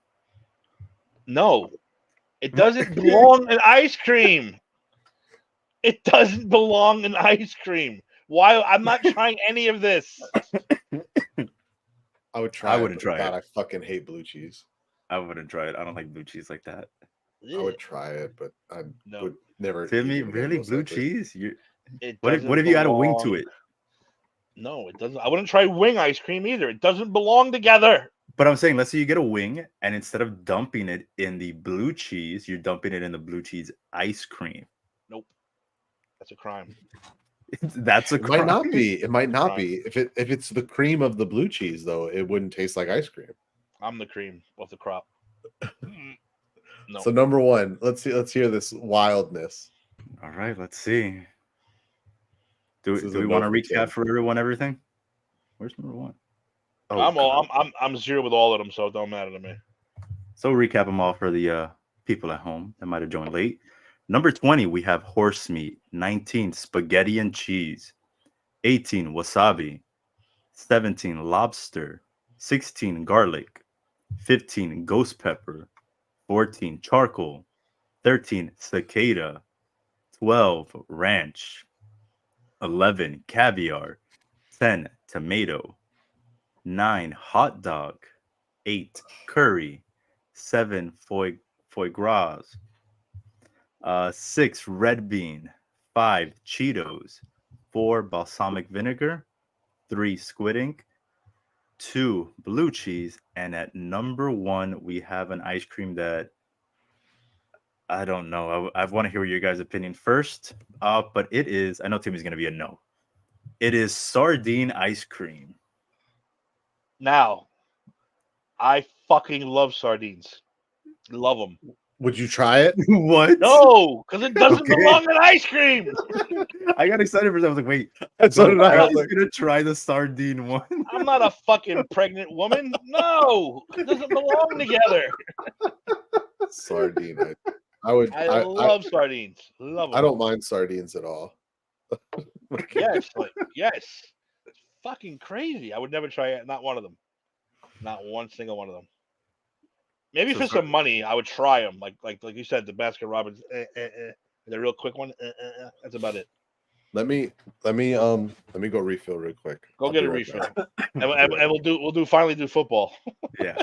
No, it doesn't belong in ice cream. It doesn't belong in ice cream. Why? I'm not trying any of this. I would try. I wouldn't but try God, it. I fucking hate blue cheese. I wouldn't try it. I don't like blue cheese like that. I would try it, but I No. would never. eat Timmy, it again, really, most blue likely. cheese? It What doesn't if you add a wing to belong- it? No, it doesn't. I wouldn't try wing ice cream either. It doesn't belong together. But I'm saying, let's say you get a wing, and instead of dumping it in the blue cheese, you're dumping it in the blue cheese ice cream. Nope. That's a crime. That's a It might not crime. be. It might not Right. be. If it's the cream of the blue cheese, though, it wouldn't taste like ice cream. I'm the cream of the crop. No. So number 1, let's hear this wildness. All right, let's see. Do This is we a want to no for recap Tim. for everyone everything? Where's number 1? Oh, I'm all. God. I'm 0 with all of them, so it don't matter to me. So recap them all for the people at home that might have joined late. Number 20, we have horse meat. 19, spaghetti and cheese. 18, wasabi. 17, lobster. 16, garlic. 15, ghost pepper. 14, charcoal. 13, cicada. 12, ranch. 11, caviar. 10, tomato. 9, hot dog. 8, curry. 7, foie gras. 6, red bean. 5, Cheetos. 4, balsamic vinegar. 3, squid ink. 2, blue cheese. And at number 1, we have an ice cream that I don't know. I want to hear your guys' opinion first. But it is, I know Timmy's going to be a no. It is sardine ice cream. Now, I fucking love sardines. Love them. Would you try it? What? No, because it doesn't Okay. belong in ice cream. I got excited for that. I was like, wait, So did I. I was he's like, gonna try the sardine one. I'm not a fucking pregnant woman. No, it doesn't belong together. sardine. I would. I love sardines. Love them. I don't mind sardines at all. Yes, yes. It's fucking crazy. I would never try it. Not one of them. Not one single one of them. Maybe So for sar- some money, I would try them. Like you said, the Baskin Robbins, the real quick one. That's about it. Let me go refill real quick. Go I'll get be a right refill, back. and we'll finally do football. Yeah.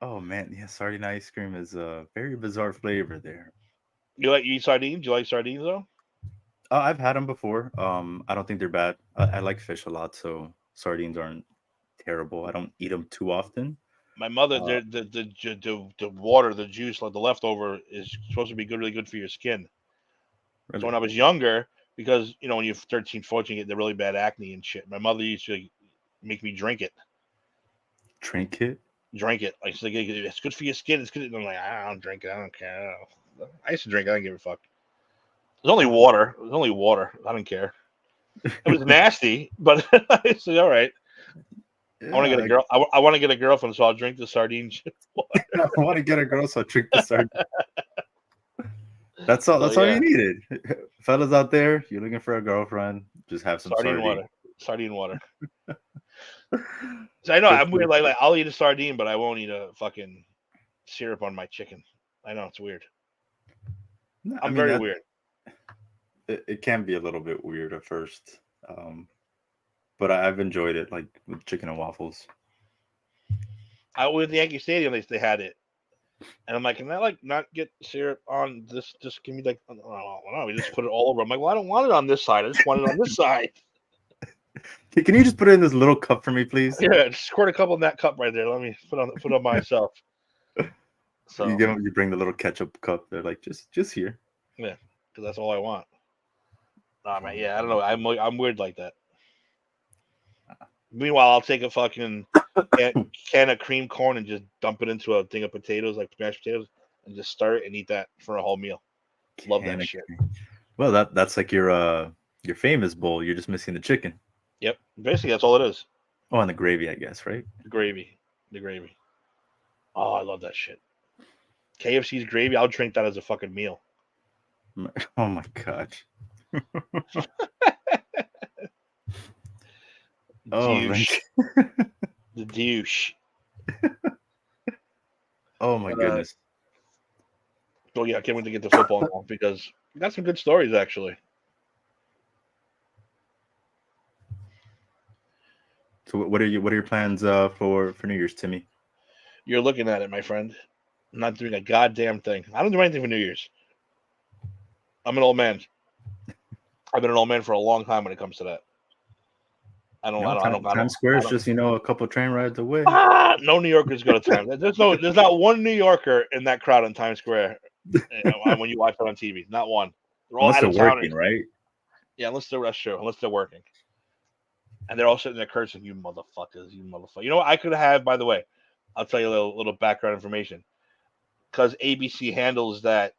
Oh man, yeah, sardine ice cream is a very bizarre flavor there. You eat sardines? Do you like sardines though? I've had them before. I don't think they're bad. I like fish a lot, so sardines aren't terrible. I don't eat them too often. My mother, the water, the juice, like the leftover, is supposed to be really good for your skin. Really. So when I was younger, because when you're 13, 14, you get the really bad acne and shit. My mother used to make me drink it. Trinket? Drink it. Like, it's good for your skin. It's good. And I'm like, I don't drink it. I don't care. I used to drink it. I didn't give a fuck. It was only water. I didn't care. It was nasty, but I said, all right. I want to get a girl. I want to get a girlfriend, so I'll drink the sardine shit. I want to get a girl, so I drink the sardine. That's all. So, That's all yeah. you needed, fellas out there. You're looking for a girlfriend, just have some Sardine sardine. water. Sardine water. So I know I'm weird. Like I'll eat a sardine, but I won't eat a fucking syrup on my chicken. I know it's weird. No, I'm very weird. It can be a little bit weird at first, but I've enjoyed it, like with chicken and waffles. I was at the Yankee Stadium. They had it, And I'm like, can I like not get syrup on this? Just give me like, no, we just put it all over. I'm like, well, I don't want it on this side. I just want it on this side. Can you just put it in this little cup for me, please? Yeah, just squirt a couple in that cup right there. Let me put on myself. So You bring the little ketchup cup. They're like, just here. yeah, because that's all I want. Nah, man, yeah, I don't know. I'm weird like that. Meanwhile, I'll take a fucking can of cream corn and just dump it into a thing of potatoes, like mashed potatoes, and just stir it and eat that for a whole meal. Love Can that of shit. cream. Well, that's like your famous bowl. You're just missing the chicken. Yep, basically that's all it is. Oh, and the gravy, I guess, right? The gravy. Oh, I love that shit. KFC's gravy, I'll drink that as a fucking meal. Oh my gosh. Oh, Douche. right. The douche. Oh my goodness. Oh yeah, I can't wait to get to football now because we got some good stories actually. So what are your plans for New Year's, Timmy? You're looking at it, my friend. I'm not doing a goddamn thing. I don't do anything for New Year's. I'm an old man. I've been an old man for a long time when it comes to that. Times Square is just a couple train rides away. No New Yorkers go to Times. There's not one New Yorker in that crowd in Times Square. When you watch it on TV, not one. They're all Unless out of they're town. working, right? Yeah, that's true. Unless they're working, and they're all sitting there cursing, "You motherfuckers, you motherfucker." You know what I could have, by the way? I'll tell you a little background information. Because ABC handles that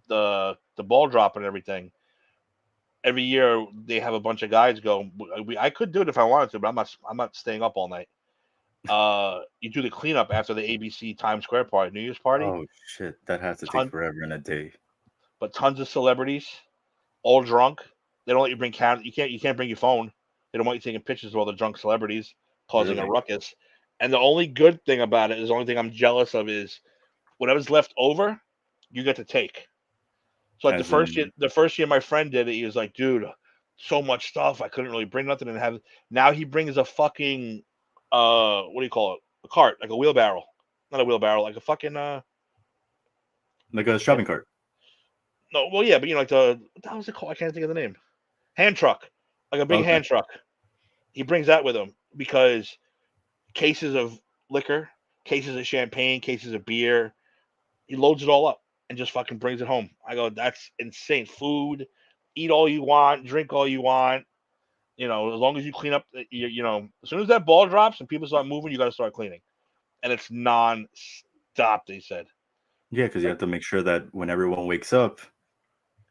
the ball drop and everything. Every year they have a bunch of guys go. I could do it if I wanted to, but I'm not staying up all night. You do the cleanup after the ABC Times Square party, New Year's party. Oh shit, that has to take forever in a day. But tons of celebrities, all drunk. They don't let you bring You can't bring your phone. They don't want you taking pictures of all the drunk celebrities causing a ruckus. And the only good thing about it is the only thing I'm jealous of is whatever's left over, you get to take. So like the first year my friend did it, he was like, dude, so much stuff. I couldn't really bring nothing and have. Now he brings a fucking what do you call it? A cart, like a wheelbarrow. Not a wheelbarrow, like a fucking like a shopping cart. No, well yeah, but like what the hell is it called? I can't think of the name. Hand truck. Like a big hand truck. He brings that with him because cases of liquor, cases of champagne, cases of beer, he loads it all up and just fucking brings it home. I go, that's insane. Food, eat all you want, drink all you want. As long as you clean up, as soon as that ball drops and people start moving, you got to start cleaning. And it's non-stop, they said. Yeah, because you have to make sure that when everyone wakes up,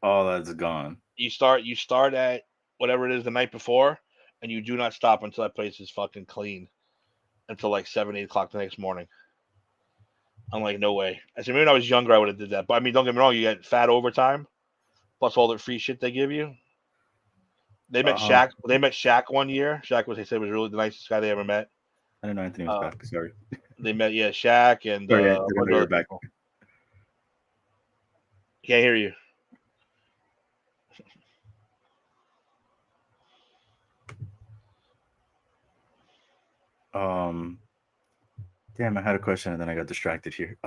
all that's gone. You start at whatever it is the night before, and you do not stop until that place is fucking clean until like 7, 8 o'clock the next morning. I'm like, no way. I said, maybe when I was younger, I would have did that. But I mean, don't get me wrong, you get fat overtime, plus all the free shit they give you. They met Shaq. They met Shaq one year. Shaq they said was really the nicest guy they ever met. I didn't know Anthony was back. Sorry. They met Shaq and you're back. Can't hear you. Damn, I had a question and then I got distracted here.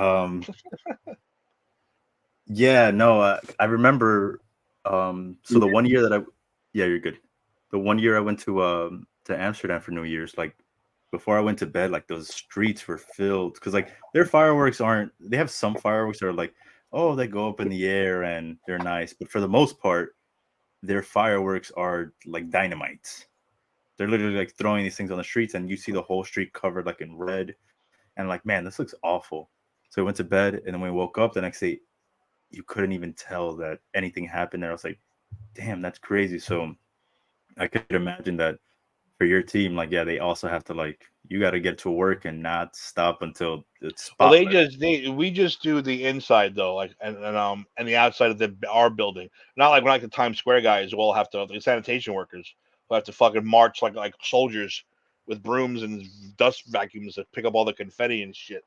Yeah, no, I remember. So the one year that you're good. The one year I went to Amsterdam for New Year's, like before I went to bed, like those streets were filled because like their fireworks they have some fireworks that are like, oh, they go up in the air and they're nice, but for the most part, their fireworks are like dynamites. They're literally like throwing these things on the streets, and you see the whole street covered like in red. And like, man, this looks awful. So we went to bed, and then we woke up the next day. You couldn't even tell that anything happened there. I was like, damn, that's crazy. So I could imagine that for your team, like, yeah, they also have to like, you got to get to work and not stop until it's spotlight. Well, we just do the inside though, like and the outside of our building. Not like we're like the Times Square guys who all have to, the sanitation workers who have to fucking march like soldiers with brooms and dust vacuums to pick up all the confetti and shit.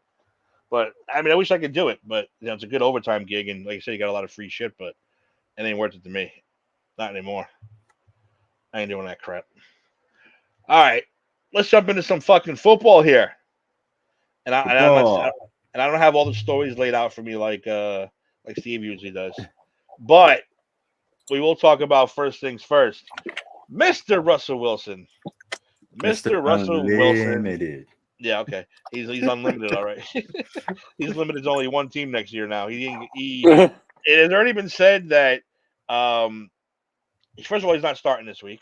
But I mean, I wish I could do it, but it's a good overtime gig, and like you said, you got a lot of free shit, but it ain't worth it to me. Not anymore. I ain't doing that crap. All right, let's jump into some fucking football here. And and I don't have all the stories laid out for me like Steve usually does. But we will talk about first things first. Mr. Russell Wilson. Mr. Russell Wilson. Unlimited. Yeah, okay. He's unlimited, all right. He's limited to only one team next year now. It has already been said that first of all, he's not starting this week.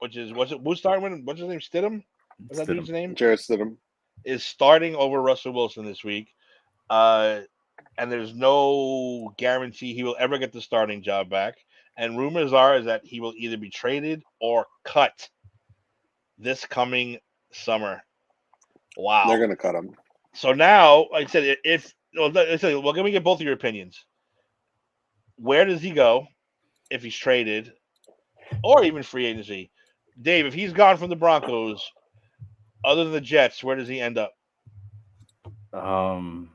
Who's starting? What's his name? Stidham? What's that dude's name? Jarrett Stidham is starting over Russell Wilson this week. And there's no guarantee he will ever get the starting job back. And rumors are is that he will either be traded or cut this coming summer. Wow. They're going to cut him. So now, like I said, let me get both of your opinions. Where does he go if he's traded or even free agency? Dave, if he's gone from the Broncos, other than the Jets, where does he end up? I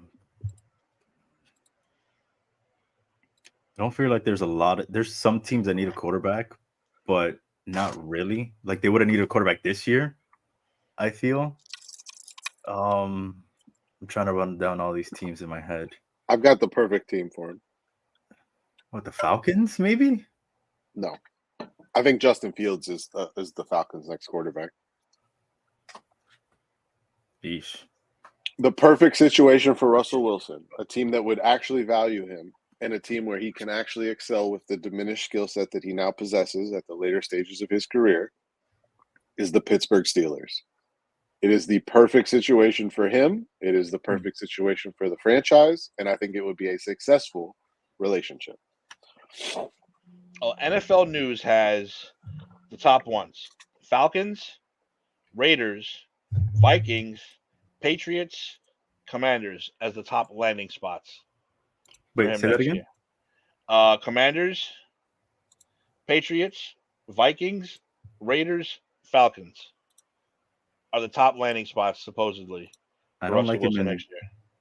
don't feel like there's some teams that need a quarterback, but not really. Like they would have needed a quarterback this year, I feel. I'm trying to run down all these teams in my head. I've got the perfect team for him. What, the Falcons, maybe? No. I think Justin Fields is the Falcons' next quarterback. Yeesh. The perfect situation for Russell Wilson, a team that would actually value him, and a team where he can actually excel with the diminished skill set that he now possesses at the later stages of his career, is the Pittsburgh Steelers. It is the perfect situation for him. It is the perfect situation for the franchise, and I think it would be a successful relationship. Oh, NFL News has the top ones: Falcons, Raiders, Vikings, Patriots, Commanders as the top landing spots. Wait, say that again? Commanders, Patriots, Vikings, Raiders, Falcons are the top landing spots, supposedly. I don't like him next year.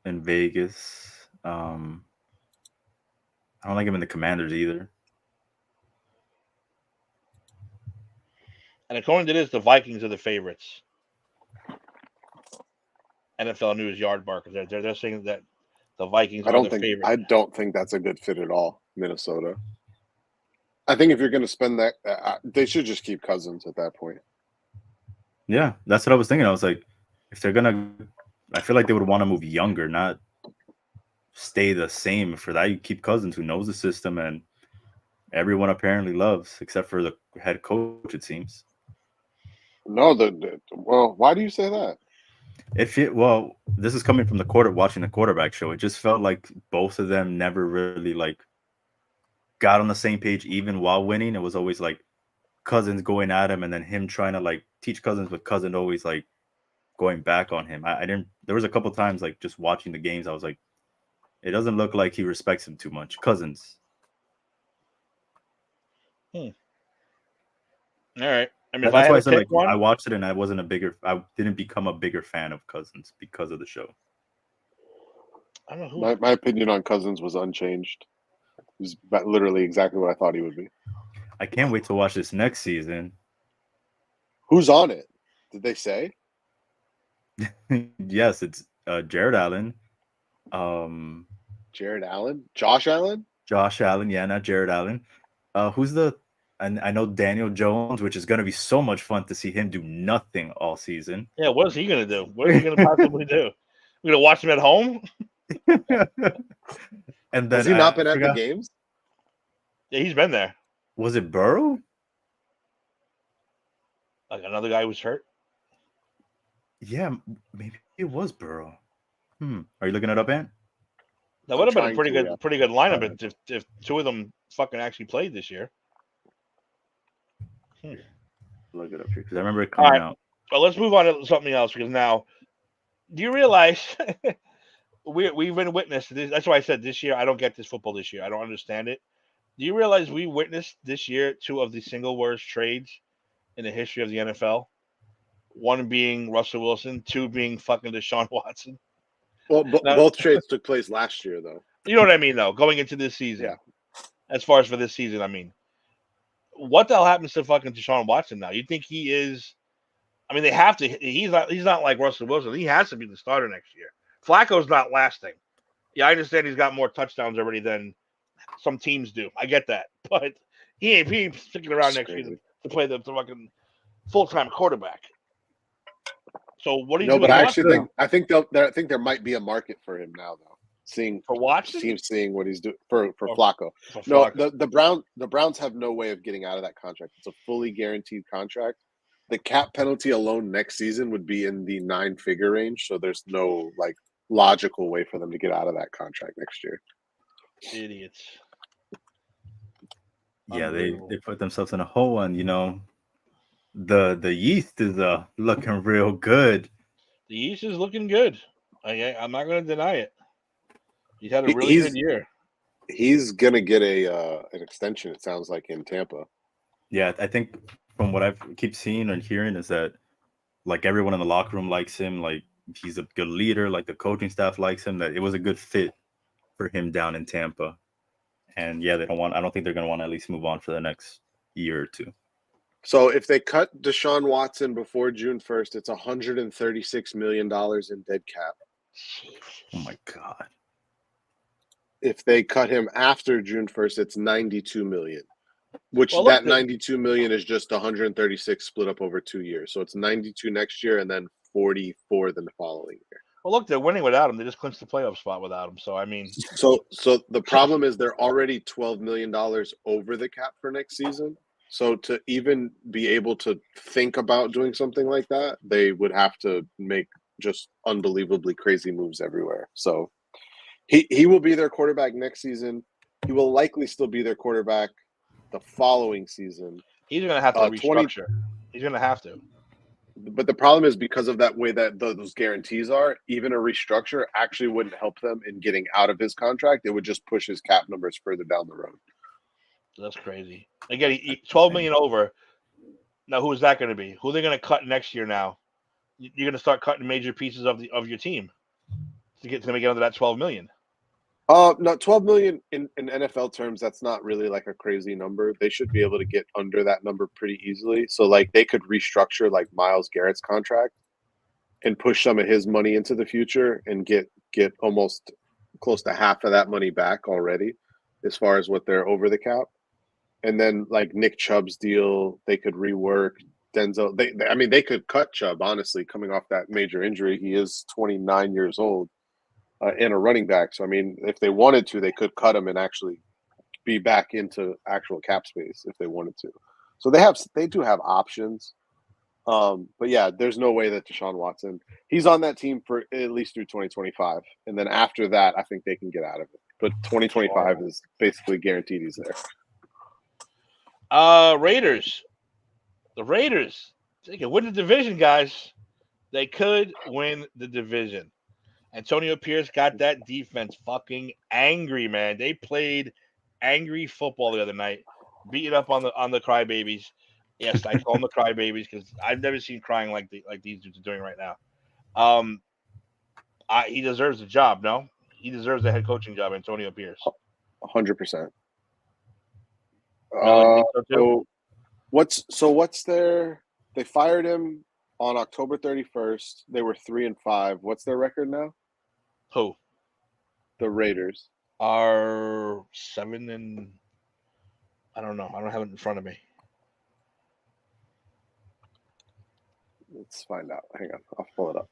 in Vegas. I don't like him in the Commanders either. And according to this, the Vikings are the favorites. NFL News Yard Barkers. They're saying that the Vikings are the favorites. I don't think that's a good fit at all, Minnesota. I think if you're going to spend that, they should just keep Cousins at that point. Yeah, that's what I was thinking. I was like, if they're gonna, I feel like they would want to move younger, not stay the same. For that, you keep Cousins, who knows the system and everyone apparently loves, except for the head coach, it seems. No, well, why do you say that? This is coming from watching the quarterback show. It just felt like both of them never really like got on the same page, even while winning. It was always like Cousins going at him, and then him trying to like teach Cousins, but Cousins always like going back on him. I didn't. There was a couple times like just watching the games, I was like, it doesn't look like he respects him too much, Cousins. All right. I mean, That's why I said like I watched it and I didn't become a bigger fan of Cousins because of the show. I don't know who. My opinion on Cousins was unchanged. It was literally exactly what I thought he would be. I can't wait to watch this next season. Who's on it? Did they say? Yes, it's Jared Allen. Jared Allen? Josh Allen? Josh Allen, yeah, not Jared Allen. Who's and I know Daniel Jones, which is going to be so much fun to see him do nothing all season. Yeah, what is he going to do? What is he going to possibly do? We're going to watch him at home? And then has he not been at the games? Yeah, he's been there. Was it Burrow? Like another guy who's hurt? Yeah, maybe it was Burrow. Are you looking it up, Ant? That would have been a pretty good lineup if two of them fucking actually played this year. Look it up here because I remember it coming out. Well, let's move on to something else because now, do you realize we've been witness to this? That's why I said this year I don't get this football this year. I don't understand it. Do you realize we witnessed this year two of the single worst trades in the history of the NFL? One being Russell Wilson, two being fucking Deshaun Watson. Well, both trades took place last year, though. You know what I mean, though, going into this season. Yeah. As far as for this season, I mean. What the hell happens to fucking Deshaun Watson now? You think he is? I mean, they have to. He's not like Russell Wilson. He has to be the starter next year. Flacco's not lasting. Yeah, I understand he's got more touchdowns already than some teams do. I get that, but he ain't sticking around It's next year crazy. to play the fucking full-time quarterback. So what do you No, do but with I Watson actually now? I think there might be a market for him now, though. Seeing For Watson? teams seeing what he's doing for Or Flacco. for No, Flacco? the Browns have no way of getting out of that contract. It's a fully guaranteed contract. The cap penalty alone next season would be in the 9-figure range, so there's no like logical way for them to get out of that contract next year. Idiots. Yeah, they Unbelievable. put themselves in a hole, and the yeast is looking real good. The East is looking good. I'm not going to deny it. He's had a He- really he's- good year. He's gonna get an extension. It sounds like in Tampa. Yeah, I think from what I keep seeing and hearing is that like everyone in the locker room likes him. Like he's a good leader. Like the coaching staff likes him. That it was a good fit for him down in Tampa. And yeah, I don't think they're going to want to at least move on for the next year or two. So if they cut Deshaun Watson before June 1st, it's $136 million in dead cap. Oh my God. If they cut him after June 1st, it's $92 million. Which Well, look, that $92 million is just 136 split up over 2 years. So it's 92 next year and then 44 the following year. Well, look, they're winning without him. They just clinched the playoff spot without him. So I mean, So the problem is they're already $12 million over the cap for next season. So to even be able to think about doing something like that, they would have to make just unbelievably crazy moves everywhere. So he will be their quarterback next season. He will likely still be their quarterback the following season. he's going to have to 20 restructure. He's going to have to. But the problem is because of that way that those guarantees are, even a restructure actually wouldn't help them in getting out of his contract. It would just push his cap numbers further down the road. That's crazy. Again, he 12 million over. Now, who is that going to be? Who are they going to cut next year? Now, you're going to start cutting major pieces of your team to get under that 12 million. No, 12 million in NFL terms, that's not really like a crazy number. They should be able to get under that number pretty easily. So like they could restructure like Myles Garrett's contract and push some of his money into the future and get almost close to half of that money back already as far as what they're over the cap. And then like Nick Chubb's deal, they could rework Denzel. They could cut Chubb, honestly, coming off that major injury. He is 29 years old. And a running back. So, I mean, if they wanted to, they could cut him and actually be back into actual cap space if they wanted to. So they do have options. But yeah, there's no way that Deshaun Watson, he's on that team for at least through 2025. And then after that, I think they can get out of it. But 2025 is basically guaranteed he's there. Raiders. The Raiders. They can win the division, guys. They could win the division. Antonio Pierce got that defense fucking angry, man. They played angry football the other night, beating up on the crybabies. Yes, I call them the crybabies because I've never seen crying like these dudes are doing right now. He deserves the job. No, he deserves the head coaching job, Antonio Pierce. 100%. Really think so too? What's their? They fired him on October 31st. They were 3-5. What's their record now? Who The Raiders. are 7 and I don't know. I don't have it in front of me. Let's find out. Hang on, I'll pull it up.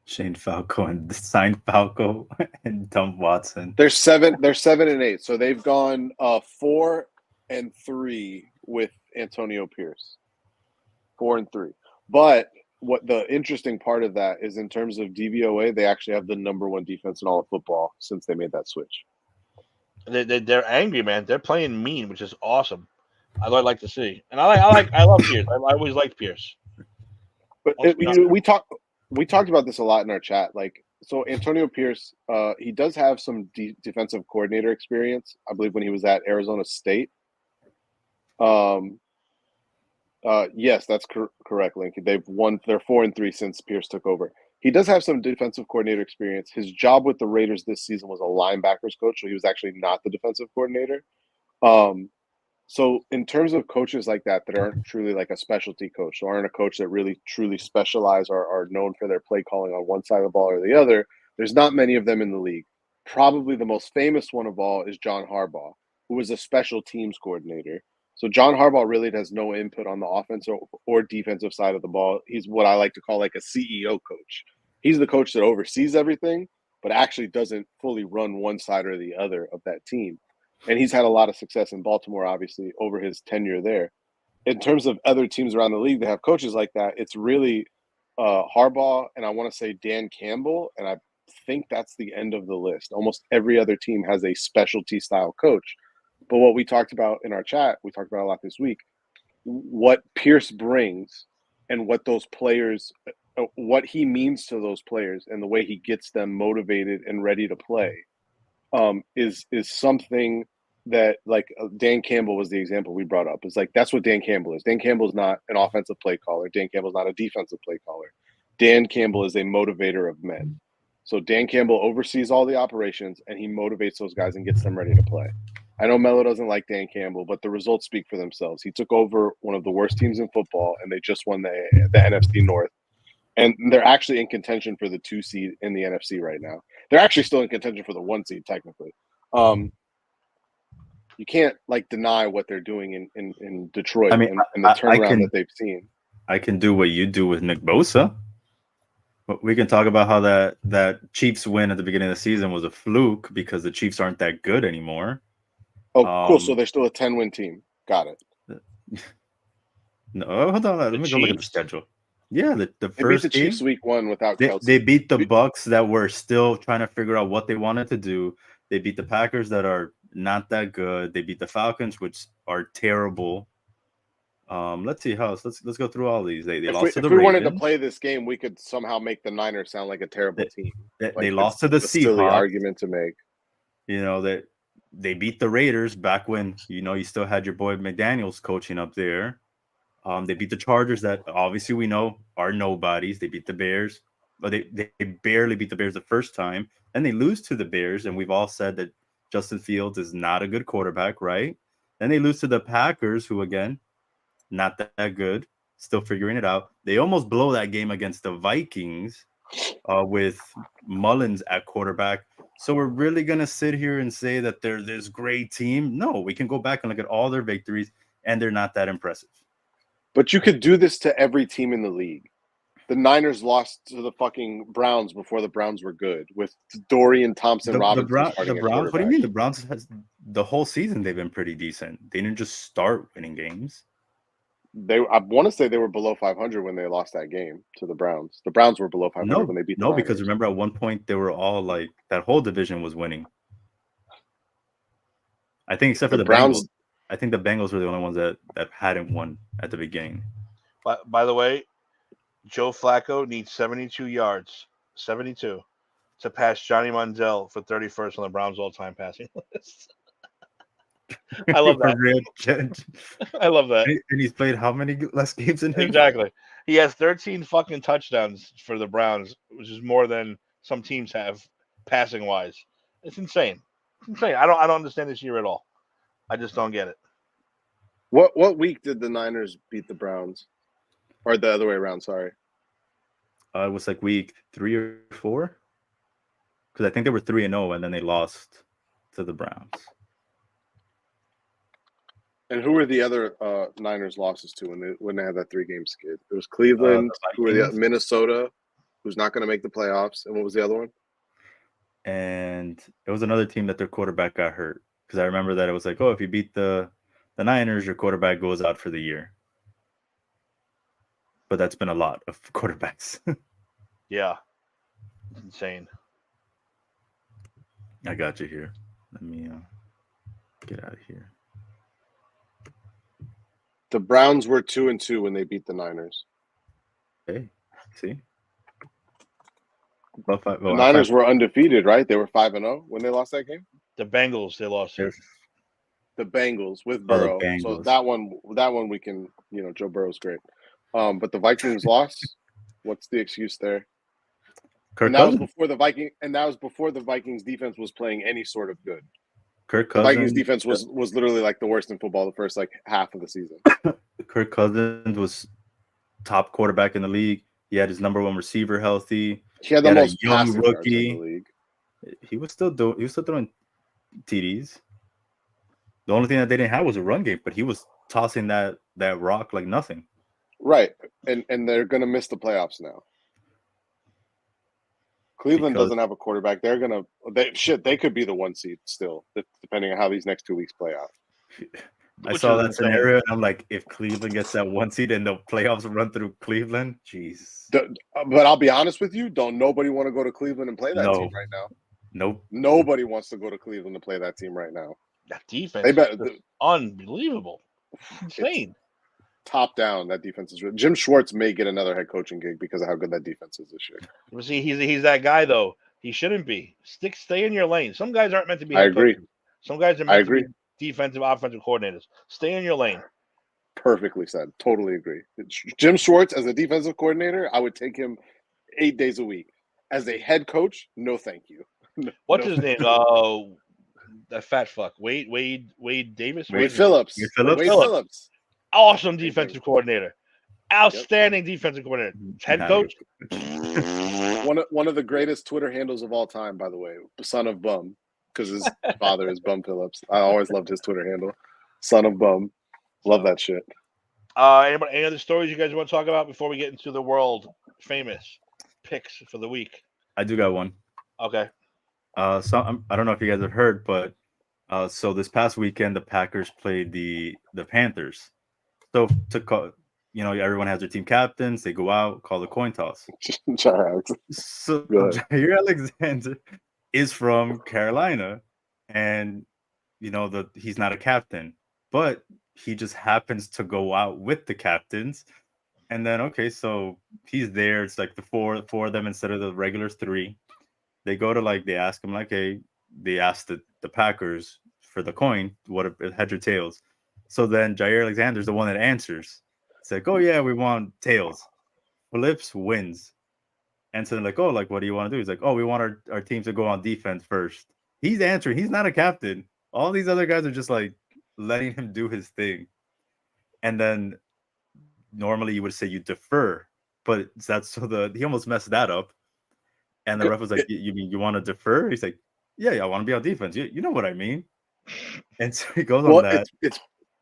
Shane Falco and signed Falco and dump Watson. They're 7-8. So they've gone 4-3 with Antonio Pierce. 4-3. But what the interesting part of that is in terms of DVOA, they actually have the number 1 defense in all of football since they made that switch. They're angry, man. They're playing mean, which is awesome. I like to see, and I love Pierce. I always liked Pierce. But we talked about this a lot in our chat. Like, so Antonio Pierce, he does have some defensive coordinator experience. I believe when he was at Arizona State. Yes, that's correct, Link. They're 4-3 since Pierce took over. He does have some defensive coordinator experience. His job with the Raiders this season was a linebackers coach, so he was actually not the defensive coordinator. So in terms of coaches like that aren't truly like a specialty coach, so aren't a coach that really truly specialize or are known for their play calling on one side of the ball or the other, there's not many of them in the league. Probably the most famous one of all is John Harbaugh, who was a special teams coordinator. So John Harbaugh really has no input on the offensive or defensive side of the ball. He's what I like to call like a CEO coach. He's the coach that oversees everything, but actually doesn't fully run one side or the other of that team. And he's had a lot of success in Baltimore, obviously, over his tenure there. In terms of other teams around the league that have coaches like that, it's really Harbaugh and I want to say Dan Campbell, and I think that's the end of the list. Almost every other team has a specialty style coach. But what we talked about in our chat, we talked about a lot this week, what Pierce brings and what those players, what he means to those players and the way he gets them motivated and ready to play is something that like Dan Campbell was the example we brought up. It's like, that's what Dan Campbell is. Dan Campbell is not an offensive play caller. Dan Campbell is not a defensive play caller. Dan Campbell is a motivator of men. So Dan Campbell oversees all the operations and he motivates those guys and gets them ready to play. I know Melo doesn't like Dan Campbell, but the results speak for themselves. He took over one of the worst teams in football and they just won the NFC North. And they're actually in contention for the 2 seed in the NFC right now. They're actually still in contention for the 1 seed technically. You can't like deny what they're doing in Detroit. I mean, and the turnaround that they've seen. I can do what you do with Nick Bosa. But we can talk about how that Chiefs win at the beginning of the season was a fluke because the Chiefs aren't that good anymore. Oh, cool. So they're still a 10-win team. Got it. No, hold on. Let me go look at the schedule. Yeah, the first beat the Chiefs week 1 without Kelsey. They beat the Bucks that were still trying to figure out what they wanted to do. They beat the Packers that are not that good. They beat the Falcons, which are terrible. Let's see how. Let's go through all these. They lost to the Ravens. If we wanted to play this game, we could somehow make the Niners sound like a terrible team. They lost to the Seahawks. Silly argument to make. You know that they beat the Raiders back when you still had your boy McDaniels coaching up there. They beat the Chargers that obviously we know are nobodies. They beat the Bears, but they barely beat the Bears the first time. Then they lose to the Bears, and we've all said that Justin Fields is not a good quarterback, right? Then they lose to the Packers, who again, not that good, still figuring it out. They almost blow that game against the Vikings with Mullins at quarterback. So we're really going to sit here and say that they're this great team? No, we can go back and look at all their victories, and they're not that impressive. But you could do this to every team in the league. The Niners lost to the fucking Browns before the Browns were good with Dorian Thompson-Robinson. The Browns. What do you mean? The Browns the whole season they've been pretty decent. They didn't just start winning games. I want to say they were below 500 when they lost that game to the Browns. The Browns were below 500 when they beat the Niners. Because remember at one point they were all like that whole division was winning. I think except for the Browns. I think the Bengals were the only ones that hadn't won at the beginning. By the way, Joe Flacco needs 72 yards, 72, to pass Johnny Manziel for 31st on the Browns all-time passing list. I love that. I love that. And he's played how many less games than him? Exactly. He has 13 fucking touchdowns for the Browns, which is more than some teams have passing-wise. It's insane. It's insane. I don't understand this year at all. I just don't get it. What week did the Niners beat the Browns? Or the other way around, sorry. It was like week 3 or 4. Because I think they were 3-0 and then they lost to the Browns. And who were the other Niners losses to when they had that 3-game skid? It was Cleveland, who were Minnesota, who's not going to make the playoffs. And what was the other one? And it was another team that their quarterback got hurt. Because I remember that it was like, if you beat the Niners, your quarterback goes out for the year. But that's been a lot of quarterbacks. Yeah. It's insane. I got you here. Let me get out of here. The Browns were 2-2 when they beat the Niners. Hey, see? The Niners were undefeated, right? They were 5-0 when they lost that game? The Bengals, they lost. The Bengals with Burrow. So that one we can, Joe Burrow's great. But the Vikings lost. What's the excuse there? And that was before the Vikings defense was playing any sort of good. Kirk The Vikings Cousins. defense was literally like the worst in football the first like half of the season. Kirk Cousins was top quarterback in the league. He had his number one receiver healthy. He had He the had a most young passing yards in the rookie. league. He was still throwing TDs. The only thing that they didn't have was a run game, but he was tossing that rock like nothing. Right. And they're gonna miss the playoffs now. Cleveland Because- doesn't have a quarterback. They could be the 1 seed still, depending on how these next 2 weeks play out. I Which saw is that insane. scenario, and I'm like, if Cleveland gets that 1 seed and the playoffs run through Cleveland, jeez. But I'll be honest with you, don't nobody want to go to Cleveland and play that No. team right now. Nope. Nobody wants to go to Cleveland to play that team right now. That defense They is bet just unbelievable. Insane. top down, that defense is real. Jim Schwartz may get another head coaching gig because of how good that defense is this year. But see, he's that guy though. He shouldn't be. Stay in your lane. Some guys aren't meant to be. I head agree. coaches. Some guys are I meant to agree. be defensive, offensive coordinators. Stay in your lane. Perfectly said. Totally agree. Jim Schwartz as a defensive coordinator, I would take him 8 days a week. As a head coach, no, thank you. What's No. his name? Oh, that fat fuck. Wade Davis. Wade Phillips. Wade Phillips? Wade Phillips. Awesome defensive coordinator. Outstanding defensive coordinator. Head Nah, coach. One of the greatest Twitter handles of all time, by the way. Son of Bum, because his father is Bum Phillips. I always loved his Twitter handle. Son of Bum. Love that shit. Any other stories you guys want to talk about before we get into the world famous picks for the week? I do got one. Okay. So I don't know if you guys have heard, but so this past weekend the Packers played the Panthers. So to call, everyone has their team captains. They go out, call the coin toss. Alex. So Go ahead. Jair Alexander is from Carolina, and he's not a captain, but he just happens to go out with the captains. And then so he's there. It's like the four of them instead of the regular 3. They go to they ask him hey, they asked the Packers for the coin, what if heads or tails. So then Jair Alexander's the one that answers. It's like, oh yeah, we want tails. Flips, wins. And so they're like, oh, what do you want to do? He's like, oh, we want our team to go on defense first. He's answering. He's not a captain. All these other guys are just letting him do his thing. And then normally you would say you defer, but he almost messed that up. And the ref was like, you mean you want to defer? He's like, yeah, I want to be on defense. You know what I mean? And so he goes on that.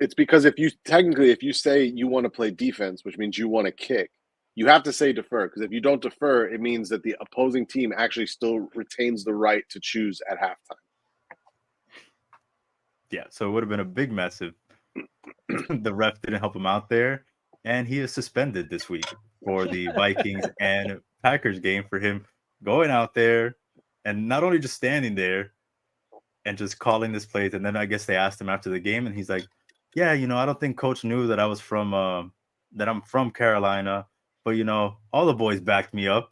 It's because if you say you want to play defense, which means you want to kick, you have to say defer. Because if you don't defer, it means that the opposing team actually still retains the right to choose at halftime. Yeah, so it would have been a big mess if the ref didn't help him out there. And he is suspended this week for the Vikings and Packers game for him going out there and not only just standing there and just calling this plays. And then I guess they asked him after the game, and he's like, yeah, I don't think coach knew that I was that I'm from Carolina, but all the boys backed me up.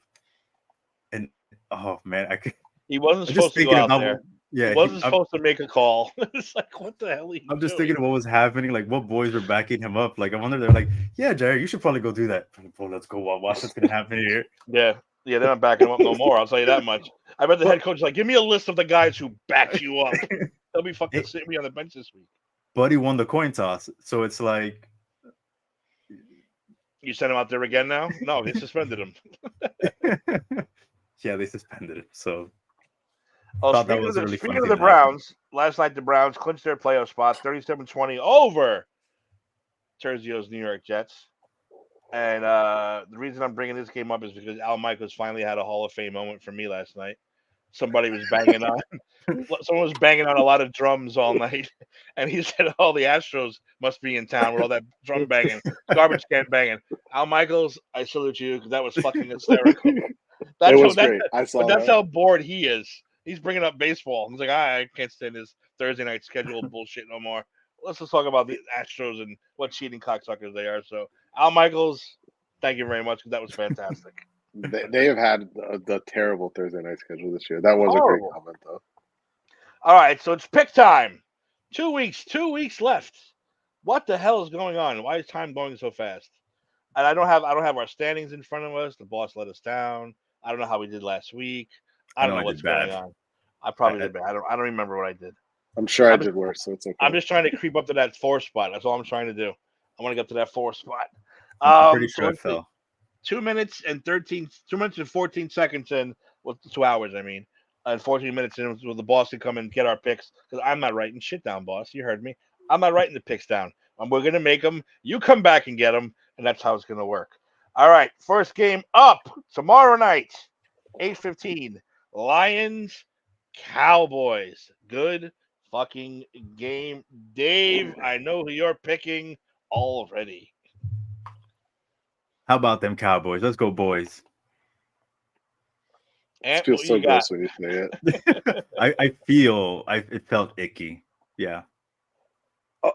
And oh man, He wasn't supposed to go out there. Yeah, he wasn't supposed to make a call. It's like, what the hell are you I'm just doing? thinking of what was happening, what boys were backing him up. I wonder, they're like, yeah, Jair, you should probably go do that. Well, let's go watch what's gonna happen here. Yeah, they're not backing him up no more. I'll tell you that much. I bet the head coach is like, give me a list of the guys who backed you up. They'll be fucking sitting me on the bench this week. But he won the coin toss, so it's like, You sent him out there again now? No, they suspended him. yeah, they suspended him. So Oh, thought that speaking was of a really speaking fun of the thing to happen. Browns, last night the Browns clinched their playoff spot, 37-20 over Terzio's New York Jets. And the reason I'm bringing this game up is because Al Michaels finally had a Hall of Fame moment for me last night. Somebody was banging on. Someone was banging on a lot of drums all night, and he said, "Oh, the Astros must be in town with all that drum banging, garbage can banging." Al Michaels, I salute you because that was fucking hysterical. It was great. I saw That's that. how bored he is. He's bringing up baseball. He's like, I can't stand this Thursday night schedule bullshit no more. Let's just talk about the Astros and what cheating cocksuckers they are. So, Al Michaels, thank you very much because that was fantastic. They have had the terrible Thursday night schedule this year. That was a great comment, though. All right, so it's pick time. 2 weeks left. What the hell is going on? Why is time going so fast? And I don't have our standings in front of us. The boss let us down. I don't know how we did last week. I don't know what's going on. I probably did bad. I don't remember what I did. I'm sure I I'm- did worse, so it's okay. I'm just trying to creep up to that 4 spot. That's all I'm trying to do. I want to get to that 4 spot. I'm pretty So sure I let's see. fell. 2 minutes and 14 seconds in, well, 2 hours, I mean, and 14 minutes in with the boss to come and get our picks because I'm not writing shit down, boss. You heard me. I'm not writing the picks down. We're going to make them. You come back and get them, and that's how it's going to work. All right, first game up tomorrow night, 8:15. Lions, Cowboys. Good fucking game. Dave, I know who you're picking already. How about them Cowboys? Let's go, boys. It And feels what so you got? gross when you say it. It felt icky. Yeah.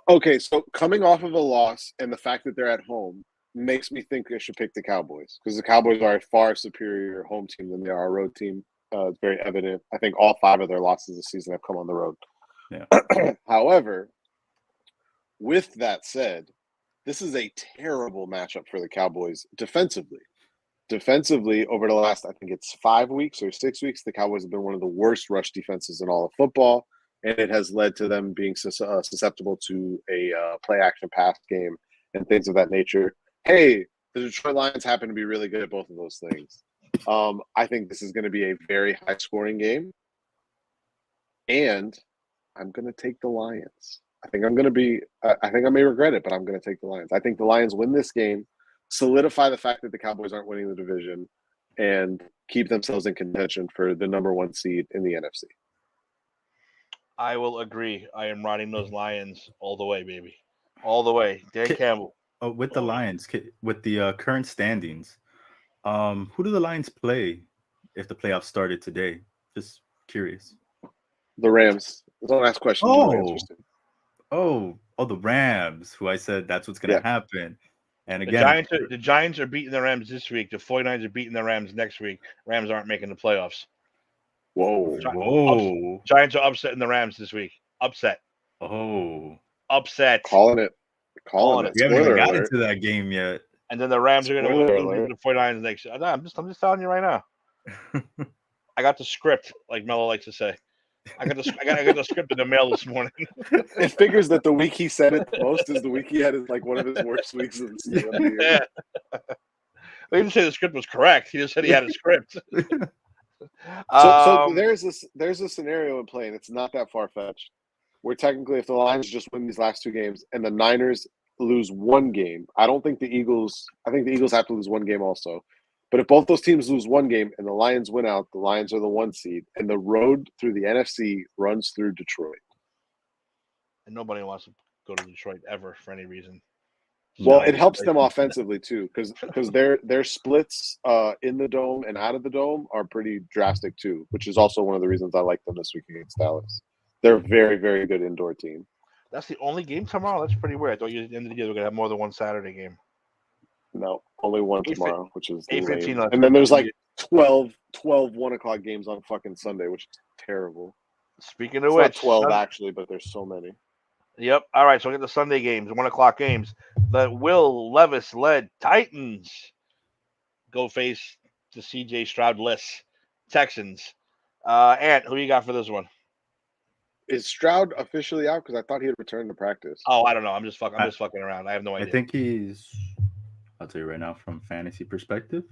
Okay, so coming off of a loss and the fact that they're at home makes me think I should pick the Cowboys because the Cowboys are a far superior home team than they are a road team. It's very evident. I think all 5 of their losses this season have come on the road. Yeah. However, with that said, this is a terrible matchup for the Cowboys defensively. Defensively, over the last, I think it's 5 weeks or 6 weeks, the Cowboys have been one of the worst rush defenses in all of football, and it has led to them being susceptible to a play-action pass game and things of that nature. Hey, the Detroit Lions happen to be really good at both of those things. I think this is going to be a very high-scoring game, and I'm going to take the Lions. I think I may regret it, but I'm going to take the Lions. I think the Lions win this game, solidify the fact that the Cowboys aren't winning the division, and keep themselves in contention for the number 1 seed in the NFC. I will agree. I am riding those Lions all the way, baby. All the way. Dan Campbell. Oh, with the Lions, with the current standings, who do the Lions play if the playoffs started today? Just curious. The Rams. Don't ask questions. You know answers to. The Rams, who I said that's what's going to happen. And again, the Giants are beating the Rams this week. The 49ers are beating the Rams next week. Rams aren't making the playoffs. Whoa. Giants are upsetting the Rams this week. Upset. Upset. Calling it. We haven't even got into that game yet. And then the Rams are going to lose the 49ers next year. I'm just telling you right now. I got the script, like Mello likes to say. I got the script in the mail this morning. It figures that the week he said it the most is the week he had like one of his worst weeks of the year. Yeah. He didn't say the script was correct. He just said he had a script. So there's a scenario in play, and it's not that far fetched. Where technically, if the Lions just win these last 2 games and the Niners lose 1 game, I think the Eagles have to lose 1 game also. But if both those teams lose 1 game and the Lions win out, the Lions are the 1 seed, and the road through the NFC runs through Detroit. And nobody wants to go to Detroit ever for any reason. Well, it helps them offensively too, because their splits in the dome and out of the dome are pretty drastic too, which is also one of the reasons I like them this week against Dallas. They're a very, very good indoor team. That's the only game tomorrow? That's pretty weird. I thought at the end of the year we're going to have more than 1 Saturday game. No, only 1 tomorrow, which is 8:15. And then there's like 12 1 o'clock games on fucking Sunday, which is terrible. Speaking of It's which, not 12 actually, but there's so many. Yep. All right, so we get the Sunday games, 1 o'clock games. The Will Levis-led Titans go face the CJ Stroud-less Texans. Ant, who you got for this one? Is Stroud officially out? Because I thought he had returned to practice. Oh, I don't know. I'm just fucking around. I have no idea. I think I'll tell you right now from fantasy perspective.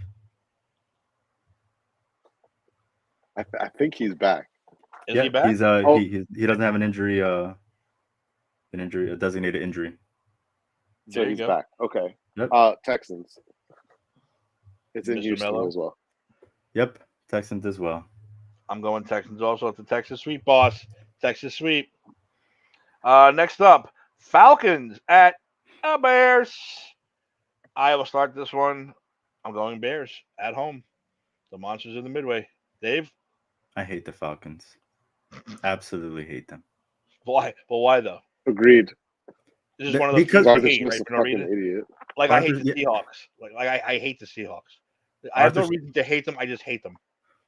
I think he's back. Is he back? He's he doesn't have an injury, a designated injury. So he's back. Okay. Yep. Texans. It's in Mr. Houston Mello? as well. Yep, Texans as well. I'm going Texans also. It's the Texas sweep, boss. Texas sweep. Next up, Falcons at Bears. I will start this one. I'm going Bears at home. The Monsters in the Midway. Dave? I hate the Falcons. Absolutely hate them. Why? But why though? Agreed. This is one of those Because- things I Arthur hate, Smith's right? a For no fucking reason. idiot. Like I hate Arthur- the Seahawks. Like I hate the Seahawks. I have no Arthur- reason to hate them. I just hate them.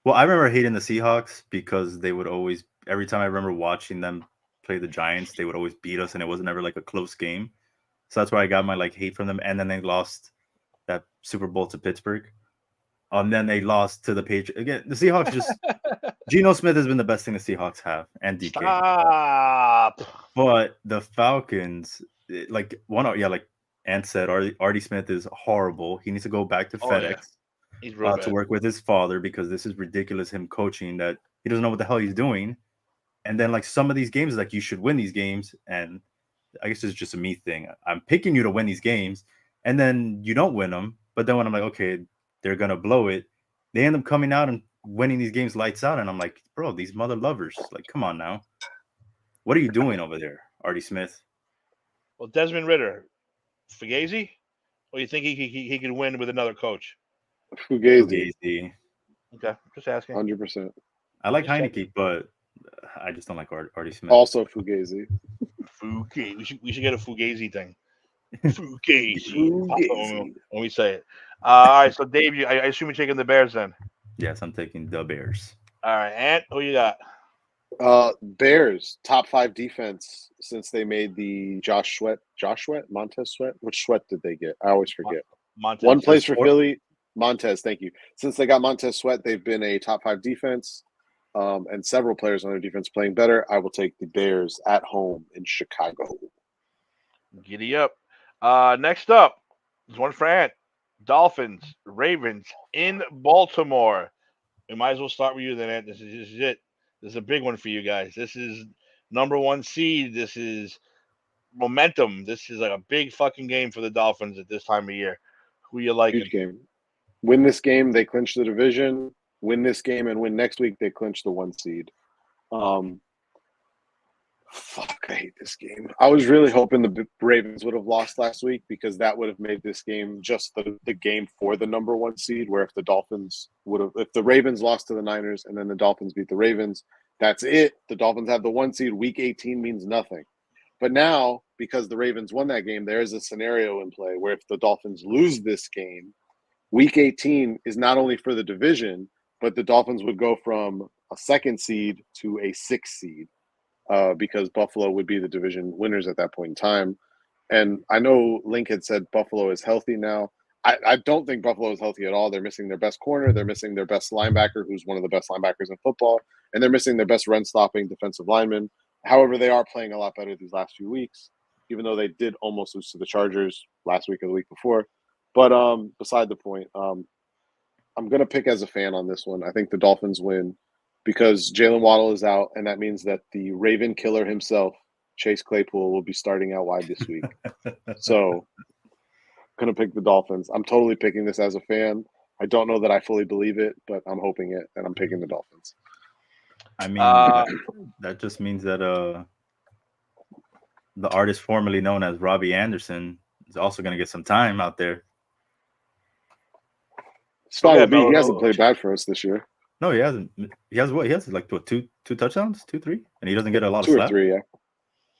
Well, I remember hating the Seahawks because they would always, every time I remember watching them play the Giants, they would always beat us, and it was never like a close game. So that's why I got my hate from them. And then they lost that Super Bowl to Pittsburgh. Then they lost to the Patriots. Again, the Seahawks just Geno Smith has been the best thing the Seahawks have, and DK. Stop. But the Falcons, like Ant said, Artie Smith is horrible. He needs to go back to Oh, FedEx yeah. He's real to bad. work with his father, because this is ridiculous. Him coaching that he doesn't know what the hell he's doing. And then like some of these games, like you should win these games, and I guess it's just a me thing. I'm picking you to win these games, and then you don't win them. But then when I'm like, okay, they're gonna blow it, they end up coming out and winning these games lights out, and I'm like, bro, these mother lovers, like, come on now, what are you doing over there, Artie Smith? Well, Desmond Ritter, Fugazi, or you think he could win with another coach? Fugazi, Fugazi. Okay, just asking. 100%. I like Just Heineke, but I just don't like Artie Smith. Also Fugazi. Fugazi. We should get a Fugazi thing. Fugazi. When we say it. All right, so Dave, I assume you're taking the Bears then. Yes, I'm taking the Bears. All right, Ant, who you got? Bears top 5 defense since they made the Montez Sweat. Which Sweat did they get? I always forget. Montez. One place for Philly. Montez, thank you. Since they got Montez Sweat, they've been a top 5 defense, and several players on their defense playing better. I will take the Bears at home in Chicago. Giddy up. Next up is one for Ant. Dolphins, Ravens in Baltimore. We might as well start with you then, Ant. This is it. This is a big one for you guys. This is number 1 seed. This is momentum. This is like a big fucking game for the Dolphins at this time of year. Who you liking? Huge game. Win this game, they clinch the division. Win this game and win next week, they clinch the 1 seed. Fuck, I hate this game. I was really hoping the Ravens would have lost last week, because that would have made this game just the game for the number 1 seed, where if the Ravens lost to the Niners and then the Dolphins beat the Ravens, that's it. The Dolphins have the 1 seed. Week 18 means nothing. But now, because the Ravens won that game, there is a scenario in play where if the Dolphins lose this game, Week 18 is not only for the division, but the Dolphins would go from a 2nd seed to a 6th seed, because Buffalo would be the division winners at that point in time. And I know Link had said Buffalo is healthy now. I don't think Buffalo is healthy at all. They're missing their best corner. They're missing their best linebacker, who's one of the best linebackers in football. And they're missing their best run-stopping defensive lineman. However, they are playing a lot better these last few weeks, even though they did almost lose to the Chargers last week or the week before. But beside the point, I'm going to pick as a fan on this one. I think the Dolphins win because Jalen Waddle is out, and that means that the Raven killer himself, Chase Claypool, will be starting out wide this week. So I'm going to pick the Dolphins. I'm totally picking this as a fan. I don't know that I fully believe it, but I'm hoping it, and I'm picking the Dolphins. I mean, that just means that the artist formerly known as Robbie Anderson is also going to get some time out there. It's fine with me. He hasn't played bad for us this year. No, he hasn't. He has what? He has like what, two touchdowns, 2-3, and he doesn't get a lot of 2 or slack. 3, yeah.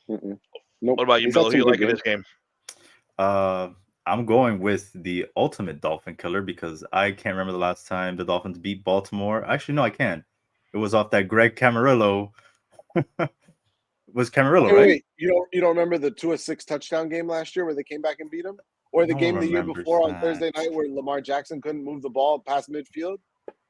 Nope. What about you, Bill? Who you like in this game? I'm going with the ultimate Dolphin killer because I can't remember the last time the Dolphins beat Baltimore. Actually, no, I can. It was off that Greg Camarillo. Was Camarillo, right? Wait, you don't remember the 2-6 touchdown game last year where they came back and beat him? Or the game the year before on Thursday night where Lamar Jackson couldn't move the ball past midfield?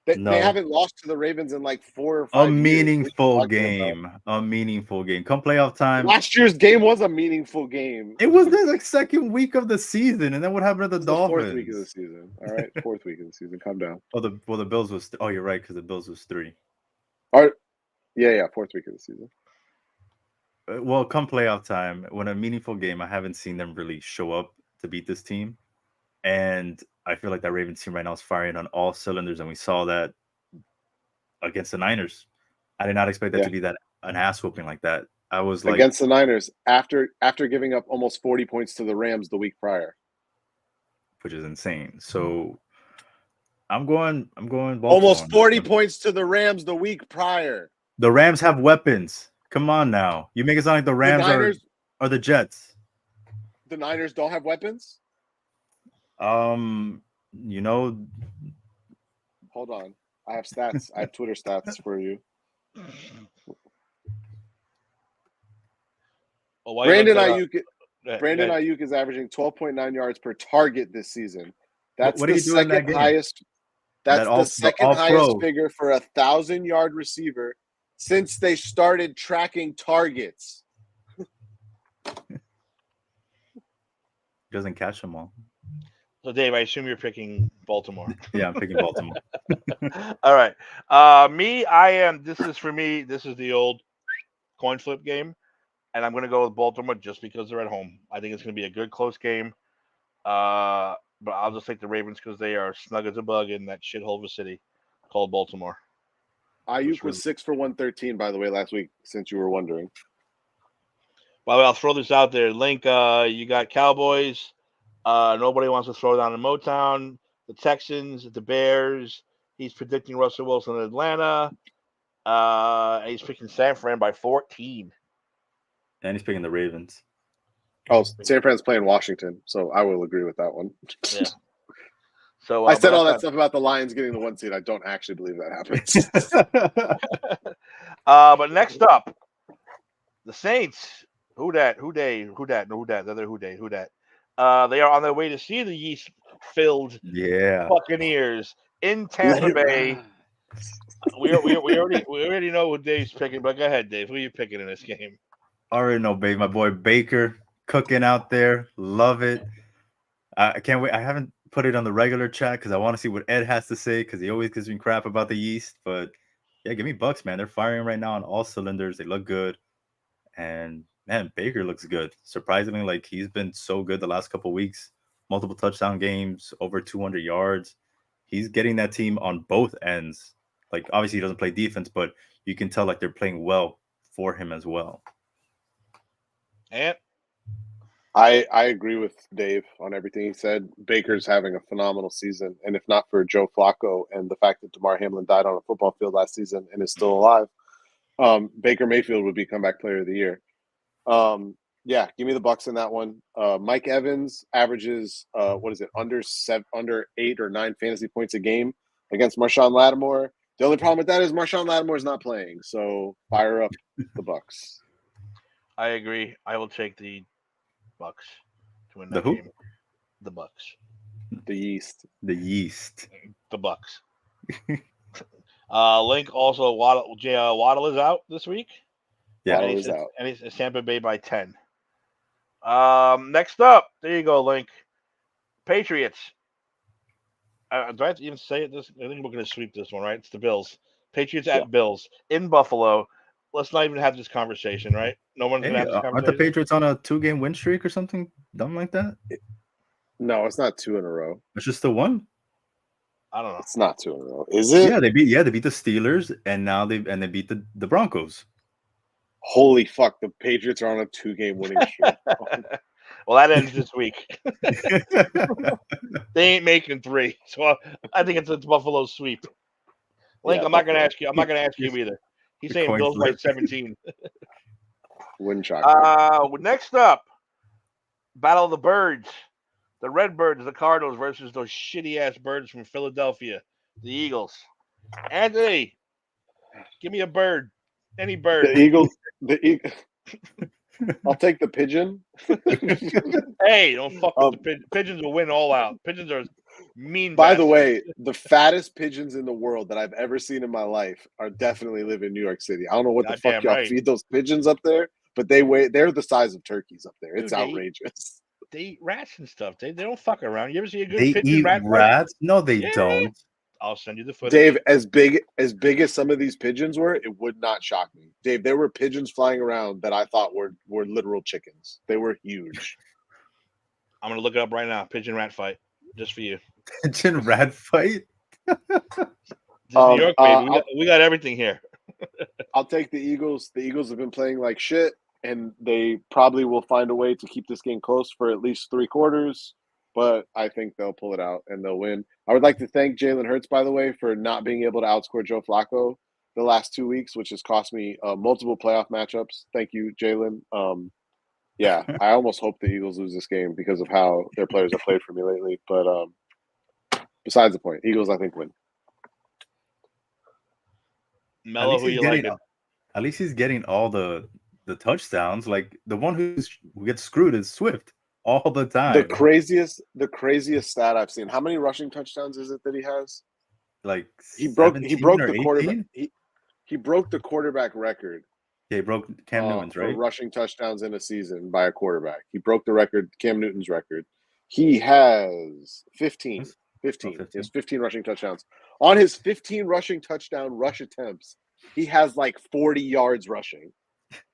They haven't lost to the Ravens in like 4 or 5 years. Meaningful game. A meaningful game. Come playoff time. Last year's game was a meaningful game. It was the second week of the season, and then what happened to the Dolphins? 4th week of the season. All right, 4th week of the season. Calm down. The Bills was. You're right, because the Bills was 3. All right. Yeah, 4th week of the season. Well, come playoff time, when a meaningful game, I haven't seen them really show up to beat this team. And I feel like that Ravens team right now is firing on all cylinders, and we saw that against the Niners. I did not expect that to be an ass whooping like that. I was like against the Niners after giving up almost 40 points to the Rams the week prior, which is insane. So I'm going Baltimore. Almost 40 points to the Rams the week prior. The Rams have weapons. Come on now. You make it sound like the Rams are the Jets. The Niners don't have weapons? Hold on. I have stats. I have Twitter stats for you. Brandon Ayuk is averaging 12.9 yards per target this season. That's the second highest. That's That all- the second all highest pro. figure for a 1,000-yard receiver since they started tracking targets. Doesn't catch them all. So, Dave, I assume you're picking Baltimore. Yeah, I'm picking Baltimore. All right. This is for me. This is the old coin flip game, and I'm going to go with Baltimore just because they're at home. I think it's going to be a good close game. But I'll just take the Ravens because they are snug as a bug in that shithole of a city called Baltimore. Ayuk was 6 for 113, by the way, last week, since you were wondering. By the way, I'll throw this out there. Link, you got Cowboys. Nobody wants to throw down in Motown. The Texans, the Bears. He's predicting Russell Wilson in Atlanta. He's picking San Fran by 14. And he's picking the Ravens. Oh, San Fran's playing Washington, so I will agree with that one. Yeah. So I said but all that that's stuff about the Lions getting the 1 seed. I don't actually believe that happens. But next up, the Saints. Who dat? Who they? Who dat? No, who dat? The other who they? Who dat? They are on their way to see the yeast-filled Yeah. Buccaneers in Tampa Bay. We already know who Dave's picking, but go ahead, Dave. Who are you picking in this game? Already know, babe. My boy Baker cooking out there. Love it. I can't wait. I haven't put it on the regular chat because I want to see what Ed has to say because he always gives me crap about the yeast. But yeah, give me Bucks, man. They're firing right now on all cylinders. They look good. And man, Baker looks good. Surprisingly, like he's been so good the last couple of weeks. Multiple touchdown games, over 200 yards. He's getting that team on both ends. Like obviously he doesn't play defense, but you can tell like they're playing well for him as well. And I agree with Dave on everything he said. Baker's having a phenomenal season, and if not for Joe Flacco and the fact that DeMar Hamlin died on a football field last season and is still alive, Baker Mayfield would be comeback player of the year. Yeah, give me the Bucks in that one. Mike Evans averages under 8 or 9 fantasy points a game against Marshawn Lattimore. The only problem with that is Marshawn Lattimore is not playing, so fire up the Bucks. I agree. I will take the Bucks to win The that who? game. The Bucks. The Yeast. The yeast. The Bucks. Link also Waddle is out this week. Yeah. Waddle and is out. And it's Tampa Bay by 10. Next up, there you go, Link. Patriots. Do I have to even say it? I think we're going to sweep this one, right? It's the Bills. Patriots at Bills in Buffalo. Let's not even have this conversation, right? No one's going to Hey, have this aren't the conversation. Patriots on a 2-game win streak or something dumb like that? No, it's not 2 in a row. It's just the one. I don't know. It's not 2 in a row. Is it? Yeah, they beat the Steelers and now they beat the Broncos. Holy fuck, the Patriots are on a 2-game winning streak. Well, that ends this week. They ain't making 3, so I think it's a Buffalo sweep. Link, Yeah, I'm not going to Buffalo. ask you. I'm not going to ask you either. He's The saying coin Bills by flip. 17. Wind shock. Next up, Battle of the Birds. The Redbirds, the Cardinals versus those shitty ass birds from Philadelphia, the Eagles. Anthony, give me a bird. Any bird. The Eagles. I'll take the pigeon. Hey, don't fuck with the pigeons. Pigeons will win all out. Pigeons are mean. By the bastards. way, the fattest pigeons in the world that I've ever seen in my life are definitely live in New York City. I don't know what the fuck Goddamn y'all right. feed those pigeons up there, but they're the size of turkeys up there. It's Dude, outrageous. They eat rats and stuff. They don't fuck around. You ever see a good They pigeon eat rat fight? rats? No, they Yeah. don't. I'll send you the footage. Dave, as big as some of these pigeons were, it would not shock me. Dave, there were pigeons flying around that I thought were literal chickens. They were huge. I'm gonna look it up right now. Pigeon rat fight, just for you. Pigeon rat fight? This is New York, baby. I'll- We got everything here. I'll take the Eagles. The Eagles have been playing like shit, and they probably will find a way to keep this game close for at least 3 quarters. But I think they'll pull it out and they'll win. I would like to thank Jalen Hurts, by the way, for not being able to outscore Joe Flacco the last 2 weeks, which has cost me multiple playoff matchups. Thank you, Jalen. Yeah, I almost hope the Eagles lose this game because of how their players have played for me lately. But besides the point, Eagles, I think, win. Mello, who you like? uh, At least he's getting all the touchdowns. Like the one who gets screwed is Swift all the time. The craziest stat I've seen. How many rushing touchdowns is it that he has? like He broke 17 or the quarterback. 18? He broke the quarterback record Yeah, he broke Cam Newton's, for right? rushing touchdowns in a season by a quarterback. He broke the record, Cam Newton's record. He has 15. 15. He 15. has 15 rushing touchdowns. On his 15 rushing touchdown rush attempts, he has like 40 yards rushing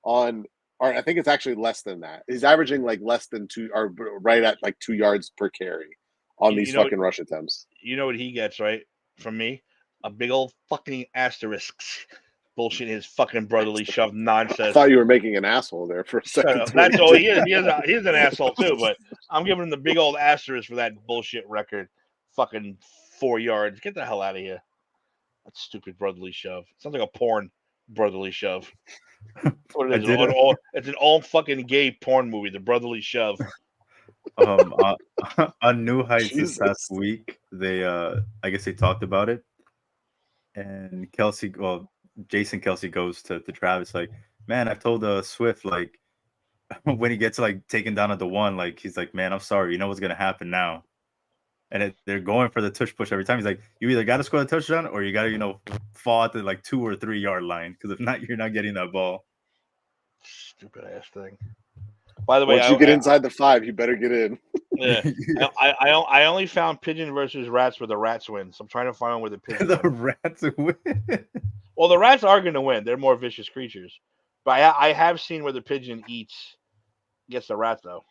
on, or I think it's actually less than that. He's averaging like less than 2, or right at like 2 yards per carry on these fucking rush attempts. You know what he gets, right? From me? A big old fucking asterisks. Bullshit, his fucking brotherly shove I nonsense. thought you were making an asshole there for a second. That's all he is. He's an asshole too, but I'm giving him the big old asterisk for that bullshit record. Fucking 4 yards. Get the hell out of here. That stupid brotherly shove. Sounds like a porn brotherly shove. What it is, it's an all fucking gay porn movie, The Brotherly Shove. On New Heights this past week, they I guess they talked about it, and Jason Kelsey goes to Travis like, man, I've told Swift like when he gets like taken down at the 1, like he's like, man, I'm sorry, you know what's gonna happen now, and they're going for the tush push every time. He's like, you either got to score the touchdown or you got to fall at the like 2 or 3 yard line, because if not, you're not getting that ball. Stupid ass thing. By the way, once you get inside the 5, you better get in. Yeah, I only found pigeon versus rats where the rats win. So I'm trying to find one where the pigeons. The rats win. Well, the rats are going to win. They're more vicious creatures. But I have seen where the pigeon gets the rat though.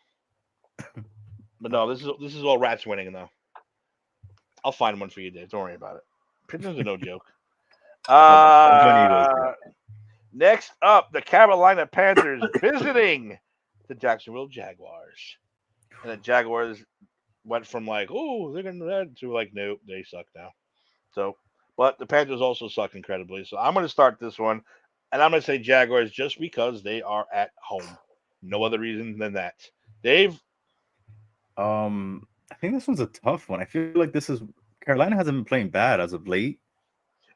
But no, this is all rats winning though. I'll find one for you, Dave. Don't worry about it. Pigeons are no joke. Next up, the Carolina Panthers visiting the Jacksonville Jaguars. And the Jaguars went from like, oh, they're going to like, nope, they suck now. So, but the Panthers also suck incredibly. So I'm going to start this one, and I'm going to say Jaguars just because they are at home. No other reason than that. Dave? I think this one's a tough one. I feel like Carolina hasn't been playing bad as of late.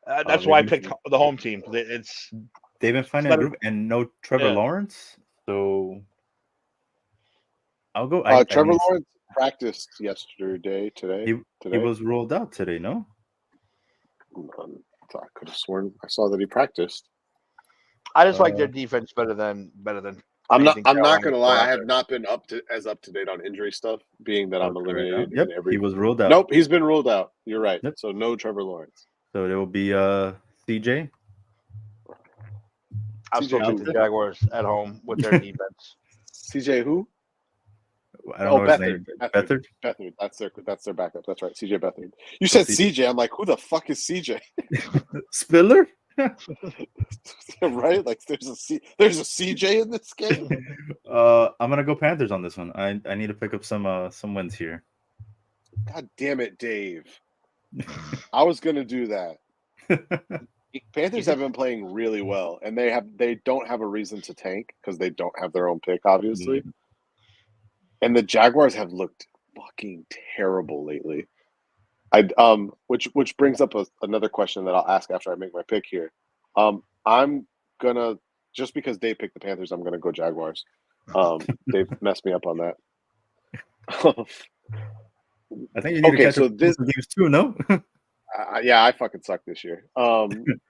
That's why I picked the home team. They've been finding a group, and no Trevor Lawrence. So I'll go. Trevor Lawrence practiced today. He was ruled out today, no? I could have sworn I saw that he practiced. I just like their defense better than. I'm not gonna lie. I have not been up to date on injury stuff, being that I'm eliminated. Yep, he was ruled out. Nope, he's been ruled out. You're right. Yep. So no Trevor Lawrence. So it will be CJ. I'll still take the Jaguars at home with their defense. CJ who? I don't know his name. Beathard. That's their backup. That's right. CJ Beathard. You said CJ. I'm like, who the fuck is CJ? Spiller? Right? Like there's a CJ in this game. I'm gonna go Panthers on this one. I need to pick up some wins here. God damn it, Dave. I was gonna do that. Panthers have been playing really well, and they don't have a reason to tank because they don't have their own pick, obviously. Mm-hmm. And the Jaguars have looked fucking terrible lately. Which brings up another question that I'll ask after I make my pick here. I'm gonna, just because Dave picked the Panthers, I'm gonna go Jaguars. They've messed me up on that. I think you need to catch up this games too, no? Yeah, I fucking suck this year.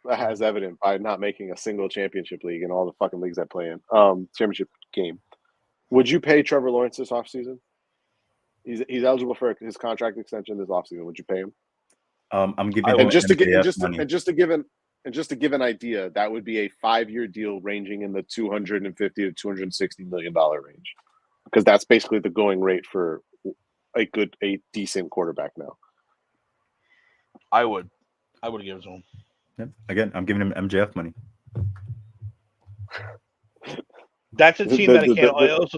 As evident by not making a single championship league in all the fucking leagues I play in. Championship game. Would you pay Trevor Lawrence this offseason? He's eligible for his contract extension this offseason. Would you pay him? I'm giving him just to give an idea, that would be a 5-year deal ranging in the $250 to $260 million range, because that's basically the going rate for a decent quarterback now. I would give it to him. Yep. Again, I'm giving him MJF money. That's a team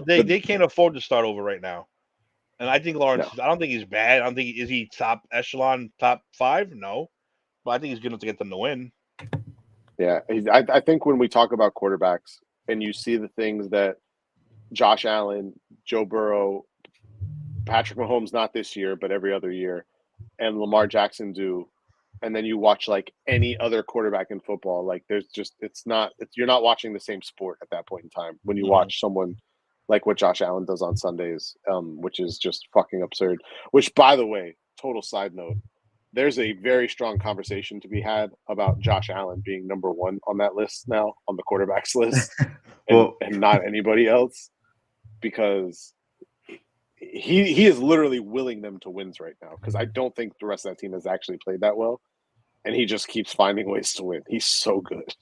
they can't afford to start over right now. And I think Lawrence, I don't think he's bad. I don't think is he top echelon, top 5? No. But I think he's good enough to get them to win. Yeah. I think when we talk about quarterbacks and you see the things that Josh Allen, Joe Burrow, Patrick Mahomes, not this year, but every other year, and Lamar Jackson do, and then you watch like any other quarterback in football, like you're not watching the same sport at that point in time when you watch someone like what Josh Allen does on Sundays, which is just fucking absurd. Which, by the way, total side note, there's a very strong conversation to be had about Josh Allen being number one on that list now, on the quarterbacks list, and not anybody else, because he is literally willing them to wins right now, because I don't think the rest of that team has actually played that well, and he just keeps finding ways to win. He's so good.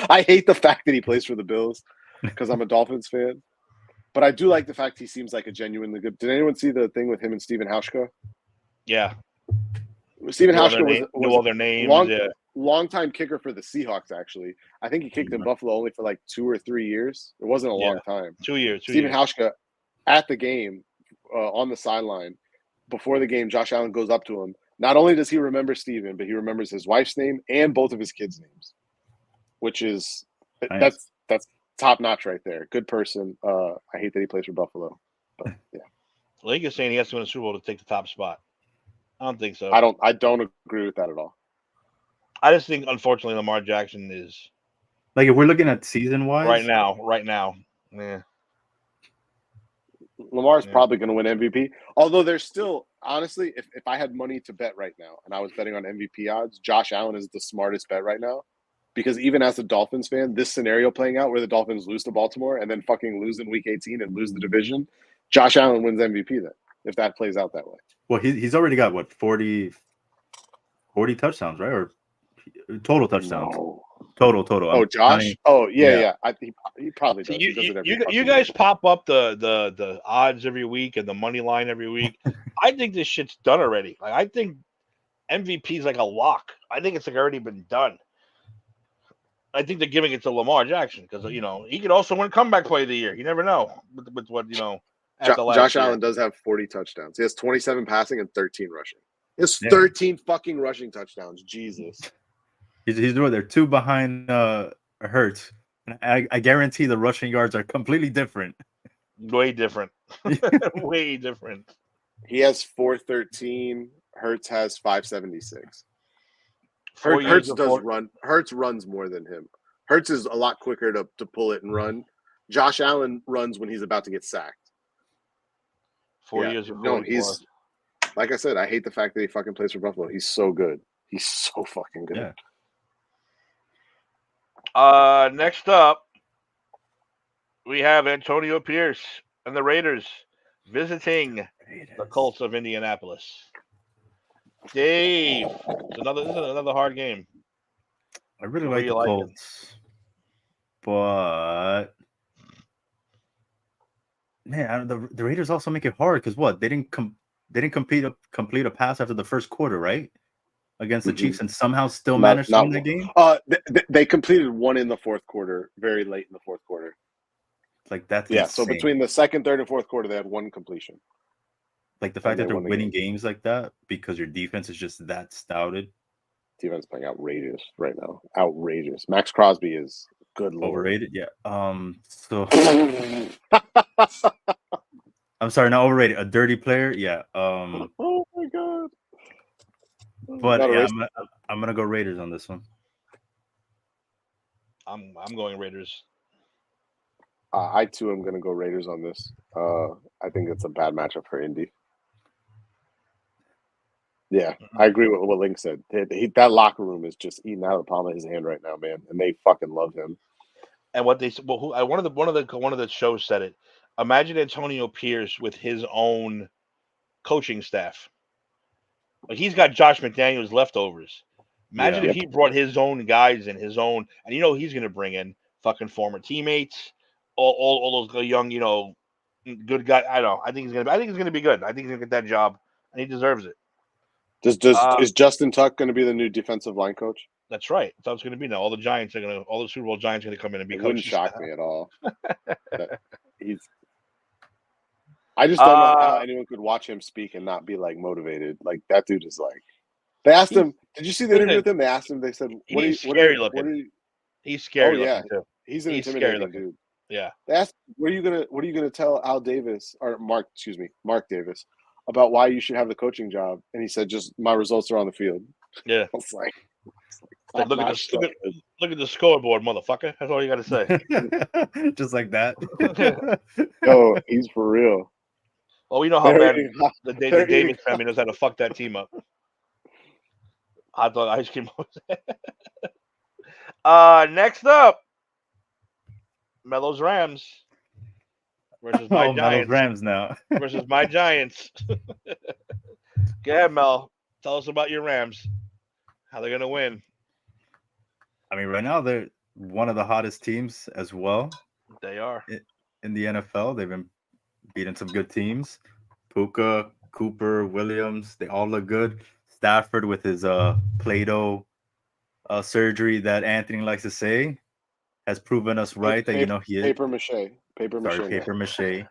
I hate the fact that he plays for the Bills because I'm a Dolphins fan, but I do like the fact he seems like a genuinely good. Did anyone see the thing with him and Steven Hauschka? Yeah. Steven Knew all their Hauschka name- knew all their names. Yeah. long-time kicker for the Seahawks, actually. I think he kicked in Buffalo only for like 2 or 3 years. It wasn't a long time. 2 years. Steven Hauschka at the game on the sideline before the game, Josh Allen goes up to him. Not only does he remember Steven, but he remembers his wife's name and both of his kids' names, which is Nice. that's top notch right there. Good person. I hate that he plays for Buffalo, but yeah, League is saying he has to win a Super Bowl to take the top spot. I don't think so. I don't agree with that at all. I just think, unfortunately, Lamar Jackson is Like if we're looking at season wise, right now. Yeah. Lamar's Yeah. probably going to win MVP. Although there's still, honestly, if I had money to bet right now and I was betting on MVP odds, Josh Allen is the smartest bet right now. Because even as a Dolphins fan, this scenario playing out where the Dolphins lose to Baltimore and then fucking lose in Week 18 and lose the division, Josh Allen wins MVP then, if that plays out that way. Well, he's already got what 40 touchdowns, right? Or total touchdowns. No. Total. Oh, I'm Josh? counting- Oh, yeah. Yeah. He probably does. See, He does it every you fucking guys week. pop up the odds every week and the money line every week. I think this shit's done already. Like, I think MVP is like a lock. I think it's like already been done. I think they're giving it to Lamar Jackson because he could also win comeback play of the year. You never know with what after last Josh year. Allen does have 40 touchdowns. He has 27 passing and 13 rushing. He has Yeah. 13 fucking rushing touchdowns. Jesus. He's doing. They're 2 behind Hurts. And I guarantee the rushing yards are completely different. Way different. Way different. He has 413. Hertz has 576. 4 years Hertz before- does run. Hertz runs more than him. Hertz is a lot quicker to pull it and run. Josh Allen runs when he's about to get sacked. 4 Yeah. years before. No, he was. he's like I said. I hate the fact that he fucking plays for Buffalo. He's so good. He's so fucking good. Yeah. Next up, we have Antonio Pierce and the Raiders visiting the Colts of Indianapolis. Dave, this is another hard game. I really Who like you the liking? Colts, but man, the Raiders also make it hard because what they didn't complete a pass after the first quarter, right? Against the Mhm. Chiefs, and somehow still Not- managed to not win the game. They completed one in the fourth quarter, very late in the fourth quarter. Like that's Yeah, so insane. between the second, third, and fourth quarter, they had one completion. like the fact and that they they're won the winning game. games like that because your defense is just that stouted, Defense playing outrageous right now. Outrageous. Max Crosby is good lord. overrated. Yeah. So I'm sorry, not overrated. A dirty player. Yeah. Oh my god. But Gotta yeah, race- I'm gonna go Raiders on this one. I'm going Raiders. I too am going to go Raiders on this. I think it's a bad matchup for Indy. Yeah, I agree with what Link said. That locker room is just eating out of the palm of his hand right now, man, and they fucking love him. And what they one of the shows said it. Imagine Antonio Pierce with his own coaching staff. Like he's got Josh McDaniels leftovers. Imagine Yeah. if he brought his own guys and his own, and he's going to bring in fucking former teammates, all those young, good guys. I don't know. I think he's gonna be good. I think he's gonna get that job, and he deserves it. Is Justin Tuck going to be the new defensive line coach? That's right. That's how it's gonna be now. All the Super Bowl Giants are gonna come in and be It wouldn't coaches. shock me at all. I just don't know how anyone could watch him speak and not be like motivated. Like that dude is like. They asked him. Did you see the interview with him? They asked him. They said, "What are you?" He's scary looking. He's scary Oh, yeah. looking too. He's an He's scary intimidating looking. dude. Yeah. They asked, "What are you gonna tell Al Davis or Mark Davis about why you should have the coaching job?" And he said, "Just my results are on the field." Yeah. I was like, Like, look at the scoreboard, motherfucker. That's all you got to say. Just like that. "No, he's for real." Well, we know how bad Very- the Davis family knows how to fuck that team up. Hot dog ice cream. Next up, Melo's Rams versus my Oh, Melo's Giants. Rams now. Versus my Giants. Go ahead, Mel. Tell us about your Rams. How they're gonna win? I mean, right now they're one of the hottest teams as well They are. in the NFL. They've been beating some good teams. Puka, Cooper, Williams, they all look good. Stafford with his Play-Doh surgery that Anthony likes to say has proven us right that he is paper mache, paper mache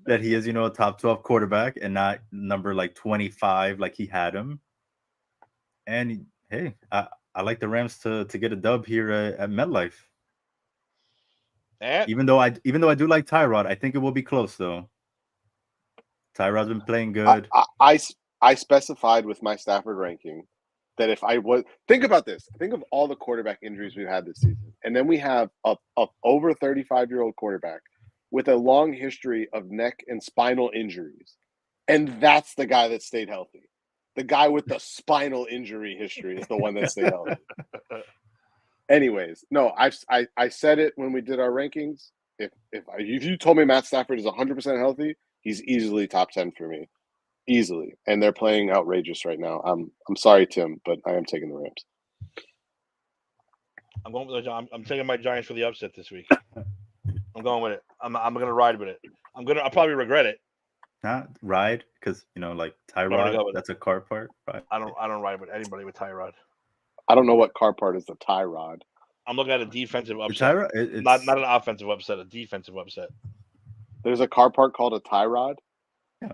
that he is a top 12 quarterback and not number like 25 like he had him. And hey, I like the Rams to get a dub here at MetLife. And Even though I do like Tyrod, I think it will be close though. Tyrod's been playing good. I specified with my Stafford ranking that if I was think about this, think of all the quarterback injuries we've had this season, and then we have a over 35-year-old quarterback with a long history of neck and spinal injuries, and that's the guy that stayed healthy. The guy with the spinal injury history is the one that stayed healthy. Anyways, no, I said it when we did our rankings. If you told me Matt Stafford is 100% healthy, he's easily top 10 for me, easily. And they're playing outrageous right now. I'm sorry, Tim, but I am taking the Rams. I'm going with I'm taking my Giants for the upset this week. I'm going with it. I'm gonna ride with it. I'll probably regret it. Not ride because like I'm gonna Tyrod, go with that's a car part, right? I don't ride with anybody with Tyrod. I don't know what car part is the tie rod. I'm looking at a defensive The upset. Tyrod, it's Not an offensive upset, a defensive upset. There's a car part called a tie rod. I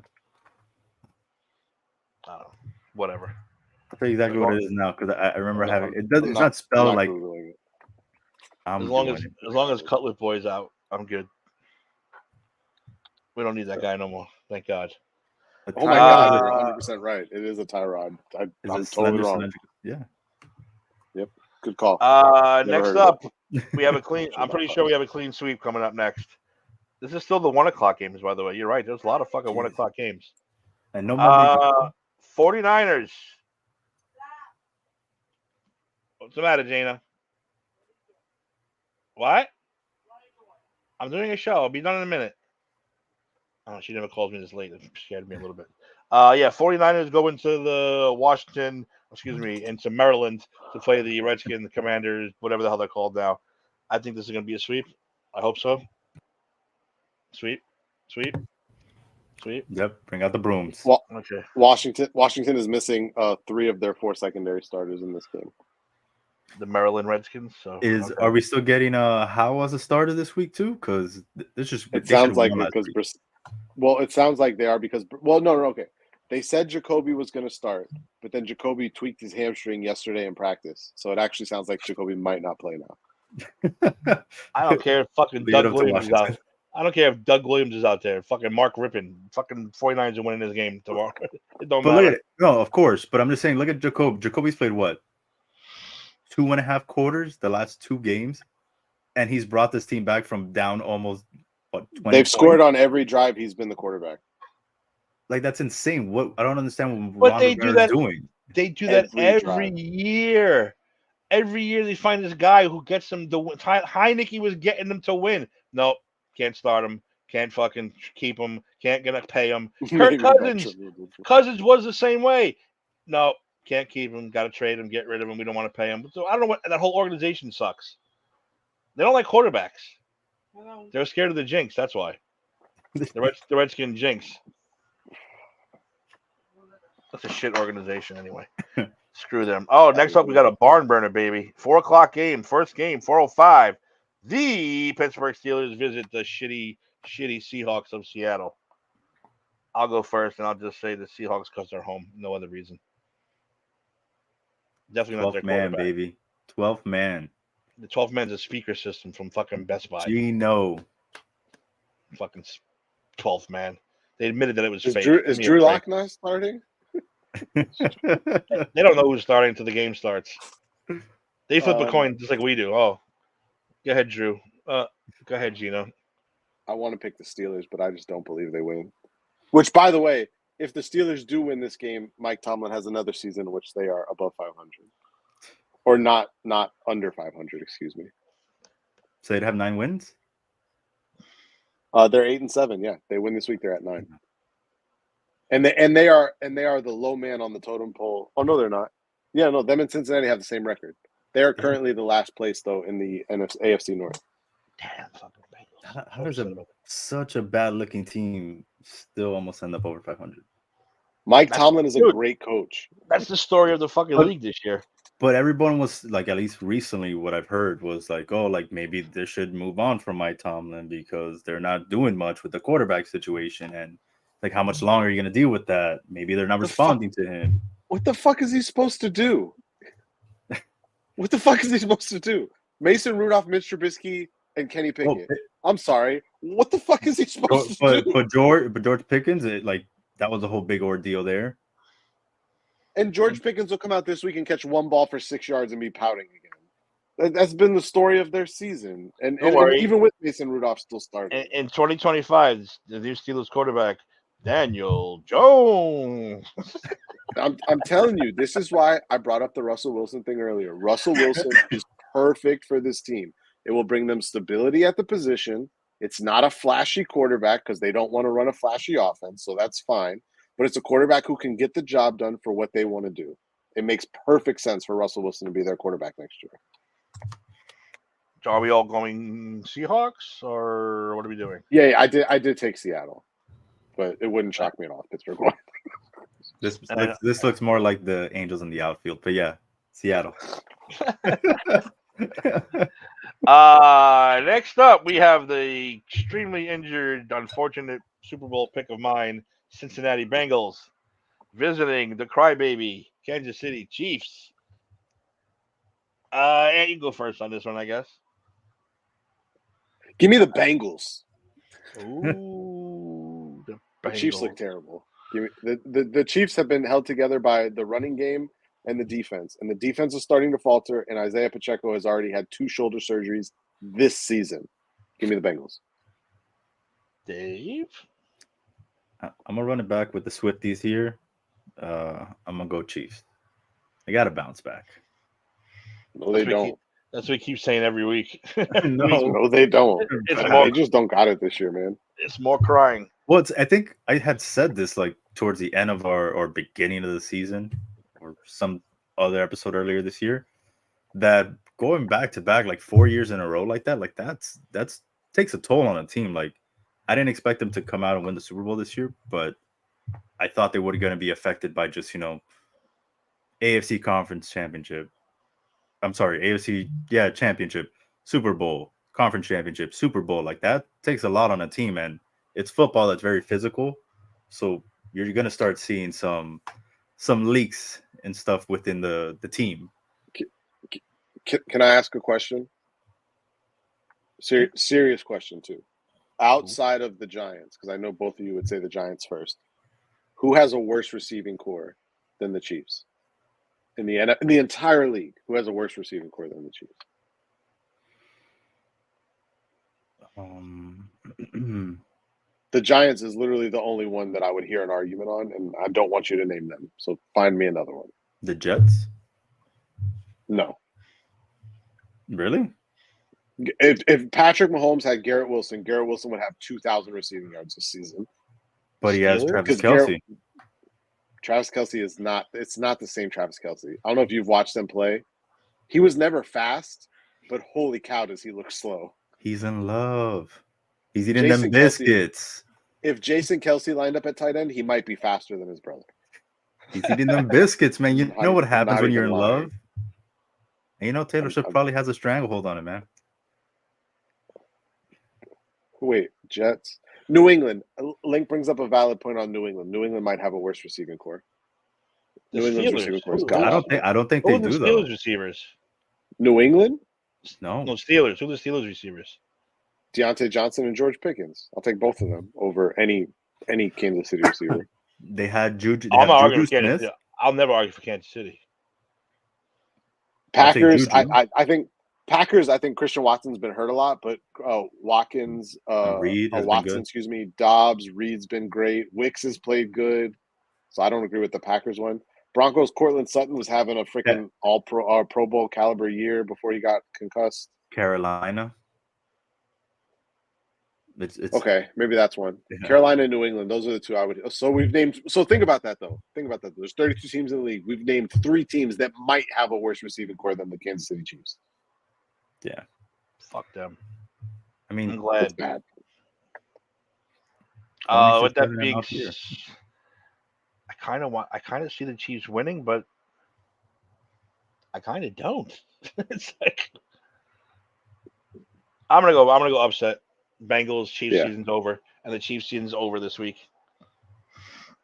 don't know. Whatever. I'll tell you exactly what it is now because I remember I'm having not- it. Doesn't. I'm It's not spelled I'm like. Googling it. I'm As long doing as it. as long as Cutlet Boy's out, I'm good. We don't need that guy no more. Thank God. The Oh my Tyrod God, is- you're 100% right. It is a tie rod. I'm is a totally slender, wrong. cylindrical- Yeah. Good call. Never Next heard of up, it. we have a clean. I'm pretty sure we have a clean sweep coming up next. This is still the 1:00 games, by the way. You're right. There's a lot of fucking 1:00 games. And no more. Lakers. 49ers. What's the matter, Jana? What? I'm doing a show. I'll be done in a minute. Oh, she never calls me this late. It scared me a little bit. 49ers go into into Maryland to play the Redskins, the Commanders, whatever the hell they're called now. I think this is going to be a sweep. I hope so. Sweep. Yep. Bring out the brooms. Well, Okay. Washington is missing 3 of their 4 secondary starters in this game. The Maryland Redskins. So okay. Are we still getting Howe as a starter this week too? Because this just It sounds like it because it sounds like they are because okay. They said Jacoby was going to start, but then Jacoby tweaked his hamstring yesterday in practice, so it actually sounds like Jacoby might not play now. I don't care if fucking Leave it Doug up to Williams is out. Washington. I don't care if Doug Williams is out there. Fucking Mark Rippon. Fucking 49ers are winning this game tomorrow. It don't But matter. look at it. No, of course. But I'm just saying, look at Jacoby. Jacoby's played what? 2.5 quarters, the last 2 games, and he's brought this team back from down almost 20 They've scored points? on every drive he's been the quarterback. Like that's insane. What I don't understand what But Ron they do Rivera's that- doing. They do that Every every drive. year. Every year they find this guy who gets them to win. Heineke was getting them to win. No, can't start him. Can't fucking keep him. Can't gonna pay him. Kirk Maybe not Cousins. true. Cousins was the same way. No, can't keep him. Got to trade him. Get rid of him. We don't want to pay him. So I don't know what that whole organization sucks. They don't like quarterbacks. They're scared of the jinx. That's why. The Redskin jinx. That's a shit organization anyway. Screw them. Oh, next up we got a barn burner, baby. 4:00 game. First game, 4:05. The Pittsburgh Steelers visit the shitty Seahawks of Seattle. I'll go first, and I'll just say the Seahawks because they're home. No other reason. Definitely not their 12th man, quarterback. baby. 12th man. The 12th man's a speaker system from fucking Best Buy. Gino. Fucking 12th man. They admitted that it was Is fake. Drew, To is me, it Drew was Lock fake. not starting? They don't know who's starting until the game starts. They flip a Um, coin just like we do. Oh, go ahead, Drew. Go ahead, Gino. I want to pick the Steelers, but I just don't believe they win. Which, by the way, if the Steelers do win this game, Mike Tomlin has another season in which they are above 500, or not under 500. Excuse me. So they'd have 9 wins. They're 8-7. Yeah, they win this week. They're at 9, and they are the low man on the totem pole. Oh no, they're not. Yeah, no, them and Cincinnati have the same record. They are currently the last place though in the AFC North. Damn, fucking Bengals. How does such a bad looking team still almost end up over 500? Mike That's- Tomlin is a dude. great coach. That's the story of the fucking But- league this year. But everyone was like, at least recently, what I've heard was like, oh, like maybe they should move on from Mike Tomlin because they're not doing much with the quarterback situation, and like how much longer are you going to deal with that? Maybe they're not The responding to him. What the fuck is he supposed to do? What the fuck is he supposed to do? Mason Rudolph, Mitch Trubisky, and Kenny Oh, Pickett. I'm sorry. What the fuck is he supposed to do? but George Pickens, that was a whole big ordeal there. And George Pickens will come out this week and catch one ball for 6 yards and be pouting again. That's been the story of their season. And worry. even with Mason Rudolph still starting. In 2025, the new Steelers quarterback, Daniel Jones. I'm telling you, this is why I brought up the Russell Wilson thing earlier. Russell Wilson is perfect for this team. It will bring them stability at the position. It's not a flashy quarterback because they don't want to run a flashy offense, so that's fine. But it's a quarterback who can get the job done for what they want to do. It makes perfect sense for Russell Wilson to be their quarterback next year. Are we all going Seahawks, or what are we doing? Yeah, I did take Seattle, but it wouldn't shock me at all if Pittsburgh won. This looks more like the Angels in the outfield, but yeah, Seattle. Next up, we have the extremely injured, unfortunate Super Bowl pick of mine, Cincinnati Bengals, visiting the crybaby Kansas City Chiefs. Yeah, you can go first on this one, I guess. Give me the Bengals. Ooh, the The Chiefs Bengals. look terrible. Give me, the Chiefs have been held together by the running game and the defense. And the defense is starting to falter, and Isaiah Pacheco has already had 2 shoulder surgeries this season. Give me the Bengals. Dave? I'm gonna run it back with the Swifties here. I'm gonna go Chiefs. They got to bounce back. No, they don't. That's what we keep saying every week. No, they don't. It's more, They just don't got it this year, man. it's more crying. Well, I think I had said this like towards the end of our or beginning of the season, or some other episode earlier this year, that going back to back like 4 years in a row like that's takes a toll on a team. Like I didn't expect them to come out and win the Super Bowl this year, but I thought they were going to be affected by just AFC Conference Championship. I'm sorry, AFC Championship, Super Bowl, Conference Championship, Super Bowl. Like that takes a lot on a team, and it's football that's very physical. So you're going to start seeing some leaks and stuff within the team. Can I ask a question? Serious question, too. Outside of the Giants, because I know both of you would say the Giants first, who has a worse receiving core than the Chiefs? In the entire league, who has a worse receiving core than the Chiefs? The Giants is literally the only one that I would hear an argument on, and I don't want you to name them. So find me another one. The Jets? No. Really? If Patrick Mahomes had Garrett Wilson would have 2,000 receiving yards this season. But he has Steelers? Travis 'Cause Kelce. Travis Kelce is not – it's not the same Travis Kelce. I don't know if you've watched them play. He was never fast, but holy cow, does he look slow. He's in love. He's eating Jason them Kelce- biscuits. If Jason Kelce lined up at tight end, he might be faster than his brother. He's eating them biscuits, man. You I'm know what not happens when you're in even love? lying. And Taylor Swift probably has a stranglehold on it, man. Wait, Jets? New England. Link brings up a valid point on New England. New England might have a worse receiving core. The New England's Steelers. receiving core is Who- god. I don't think Who they are the do Steelers though. receivers? New England? No. No, Steelers. Who are the Steelers receivers? Deontay Johnson and George Pickens. I'll take both of them over any Kansas City receiver. They had Juju. I'm not arguing Juju for Kansas Smith. City. I'll never argue for Kansas City. I'll take Packers. Juju. I think Packers. I think Christian Watson's been hurt a lot, but Watkins, Reed has been Watson, good. excuse me, Dobbs, Reed's been great. Wicks has played good. So I don't agree with the Packers one. Broncos, Cortland Sutton was having a freaking all Pro Bowl caliber year before he got concussed. Carolina. It's Okay, maybe that's one. Yeah. Carolina and New England, those are the two I would. So we've named. So think about that though. There's 32 teams in the league. We've named 3 teams that might have a worse receiving core than the Kansas City Chiefs. Yeah. Fuck them. I I'm mean, glad. It's bad. With that 26-7 being, up here. I kind of see the Chiefs winning, but I kind of don't. It's like I'm gonna go upset. Bengals Chiefs Yeah. season's over, and the Chiefs season's over this week.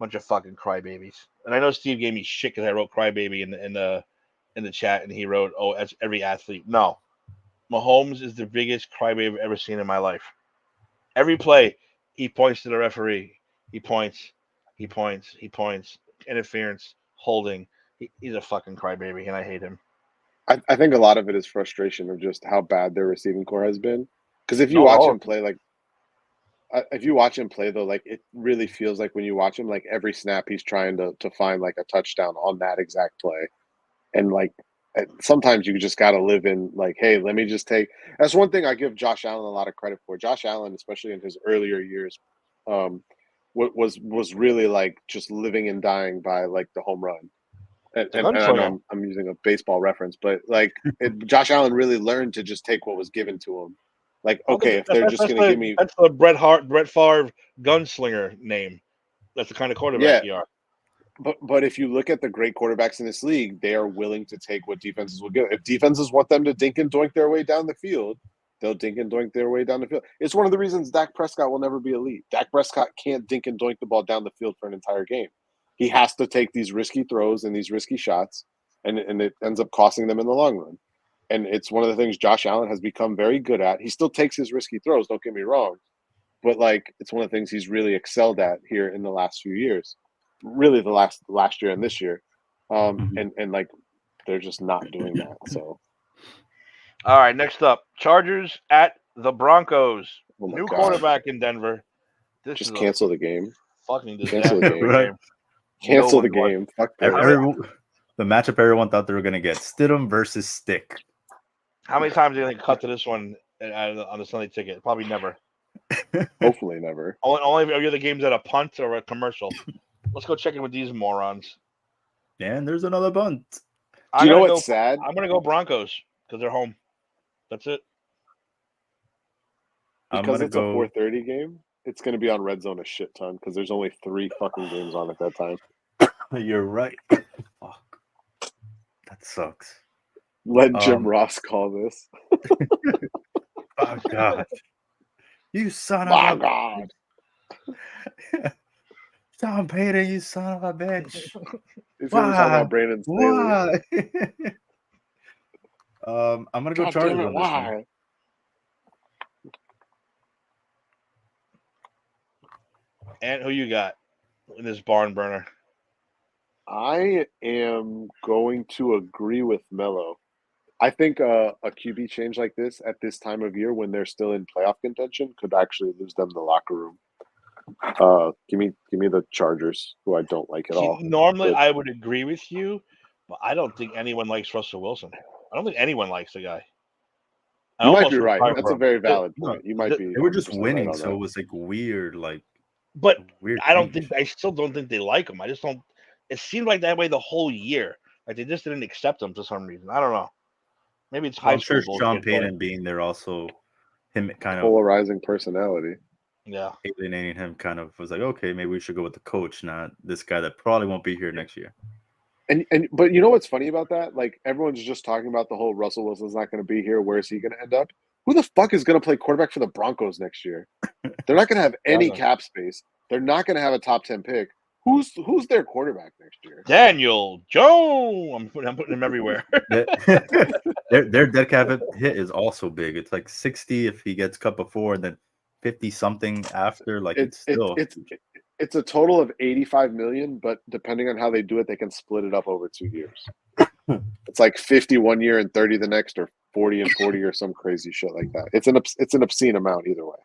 Bunch of fucking crybabies. And I know Steve gave me shit because I wrote crybaby in the chat, and he wrote, "Oh, as every athlete." No, Mahomes is the biggest crybaby I've ever seen in my life. Every play, he points to the referee. He points. Interference, holding. He's a fucking crybaby, and I hate him. I think a lot of it is frustration of just how bad their receiving core has been. Because if you No, watch all him play, like, if you watch him play though, like it really feels like when you watch him, like every snap he's trying to find like a touchdown on that exact play, and like sometimes you just got to live in like, hey, let me just take. That's one thing I give Josh Allen a lot of credit for. Josh Allen, especially in his earlier years, was really like just living and dying by like the home run. And I know I'm using a baseball reference, but like Josh Allen really learned to just take what was given to him. Like, okay, if they're just going to give me, that's the Brett Favre gunslinger name. That's the kind of quarterback you are. But if you look at the great quarterbacks in this league, they are willing to take what defenses will give. If defenses want them to dink and doink their way down the field, they'll dink and doink their way down the field. It's one of the reasons Dak Prescott will never be elite. Dak Prescott can't dink and doink the ball down the field for an entire game. He has to take these risky throws and these risky shots, and it ends up costing them in the long run. And it's one of the things Josh Allen has become very good at. He still takes his risky throws, don't get me wrong, but like it's one of the things he's really excelled at here in the last few years. Really the last year and this year. And like they're just not doing that. So all right, next up, Chargers at the Broncos. oh my New God. quarterback in Denver. This Just is cancel the game. Fucking Cancel disaster. the game. Right. Cancel No the one game. Fuck that. The matchup everyone thought they were gonna get: Stidham versus Stick. How many times are you going to cut to this one on the Sunday ticket? Probably never. Hopefully never. Only if the game's at a punt or a commercial. Let's go check in with these morons. And there's another bunt. Do you know what's sad? I'm going to go Broncos because they're home. That's it. Because it's a 4:30 game, it's going to be on Red Zone a shit ton because there's only 3 fucking games on at that time. You're right. Fuck. That sucks. Let Jim Ross call this. Oh God. You son My of a God. Tom Payton, you son of a bitch. He's going to be talking about Brandon Staley. Why? I'm gonna go God Chargers damn it, on this one. why? And who you got in this barn burner? I am going to agree with Mello. I think a QB change like this at this time of year when they're still in playoff contention could actually lose them the locker room. Give me the Chargers, who I don't like at all. Normally, But I would agree with you, but I don't think anyone likes Russell Wilson. I don't think anyone likes the guy. you might be right. That's a very valid point. You might be. They were just 100% winning, right on so it that. was like weird, But weird. I still don't think they like him. I just don't. It seemed like that way the whole year. Like they just didn't accept him for some reason. I don't know. Maybe it's high I'm school sure Sean bullshit, Payton being there also, him kind of Polarizing personality. Yeah. alienating him kind of was like, okay, maybe we should go with the coach, not this guy that probably won't be here next year. But you know what's funny about that? Like everyone's just talking about the whole Russell Wilson's not going to be here. Where is he going to end up? Who the fuck is going to play quarterback for the Broncos next year? They're not going to have any cap space. They're not going to have a top 10 pick. Who's their quarterback next year? Daniel Jones. I'm putting him everywhere. Their dead cap hit is also big. It's like 60 if he gets cut before, and then 50 something after. Like it's a total of 85 million, but depending on how they do it, they can split it up over 2 years. It's like 50 1 year and 30 the next, or 40 and 40 or some crazy shit like that. It's an obscene amount either way.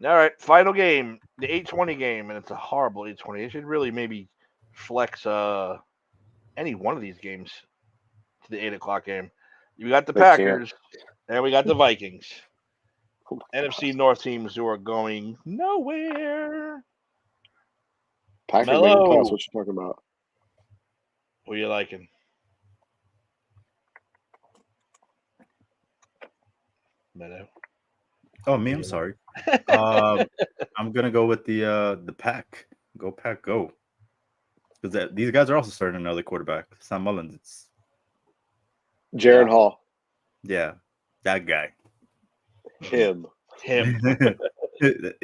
All right, final game, the 8:20 game, and it's a horrible 8:20. They should really maybe flex any one of these games to the 8 o'clock game. You got the They can't. Packers, and we got the Vikings. NFC North teams who are going nowhere. Packers making Mellow. playoffs. What you talking about? Who you liking? Mellow. Oh, me, I'm sorry. I'm gonna go with the Pack. Go Pack, go. Because these guys are also starting another quarterback. Sam Mullins. It's Jaron Hall. yeah, that guy. Him. Him.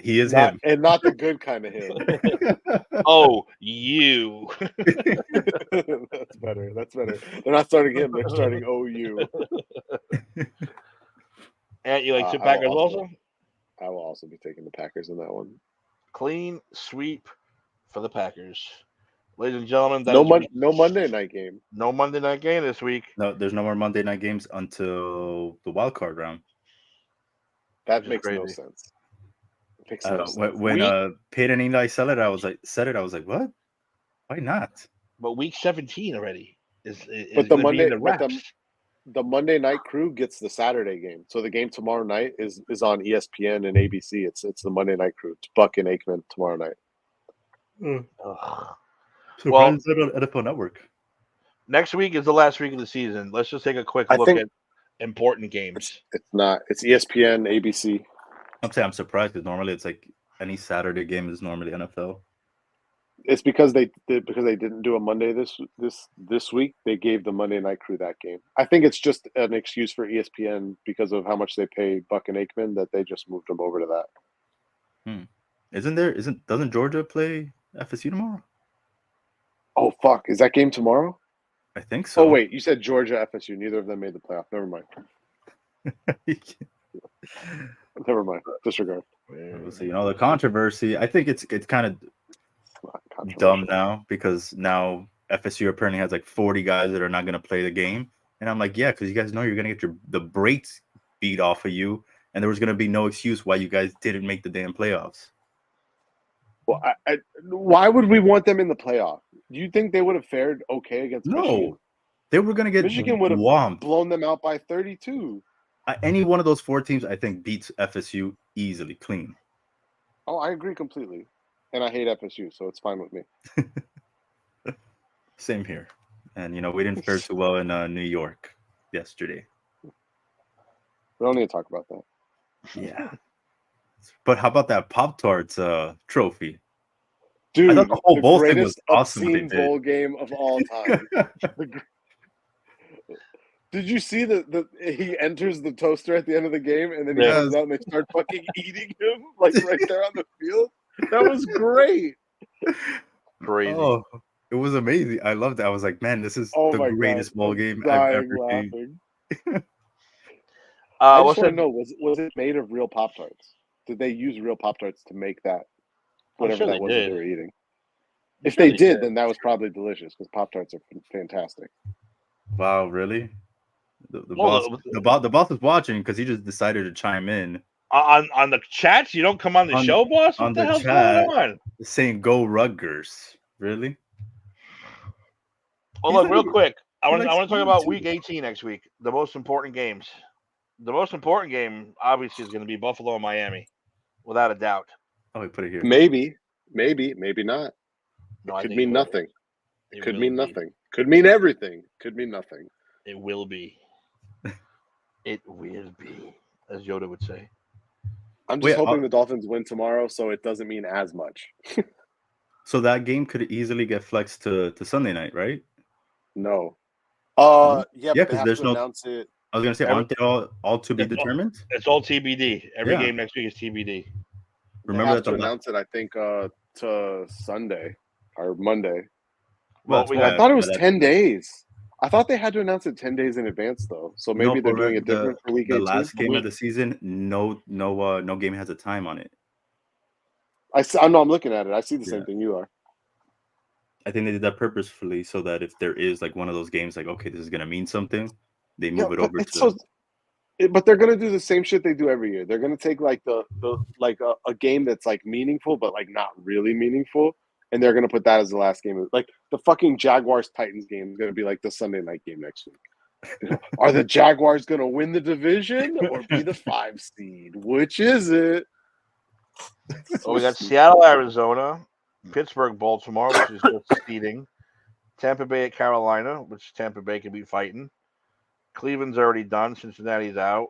He is Not, him. and not the good kind of him. Oh, you. That's better. That's better. They're not starting him. They're starting OU. And you like the I Packers will also? I will also be taking the Packers in that one. Clean sweep for the Packers. Ladies and gentlemen, that No, is week- no Monday night game. no Monday night game this week. No, there's no more Monday night games until the wild card round. That Which is makes no crazy. sense. It makes no sense. When Peyton and Eli said it, I was like, what? Why not? But week 17 already is But the gonna be in Monday, the but wraps. the Monday night crew gets the Saturday game. So the game tomorrow night is on ESPN and ABC. It's the Monday night crew. It's Buck and Aikman tomorrow night. Ugh. So Well- why is it on NFL Network? Next week is the last week of the season. Let's just take a quick I look think- at important games. It's not. It's ESPN, ABC. I'm saying I'm surprised because normally it's like any Saturday game is normally NFL. It's because they didn't do a Monday this week. They gave the Monday night crew that game. I think it's just an excuse for ESPN because of how much they pay Buck and Aikman that they just moved them over to that. Doesn't Georgia play FSU tomorrow? Oh fuck! Is that game tomorrow? I think so. Oh wait, you said Georgia, FSU. Neither of them made the playoff. Never mind. Never mind. Disregard. So, the controversy. I think it's kind of It's not controversial. dumb now because now FSU apparently has like 40 guys that are not going to play the game, and I'm like, yeah, because you guys know you're going to get the brakes beat off of you, and there was going to be no excuse why you guys didn't make the damn playoffs. Well, why would we want them in the playoff? Do you think they would have fared okay against Michigan? No, they were going to get Michigan would have whomped. blown them out by 32. Any one of those four teams, I think, beats FSU easily, clean. Oh, I agree completely. And I hate FSU, so it's fine with me. Same here. And, we didn't fare too well in New York yesterday. We don't need to talk about that. Yeah. But how about that Pop-Tarts trophy? Dude, I thought the whole bowl thing was greatest awesome what they obscene did. bowl game of all time. Did you see that he enters the toaster at the end of the game and then he Yes. comes out and they start fucking eating him like right there on the field? That was great. Crazy. Oh, it was amazing. I loved it. I was like, man, this is Oh the my God, greatest bowl I'm game I've dying ever seen. laughing. I What's just want that? to know, was it made of real Pop Tarts? Did they use real Pop Tarts to make that? I'm Whatever sure that they was that did. they were eating. I'm If sure they they did, did. then that was probably delicious because Pop Tarts are fantastic. Wow, really? The Well, boss is watching because he just decided to chime in, On the chats, you don't come on the On- show, boss. What on the the hell's chat. going on? saying "Go Rutgers." Really? Well, He's look, real like- quick. I he want to likes talk food, about too. Week 18 next week. The most important games. The most important game, obviously, is going to be Buffalo and Miami, without a doubt. Oh, he put it here. Maybe not. No, I Could think mean it will. nothing. It Could will mean be. nothing. Could mean everything. Could mean nothing. It will be. It will be, as Yoda would say. I'm just Wait, hoping the Dolphins win tomorrow, so it doesn't mean as much. So that game could easily get flexed to Sunday night, right? No. Yeah, Yeah, but 'cause they have there's to no- announce it. I was gonna say, Every- aren't they all to be Yeah, determined? It's all TBD. Every Yeah. game next week is TBD. They Remember have that to the announce it, I think, to Sunday or Monday. Well, that's we why- got- I thought it was that- 10 days. I thought they had to announce it 10 days in advance, though. So maybe No, they're but doing it different for week the 18. last game of the season. No game has a time on it. I know I'm looking at it. I see the same Yeah. thing you are. I think they did that purposefully so that if there is like one of those games, like okay, this is gonna mean something, they move it but over it's to. so But they're gonna do the same shit they do every year. They're gonna take like the like a game that's like meaningful, but like not really meaningful, and they're gonna put that as the last game. Like the fucking Jaguars Titans game is gonna be like the Sunday night game next week. Are the Jaguars gonna win the division or be the 5 seed? Which is it? Well, we got Seattle, Arizona, Pittsburgh, Baltimore, which is just seeding. Tampa Bay at Carolina, which Tampa Bay could be fighting. Cleveland's already done. Cincinnati's out.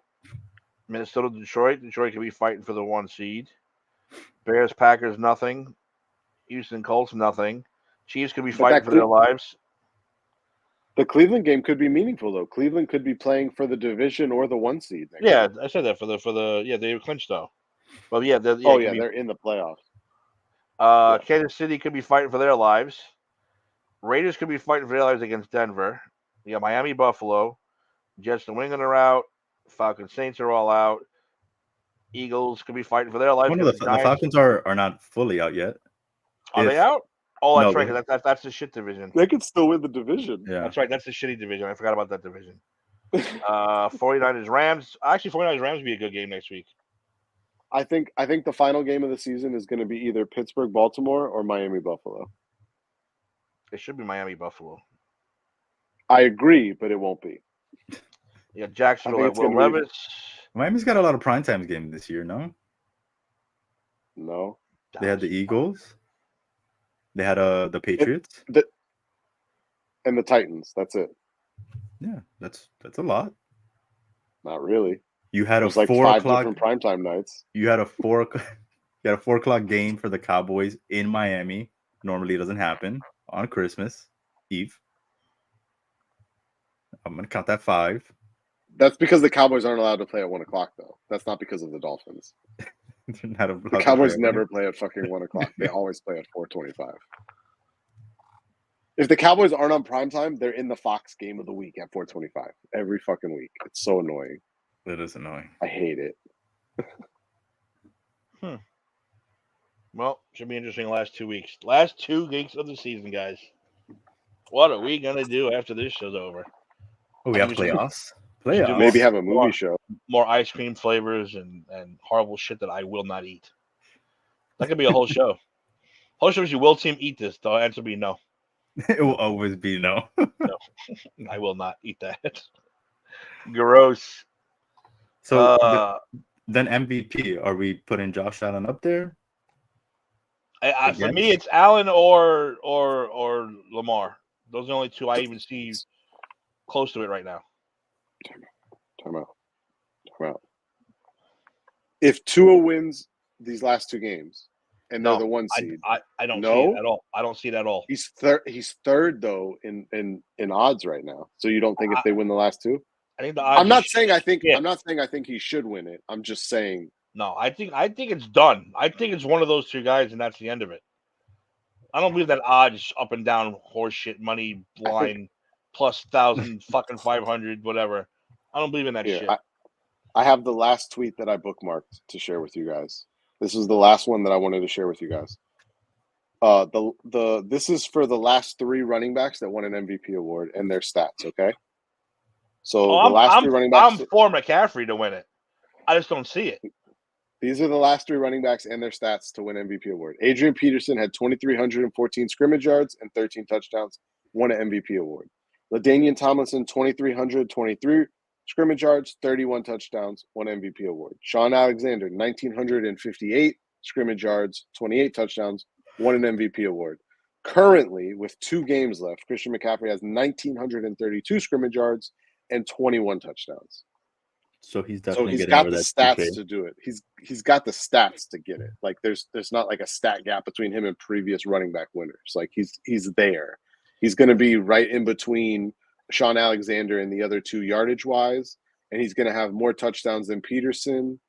Minnesota, Detroit. Detroit could be fighting for the 1 seed. Bears, Packers, nothing. Houston, Colts, nothing. Chiefs could be But fighting that for their lives. The Cleveland game could be meaningful though. Cleveland could be playing for the division or the 1 seed. Next Yeah, year. I said that for the yeah, they were clinched though. But yeah, Oh it yeah, could be- they're in the playoffs. Kansas City could be fighting for their lives. Raiders could be fighting for their lives against Denver. You got Miami, Buffalo. Jets and New England are out. Falcons, Saints are all out. Eagles could be fighting for their lives. One of the against Giants. Falcons are not fully out yet. Are they if- out? Oh, that's No, right. they- 'Cause that's the shit division. They could still win the division. Yeah. That's right. That's the shitty division. I forgot about that division. 49ers, Rams. Actually, 49ers, Rams would be a good game next week. I think the final game of the season is going to be either Pittsburgh, Baltimore, or Miami, Buffalo. It should be Miami, Buffalo. I agree, but it won't be. You got Jacksonville I at think Will it's gonna be- Levis. Miami's got a lot of primetime games this year, no? No, They had the Eagles. They had the Patriots. and the Titans. That's it. Yeah, that's a lot. Not really. You had a There's like 4 5 o'clock. different primetime nights. You had a 4 o'clock game for the Cowboys in Miami. Normally, it doesn't happen on Christmas Eve. I'm gonna count that 5. That's because the Cowboys aren't allowed to play at 1 o'clock, though. That's not because of the Dolphins. They're not allowed The to Cowboys play. never play at fucking 1 o'clock. They always play at 4:25. If the Cowboys aren't on primetime, they're in the Fox game of the week at 4:25 every fucking week. It's so annoying. It is annoying. I hate it. Well, should be interesting last 2 weeks. Last 2 weeks of the season, guys. What are we gonna do after this show's over? Oh, we have We should- playoffs. do Playoffs. Maybe have a Come on. movie show. More ice cream flavors and horrible shit that I will not eat. That could be a whole show. Whole show is you will team eat this. The answer will be no. It will always be no. I will not eat that. Gross. So Uh, then MVP. Are we putting Josh Allen up there? for me, it's Allen or Lamar. Those are the only 2 I even see close to it right now. Time out. If Tua wins these last 2 games and they're No, the 1 seed, I don't see No? it at all. I don't see it at all. he's third though in odds right now. So you don't think if they win the last 2? I think the odds I'm not are saying I think shit. I'm not saying I think he should win it. I'm just saying No, I think it's done. I think it's one of those 2 guys, and that's the end of it. I don't believe that odds up and down horseshit money line plus 1,000 fucking 500 whatever. I don't believe in that here, shit. I have the last tweet that I bookmarked to share with you guys. This is the last one that I wanted to share with you guys. This is for the last 3 running backs that won an MVP award and their stats. Okay, so the last 3 running backs. I'm for McCaffrey to win it. I just don't see it. These are the last 3 running backs and their stats to win MVP award. Adrian Peterson had 2,314 scrimmage yards and 13 touchdowns, won an MVP award. LaDainian Tomlinson, 2,323 scrimmage yards, 31 touchdowns, won MVP award. Sean Alexander, 1,958 scrimmage yards, 28 touchdowns, won an MVP award. Currently, with 2 games left, Christian McCaffrey has 1,932 scrimmage yards and 21 touchdowns. So he's So definitely he's getting got over the that stats 2K. to do it. He's got the stats to get it. Like there's not like a stat gap between him and previous running back winners. Like he's there. He's going to be right in between Sean Alexander and the other 2 yardage wise, and he's going to have more touchdowns than Peterson,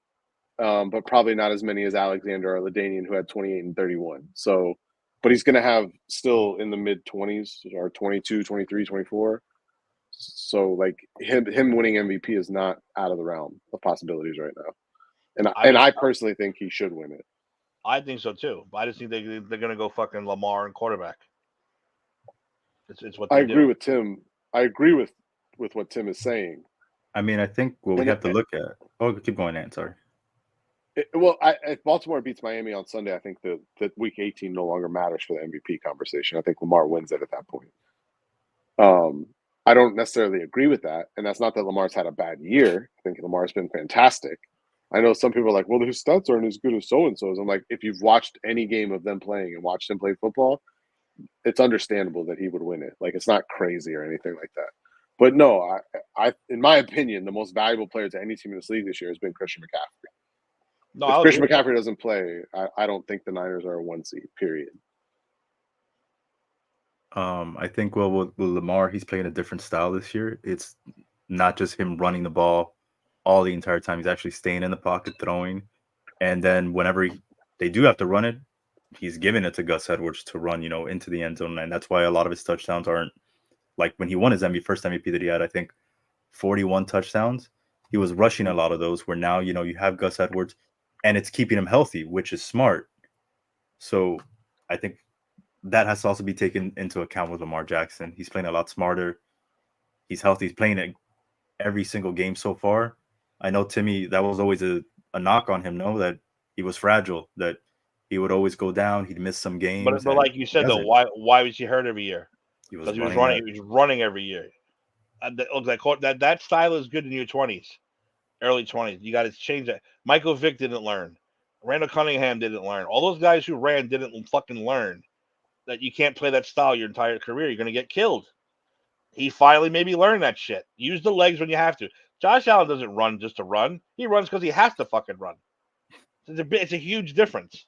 but probably not as many as Alexander or LaDainian, who had 28 and 31. So, but he's going to have still in the mid 20s or 22, 23, 24. So like him winning MVP is not out of the realm of possibilities right now, and I personally think he should win it. I think so too. But I just think they're going to go fucking Lamar and quarterback. It's what they I agree do. with Tim. I agree with what Tim is saying. I mean, I think what we And have to look at. Oh, keep going, Ant. Sorry. If Baltimore beats Miami on Sunday, I think that Week 18 no longer matters for the MVP conversation. I think Lamar wins it at that point. I don't necessarily agree with that, and that's not that Lamar's had a bad year. I think Lamar's been fantastic. I know some people are like, well, his stats aren't as good as so-and-so's. I'm like, if you've watched any game of them playing and watched them play football, it's understandable that he would win it. Like, it's not crazy or anything like that. But no, I in my opinion, the most valuable player to any team in this league this year has been Christian McCaffrey. No, If I'll Christian agree. McCaffrey doesn't play, I don't think the Niners are a 1 seed, period. I think with Lamar, he's playing a different style this year. It's not just him running the ball all the entire time. He's actually staying in the pocket, throwing, and then whenever they do have to run it, he's giving it to Gus Edwards to run, into the end zone, and that's why a lot of his touchdowns aren't like when he won his first MVP that he had. I think 41 touchdowns. He was rushing a lot of those. Where now, you have Gus Edwards, and it's keeping him healthy, which is smart. So I think that has to also be taken into account with Lamar Jackson. He's playing a lot smarter. He's healthy. He's playing it every single game so far. I know, Timmy, that was always a knock on him, no? That he was fragile, that he would always go down. He'd miss some games. But like you said, though, why was he hurt every year? He Because he was running. He was running every year. That style is good in your 20s, early 20s. You got to change that. Michael Vick didn't learn. Randall Cunningham didn't learn. All those guys who ran didn't fucking learn that you can't play that style your entire career. You're going to get killed. He finally maybe learned that shit. Use the legs when you have to. Josh Allen doesn't run just to run. He runs because he has to fucking run. It's a huge difference.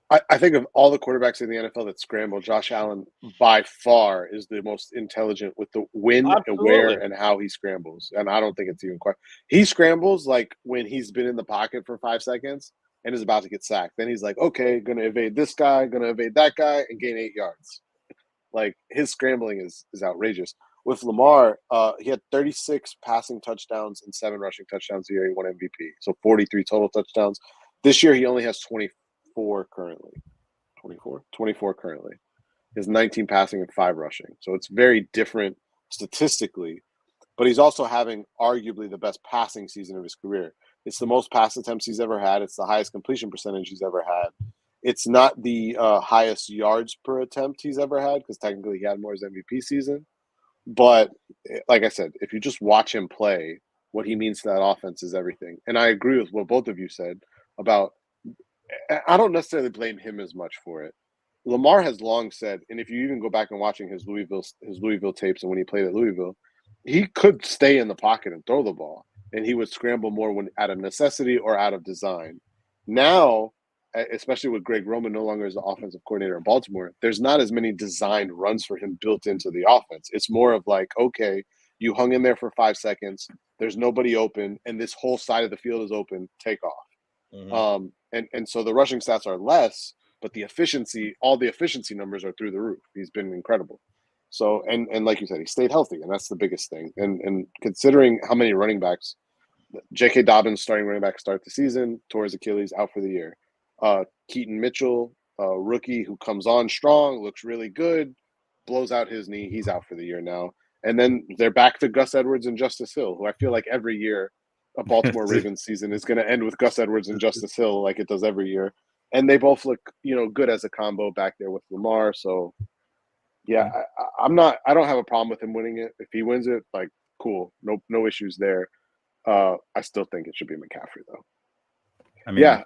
I think of all the quarterbacks in the NFL that scramble, Josh Allen by far is the most intelligent with the when and where and how he scrambles. And I don't think it's even quite. He scrambles like when he's been in the pocket for 5 seconds and is about to get sacked. Then he's like, okay, going to evade this guy, going to evade that guy, and gain 8 yards. Like, his scrambling is outrageous. With Lamar, he had 36 passing touchdowns and 7 rushing touchdowns the year he won MVP. So 43 total touchdowns. This year, he only has 24 currently. 24 currently. He has 19 passing and 5 rushing. So it's very different statistically. But he's also having arguably the best passing season of his career. It's the most pass attempts he's ever had. It's the highest completion percentage he's ever had. It's not the highest yards per attempt he's ever had because technically he had more his MVP season. But like I said, if you just watch him play, what he means to that offense is everything. And I agree with what both of you said about – I don't necessarily blame him as much for it. Lamar has long said, and if you even go back and watching his Louisville tapes and when he played at Louisville, he could stay in the pocket and throw the ball, and he would scramble more when out of necessity or out of design. Now, especially with Greg Roman no longer as the offensive coordinator in Baltimore, there's not as many designed runs for him built into the offense. It's more of like, okay, you hung in there for 5 seconds, there's nobody open, and this whole side of the field is open, take off. Mm-hmm. And so the rushing stats are less, but the efficiency, all the efficiency numbers are through the roof. He's been incredible. So, and like you said, he stayed healthy, and that's the biggest thing. And considering how many running backs, J.K. Dobbins, starting running back, start the season, tore his Achilles, out for the year. Keaton Mitchell, rookie who comes on strong, looks really good, blows out his knee. He's out for the year now. And then they're back to Gus Edwards and Justice Hill, who I feel like every year a Baltimore Ravens season is going to end with Gus Edwards and Justice Hill like it does every year. And they both look, good as a combo back there with Lamar. So, yeah, I don't have a problem with him winning it. If he wins it, like, cool. No issues there. I still think it should be McCaffrey, though. I mean, yeah,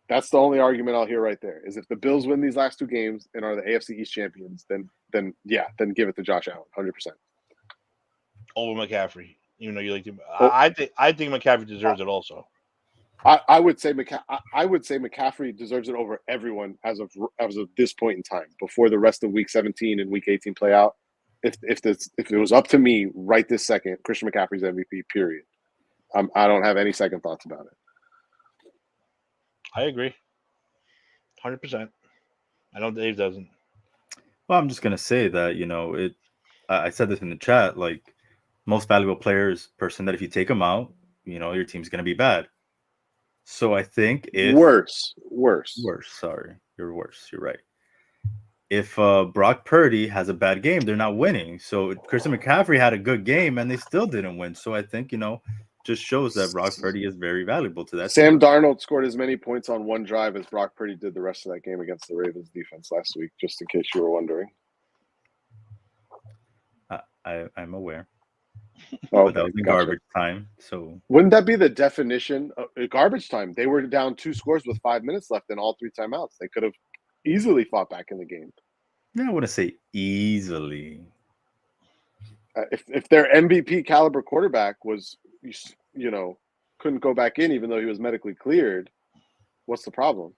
that's the only argument I'll hear right there is if the Bills win these last 2 games and are the AFC East champions, then give it to Josh Allen, 100%. Over McCaffrey, even though you like him. I think McCaffrey deserves it also. I would say McCaffrey deserves it over everyone as of this point in time, before the rest of Week 17 and Week 18 play out. If it was up to me right this second, Christian McCaffrey's MVP, period. I don't have any second thoughts about it. I agree, 100%. I know Dave doesn't. Well, I'm just gonna say that I said this in the chat. Like, most valuable players, person that if you take them out, your team's gonna be bad. So I think if worse. Sorry, you're worse. You're right. if Brock Purdy has a bad game, they're not winning. So Christian McCaffrey had a good game and they still didn't win. So I think, just shows that Brock Purdy is very valuable to that Sam team. Darnold scored as many points on one drive as Brock Purdy did the rest of that game against the Ravens defense last week, just in case you were wondering. I'm aware. Oh, But that was in garbage time. So wouldn't that be the definition of garbage time? They were down 2 scores with 5 minutes left and all 3 timeouts. They could have easily fought back in the game. yeah, I wouldn't say easily. If their MVP caliber quarterback was, couldn't go back in even though he was medically cleared, what's the problem?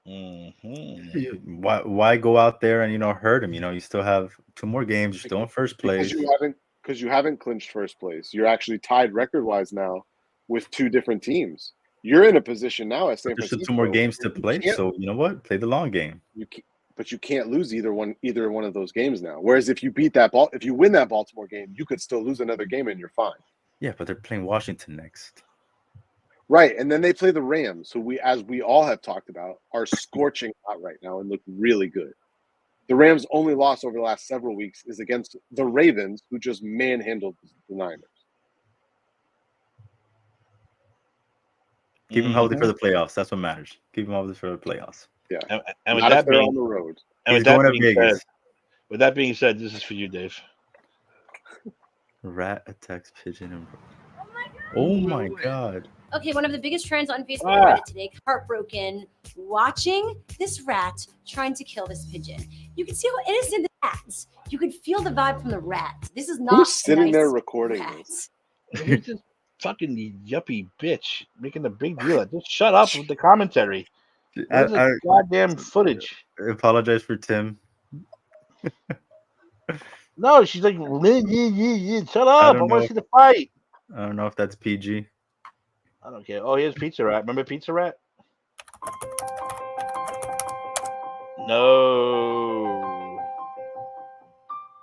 Mm-hmm. Why go out there and hurt him? You still have 2 more games. You're still in first place. Because you haven't clinched first place. You're actually tied record-wise now with 2 different teams. You're in a position now at San There's Francisco. still 2 more games to play. So you know what? Play the long game. But you can't lose either one of those games now. Whereas if you win that Baltimore game, you could still lose another game and you're fine. Yeah, but they're playing Washington next. Right, and then they play the Rams, who as we all have talked about, are scorching hot right now and look really good. The Rams' only loss over the last several weeks is against the Ravens, who just manhandled the Niners. Keep them healthy for the playoffs. That's what matters. Keep them healthy for the playoffs. Yeah, And with not that if they're being on the road. and He's with that going to being Vegas. said, with that being said, this is for you, Dave. Rat attacks pigeon and oh my god. Okay, one of the biggest trends on Facebook Ah. and Reddit today, heartbroken, watching this rat trying to kill this pigeon. You can see how innocent the rat. You could feel the vibe from the rat. This is not Who's a sitting nice there recording rat. this? Who's this fucking yuppie bitch making a big deal? Just shut up with the commentary. Where's I the goddamn footage? apologize for Tim. No, she's like, shut I up. I don't want know. to see the fight. I don't know if that's PG. I don't care. Oh, here's Pizza Rat. Remember Pizza Rat? No.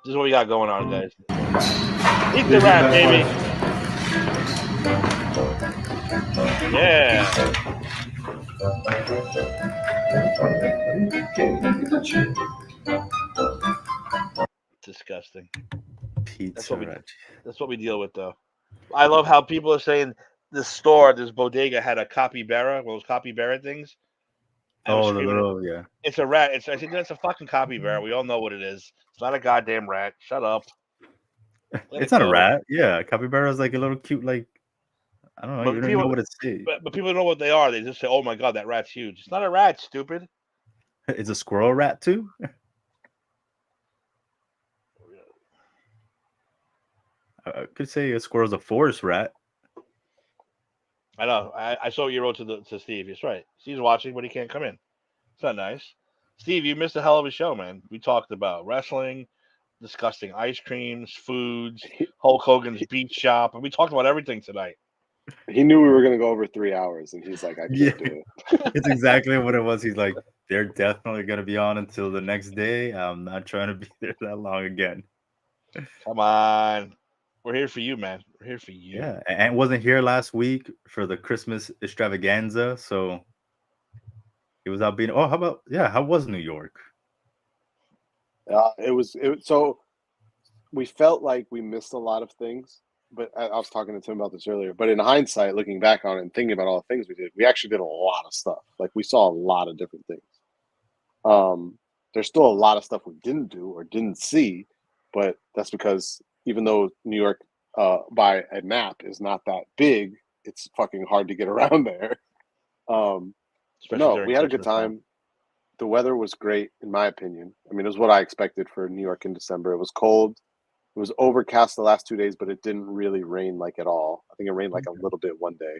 This is what we got going on, guys. Pizza Rat, baby. Yeah. Disgusting. Pizza what we- Rat. That's what we deal with, though. I love how people are saying this store, this bodega, had a capybara, one of those capybara things. I was Oh, the screaming, little, yeah. it's a rat. I think that's a fucking capybara. We all know what it is. It's not a goddamn rat. Shut up. Let It's it not a go. rat. Yeah, capybara is like a little cute, like, I don't know. But You don't even know people- what it's say. But people know what they are. They just say, "Oh my god, that rat's huge." It's not a rat, stupid. It's a squirrel rat too. I could say a squirrel's a forest rat. I know. I saw what you wrote to Steve. He's right. Steve's watching, but he can't come in. It's not nice. Steve, you missed a hell of a show, man. We talked about wrestling, discussing ice creams, foods, Hulk Hogan's beach shop, and we talked about everything tonight. He knew we were going to go over 3 hours, and he's like, I can't Yeah. do it. It's exactly what it was. He's like, they're definitely gonna be on until the next day. I'm not trying to be there that long again. Come on. We're here for you, man. We're here for you. Yeah, and wasn't here last week for the Christmas extravaganza, so he was out being. Oh, how was New York? So we felt like we missed a lot of things, but I was talking to Tim about this earlier. But in hindsight, looking back on it and thinking about all the things we did, we actually did a lot of stuff. Like we saw a lot of different things. There's still a lot of stuff we didn't do or didn't see, but that's because even though New York by a map is not that big, it's fucking hard to get around there. Especially No, during we had a good Christmas time. The weather was great, in my opinion. I mean, it was what I expected for New York in December. It was cold. It was overcast the last 2 days, but it didn't really rain like at all. I think it rained like a little bit one day.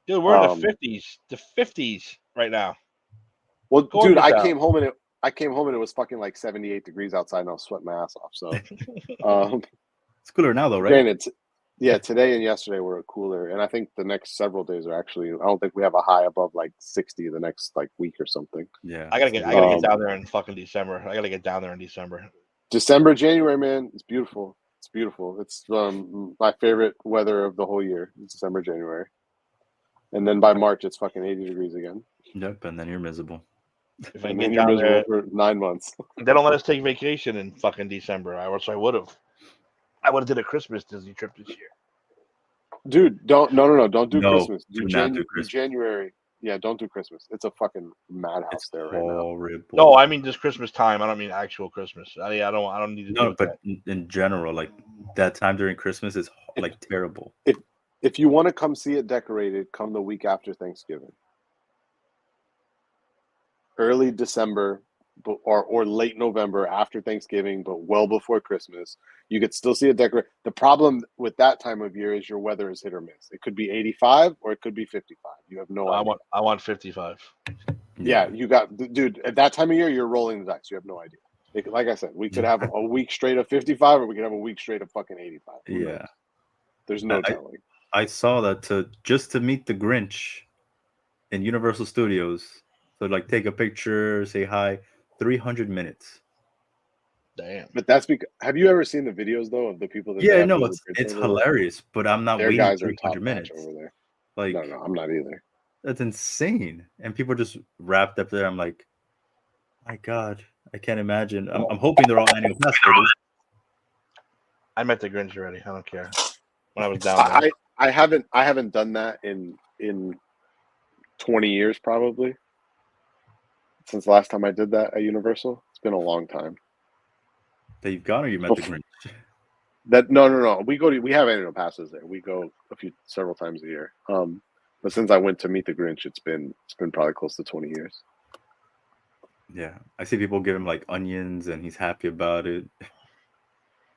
Dude, we're in the 50s. The 50s right now. Well, Gorgeous dude, I out. came home and it was fucking like 78 degrees outside, and I was sweating my ass off. So, It's cooler now, though, right? granted, yeah, today and yesterday were cooler, and I think the next several days are actually. I don't think we have a high above like 60 the next like week or something. Yeah, I gotta get down there in fucking December. I gotta get down there in December. December, January, man, it's beautiful. It's beautiful. It's my favorite weather of the whole year. It's December, January, and then by March it's fucking 80 degrees again. Yep, and then you're miserable. If I And get then you're down miserable there, for 9 months. they don't let us take vacation in fucking December. I wish I would have. I would have did a Christmas Disney trip this year. Dude, don't don't do No, Christmas. do not do Do Christmas. January. Yeah, don't do Christmas. It's a fucking madhouse It's there right now. horrible. No, I mean just Christmas time. I don't mean actual Christmas. I don't need to deal No, with but that. in general, like that time during Christmas is like terrible. If you want to come see it decorated, come the week after Thanksgiving. Early December or late November after Thanksgiving, but well before Christmas. You could still see it decorate. The problem with that time of year is your weather is hit or miss. It could be 85 or it could be 55. You have no idea. I want 55. Yeah, you got, dude, at that time of year, you're rolling the dice. You have no idea. Like I said, we could have a week straight of 55 or we could have a week straight of fucking 85. Who knows? Yeah. There's no telling. I saw that to meet the Grinch in Universal Studios. So like take a picture, say hi, 300 minutes. Damn. But that's because, have you ever seen the videos though of the people that they Yeah, have no, doing the Grinch it's over there? hilarious, but I'm not Their waiting guys are 300 top notch minutes. over there. Like, No, I'm not either. that's insane. And people just wrapped up there. I'm like, my God, I can't imagine. I'm hoping they're all annual pass holders. I met the Grinch already. I don't care. When I was down there. I haven't done that in 20 years probably. Since the last time I did that at Universal. It's been a long time. That you've gone or you met the Grinch? That no. We have annual passes there. We go several times a year. But since I went to meet the Grinch, it's been probably close to 20 years. Yeah, I see people give him like onions, and he's happy about it.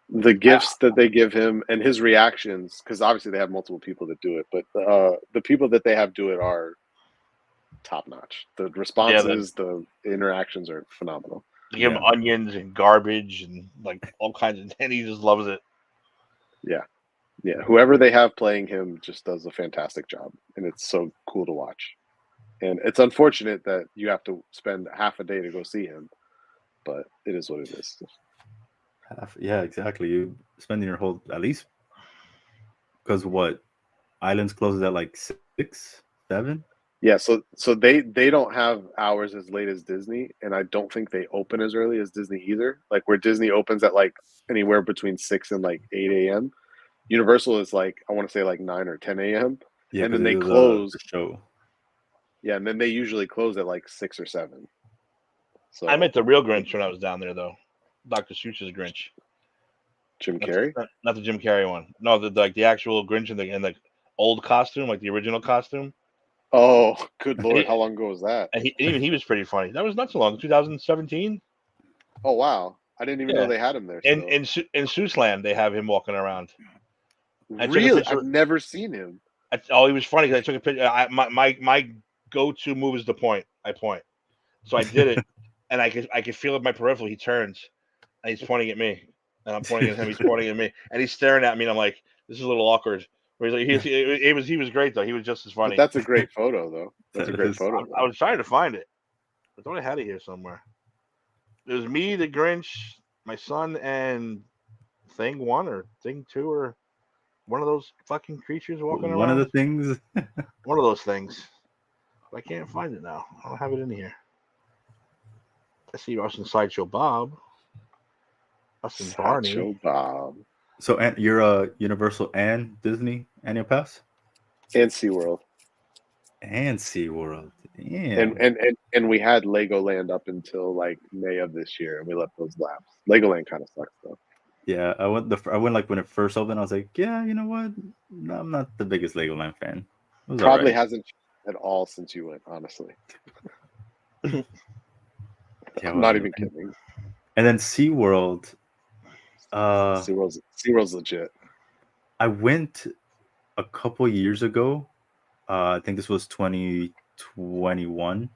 The gifts that they give him and his reactions, because obviously they have multiple people that do it, but the people that they have do it are top notch. The responses, the interactions are phenomenal. They give him onions and garbage and like all kinds of, and he just loves it. Yeah. Whoever they have playing him just does a fantastic job, and it's so cool to watch. And it's unfortunate that you have to spend half a day to go see him, but it is what it is. Yeah, exactly. You spending your whole at least because what Islands closes at like 6, 7. Yeah, so they don't have hours as late as Disney, and I don't think they open as early as Disney either. Like where Disney opens at like anywhere between 6 and like 8 a.m. Universal is like I want to say like 9 or 10 a.m. Yeah, and then they do close. the show. Yeah, and then they usually close at like 6 or 7. So I met the real Grinch when I was down there, though. Dr. Seuss's Grinch. Jim Carrey? Not the Jim Carrey one. No, the actual Grinch in the old costume, like the original costume. Oh, good lord! How long ago was that? And even he was pretty funny. That was not so long. 2017. Oh wow! I didn't even know they had him there. In Seussland, they have him walking around. Really, I've never seen him. He was funny because I took a picture. My go-to move is the point. I point. So I did it, and I could feel it in my peripheral. He turns, and he's pointing at me, and I'm pointing at him. He's pointing at me, and he's staring at me. And I'm like, this is a little awkward. Where he's like, he was great though. He was just as funny. But that's a great photo though. That's a great photo. I was trying to find it. I thought I had it here somewhere. It was me, the Grinch, my son, and Thing 1 or Thing 2 or one of those fucking creatures walking around. One of the things. One of those things. But I can't find it now. I don't have it in here. I see us and Sideshow Bob. Us and Barney. Sideshow Bob. So, and you're a Universal and Disney annual pass? And SeaWorld. And SeaWorld. Damn. And we had Legoland up until like May of this year, and we let those lapse. Legoland kind of sucks though. Yeah, I went like when it first opened. I was like, yeah, you know what? No, I'm not the biggest Legoland fan. Probably hasn't at all since you went, honestly. Yeah, I'm not even kidding. And then SeaWorld. SeaWorld's legit. I went a couple years ago. I think this was 2021.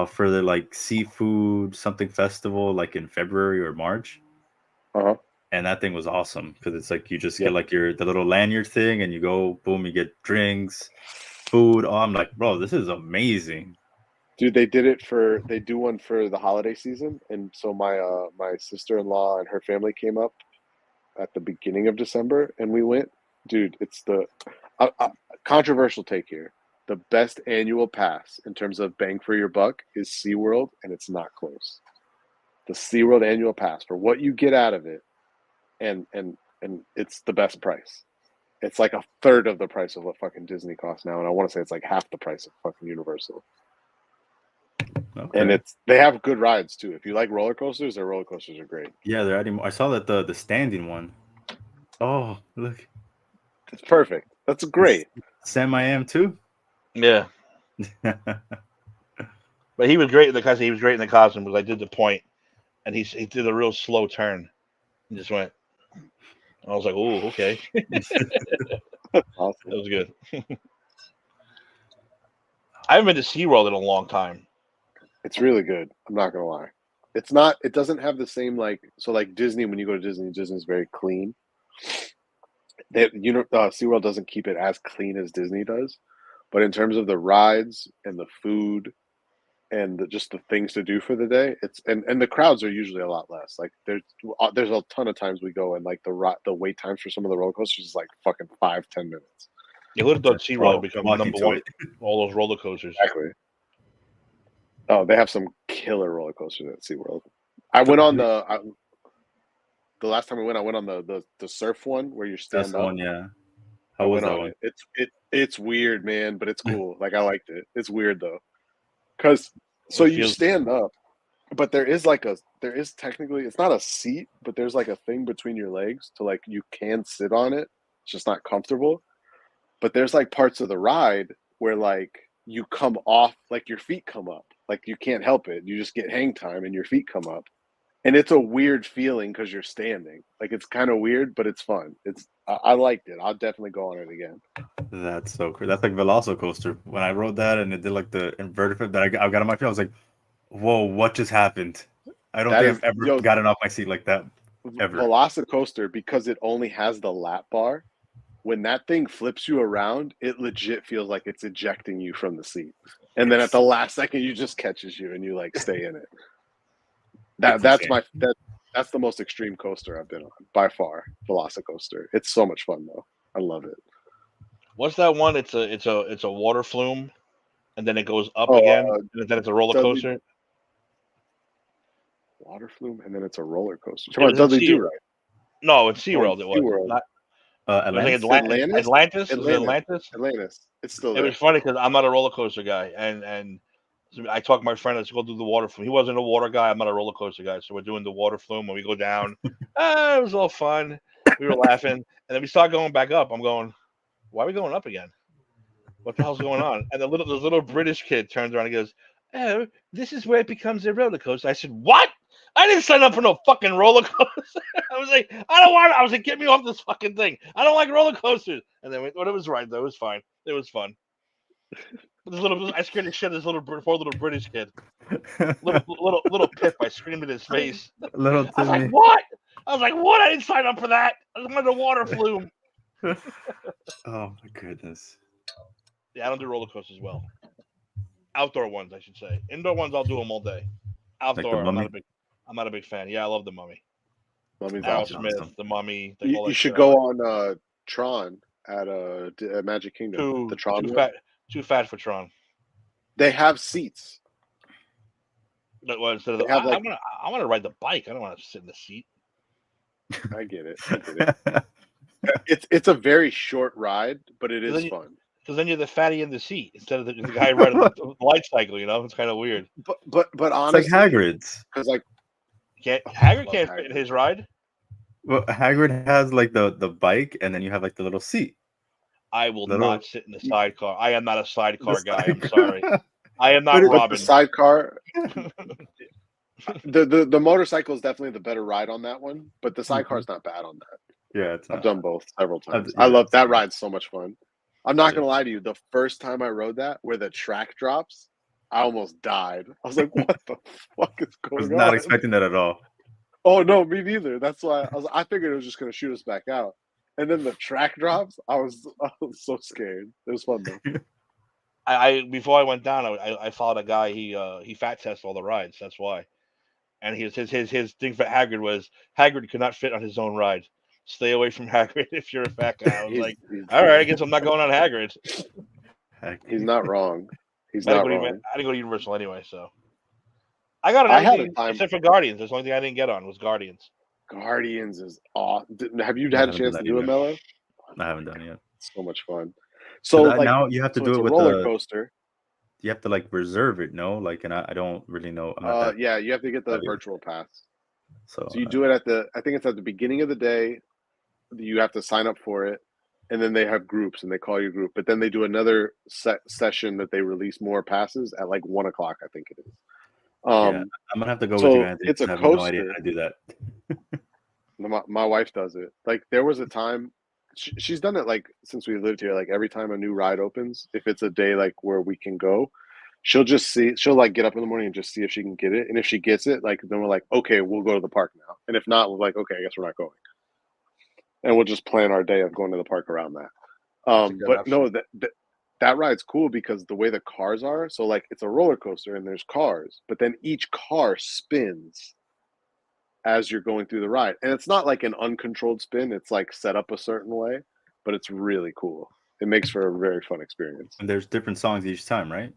For the like seafood something festival, like in February or March. Uh-huh. And that thing was awesome because it's like you just get like the little lanyard thing, and you go boom, you get drinks, food. Oh, I'm like, bro, this is amazing. Dude, they do one for the holiday season, and so my sister-in-law and her family came up at the beginning of December, and we went. Dude, it's the controversial take here. the best annual pass in terms of bang for your buck is SeaWorld, and it's not close. The SeaWorld annual pass for what you get out of it, and it's the best price. It's like a third of the price of what fucking Disney costs now, and I want to say it's like half the price of fucking Universal. Okay. And they have good rides too. If you like roller coasters, their roller coasters are great. Yeah, they're adding more. I saw that the standing one. Oh, look. It's perfect. That's great. Sam I Am too. Yeah, but he was great in the costume. He was great in the costume because I did the point, and he did a real slow turn, and just went. I was like, "Oh, okay." Awesome. That was good. I haven't been to SeaWorld in a long time. It's really good. I'm not gonna lie. It's not. It doesn't have the same like. So like Disney, when you go to Disney, Disney's very clean. SeaWorld doesn't keep it as clean as Disney does, but in terms of the rides and the food and just the things to do for the day, it's and the crowds are usually a lot less. Like there's a ton of times we go and like the wait times for some of the roller coasters is like fucking 5-10 minutes. You would have thought SeaWorld Oh, become walking number to one. it. All those roller coasters. Exactly. Oh, they have some killer roller coasters at SeaWorld. I went on the last time we went, I went on the surf one where you stand That's the up. one, yeah. I How was went that on one? it. It's weird, man, but it's cool. Like I liked it. It's weird though, because so It you feels- stand up, but there is technically it's not a seat, but there's like a thing between your legs to like you can sit on it. It's just not comfortable. But there's like parts of the ride where like you come off, like your feet come up, like you can't help it. You just get hang time and your feet come up. And it's a weird feeling because you're standing. Like it's kind of weird, but it's fun. I liked it. I'll definitely go on it again. That's so cool. That's like Velocicoaster. When I wrote that and it did like the inverted flip that I got on my feet, I was like, "Whoa, what just happened?" I don't That think is- I've ever yo- gotten off my seat like that. Ever. Velocicoaster, because it only has the lap bar, when that thing flips you around, it legit feels like it's ejecting you from the seat. And then at the last second, you just catches you and you like stay in it. It's That's insane. that's the most extreme coaster I've been on by far. Velocicoaster. It's so much fun though. I love it. What's that one? It's a water flume, and then it goes up Oh, again, and then it's a roller Dudley- coaster. Water flume, and then it's a roller coaster. It Come on, was in Dudley Sea- Do Right. No, it's SeaWorld. It was SeaWorld. not. It was like Atlantis? Atlantis. Is it Atlantis. Atlantis? Atlantis. It's still It there. was funny because I'm not a roller coaster guy, and so I talked to my friend. Let's go do the water flume. He wasn't a water guy. I'm not a roller coaster guy, so we're doing the water flume when we go down. It was all fun. We were laughing, and then we start going back up. I'm going, why are we going up again? What the hell's going on? And this little British kid turns around and goes, "Oh, this is where it becomes a roller coaster." I said, "What? I didn't sign up for no fucking roller coaster." I was like, "I don't want it." I was like, "Get me off this fucking thing. I don't like roller coasters." And then when it was right, though, it was fine. It was fun. But I scared the shit of this poor little British kid. Little Pip. I screamed in his face. Little I was Timmy. like, "What?" I was like, "What? I didn't sign up for that. I wanted a water flume." Oh my goodness. Yeah, I don't do roller coasters well. Outdoor ones, I should say. Indoor ones, I'll do them all day. the Outdoor, I'm Mummy? not a big fan. Yeah, I love the Mummy. Mummy's Al awesome. Smith, the Mummy. You should go on Tron at Magic Kingdom. Too, The Tron too one. fat. Too fat for Tron. They have seats. Well, instead of They have, I like- want to ride the bike. I don't want to sit in the seat. I get it. It's a very short ride, but it Then is you- fun. Because then you're the fatty in the seat instead of the guy riding the light cycle. You know, it's kind of weird. But It's like honestly, Hagrid's. because like Hagrid love can't fit in Hagrid. his ride. Well, Hagrid has like the bike, and then you have like the little seat. I will Little- not sit in the sidecar. I am not a sidecar The guy. I'm sidecar. sorry. I am not but Robin. the sidecar, the motorcycle is definitely the better ride on that one. But the sidecar is not bad on that. Yeah, it's I've not. done both several times. yeah, I love it's that fun. ride. So much fun. I'm not It gonna lie to you. The first time I rode that, where the track drops, I almost died. I was like, "What the fuck is I going was on?" not expecting that at all. Oh no, me neither. That's why I figured it was just gonna shoot us back out. And then the track drops. I was so scared. It was fun though. I before I went down, I followed a guy. He fat tested all the rides. That's why. And his thing for Hagrid was Hagrid could not fit on his own ride. Stay away from Hagrid if you're a fat guy. I was like, all right, I guess I'm not going on Hagrid. heck? He's not wrong. He's I not didn't, go to, wrong. I didn't go to Universal anyway, so I got on I had a everything time- except for Guardians. That's the only thing I didn't get on was Guardians. Guardians is awesome. Have you I had a haven't chance done to do that it, Mello? I haven't done it yet. So much fun. So like now you have to so do it's it a with roller the. coaster. You have to like reserve it, no? Like, and I don't really know. I'm not that. Yeah, you have to get the savvy. virtual pass. So So you do it I think it's at the beginning of the day. You have to sign up for it, and then they have groups, and they call your group. But then they do another session that they release more passes at like 1 o'clock, I think it is. yeah, I'm gonna have to go with so you, Anthony. it's a 'cause I have no idea coaster. how to do that. My wife does it. Like there was a time she's done it like since we lived here. Like every time a new ride opens, if it's a day like where we can go, she'll like get up in the morning and just see if she can get it. And if she gets it, like then we're like, okay, we'll go to the park now. And if not, we're like, okay, I guess we're not going. And we'll just plan our day of going to the park around that. That's a good But option. no, that ride's cool because the way the cars are, so like it's a roller coaster and there's cars, but then each car spins as you're going through the ride. And it's not like an uncontrolled spin, it's like set up a certain way, but it's really cool. It makes for a very fun experience. And there's different songs each time, right?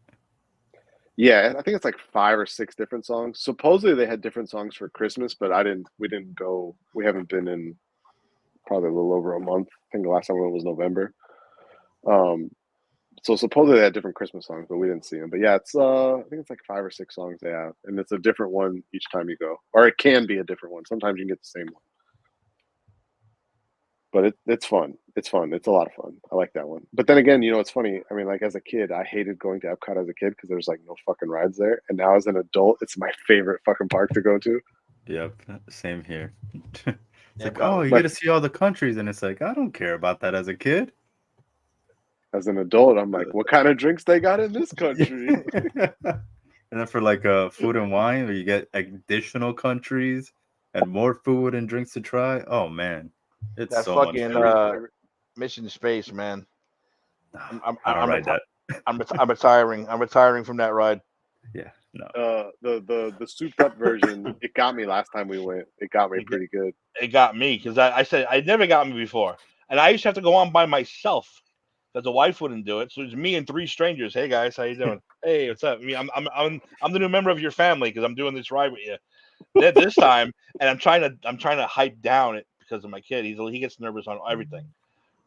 Yeah, I think it's like 5 or 6 different songs. Supposedly they had different songs for Christmas, but we didn't go. We haven't been in probably a little over a month. I think the last time we went was November. So supposedly they had different Christmas songs, but we didn't see them. But yeah, it's I think it's like 5 or 6 songs they have, and it's a different one each time you go, or it can be a different one. Sometimes you can get the same one. But it's fun. It's fun. It's a lot of fun. I like that one. But then again, it's funny. I mean, like as a kid, I hated going to Epcot as a kid because there's like no fucking rides there. And now as an adult, it's my favorite fucking park to go to. Yep, same here. It's Yeah, like, probably. oh, you But- get to see all the countries, and it's like, I don't care about that as a kid. As an adult, I'm like, what kind of drinks they got in this country? And then for like food and wine, where you get additional countries and more food and drinks to try. Oh man, it's That so much fucking fun. Mission Space, man. I'm I don't ride that. I'm retiring. I'm retiring from that ride. Yeah, no. The souped up version, it got me last time we went. It got me pretty good. It got me because I said it never got me before, and I used to have to go on by myself because the wife wouldn't do it. So it's me and 3 strangers. Hey guys, how you doing? Hey, what's up? Me, I'm the new member of your family because I'm doing this ride with you. Then this time, and I'm trying to hype down it because of my kid. He gets nervous on everything.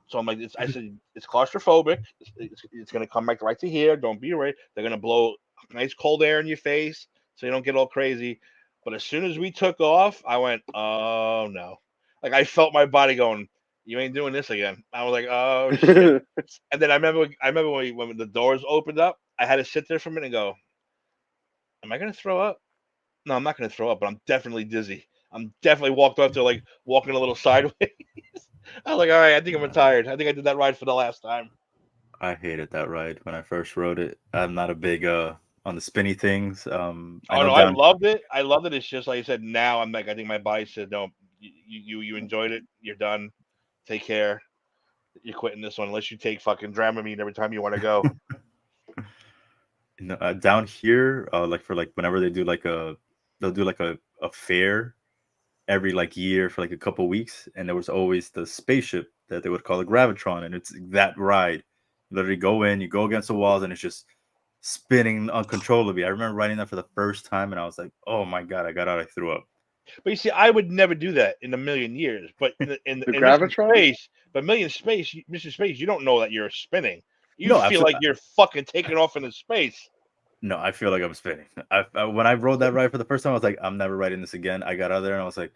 So I'm like, I said it's claustrophobic. It's gonna come back right to here. Don't be afraid. They're gonna blow nice cold air in your face so you don't get all crazy. But as soon as we took off, I went, oh no. Like I felt my body going, you ain't doing this again. I was like, oh shit. And then I remember when the doors opened up, I had to sit there for a minute and go, am I gonna throw up? No, I'm not gonna throw up, but I'm definitely dizzy. I'm definitely walked up to like walking a little sideways. I was like, all right, I think I'm retired. I think I did that ride for the last time. I hated that ride when I first rode it. I'm not a big on the spinny things. I loved it. I loved it. It's just like I said. Now I'm like, I think my body said, no, you enjoyed it. You're done. Take care. You're quitting this one unless you take fucking Dramamine every time you want to go. Down here, like for like whenever they'll do like a fair every like year for like a couple weeks, and there was always the spaceship that they would call a Gravitron, and it's that ride. You literally go in, you go against the walls, and it's just spinning uncontrollably. I remember riding that for the first time, and I was like, "Oh my god!" I got out, I threw up. But you see, I would never do that in a million years. But in Gravitron? Mission Space, you don't know that you're spinning. You No, feel like you're fucking taking off into space. No, I feel like I'm spinning. When I rode that ride for the first time, I was like, I'm never riding this again. I got out there and I was like,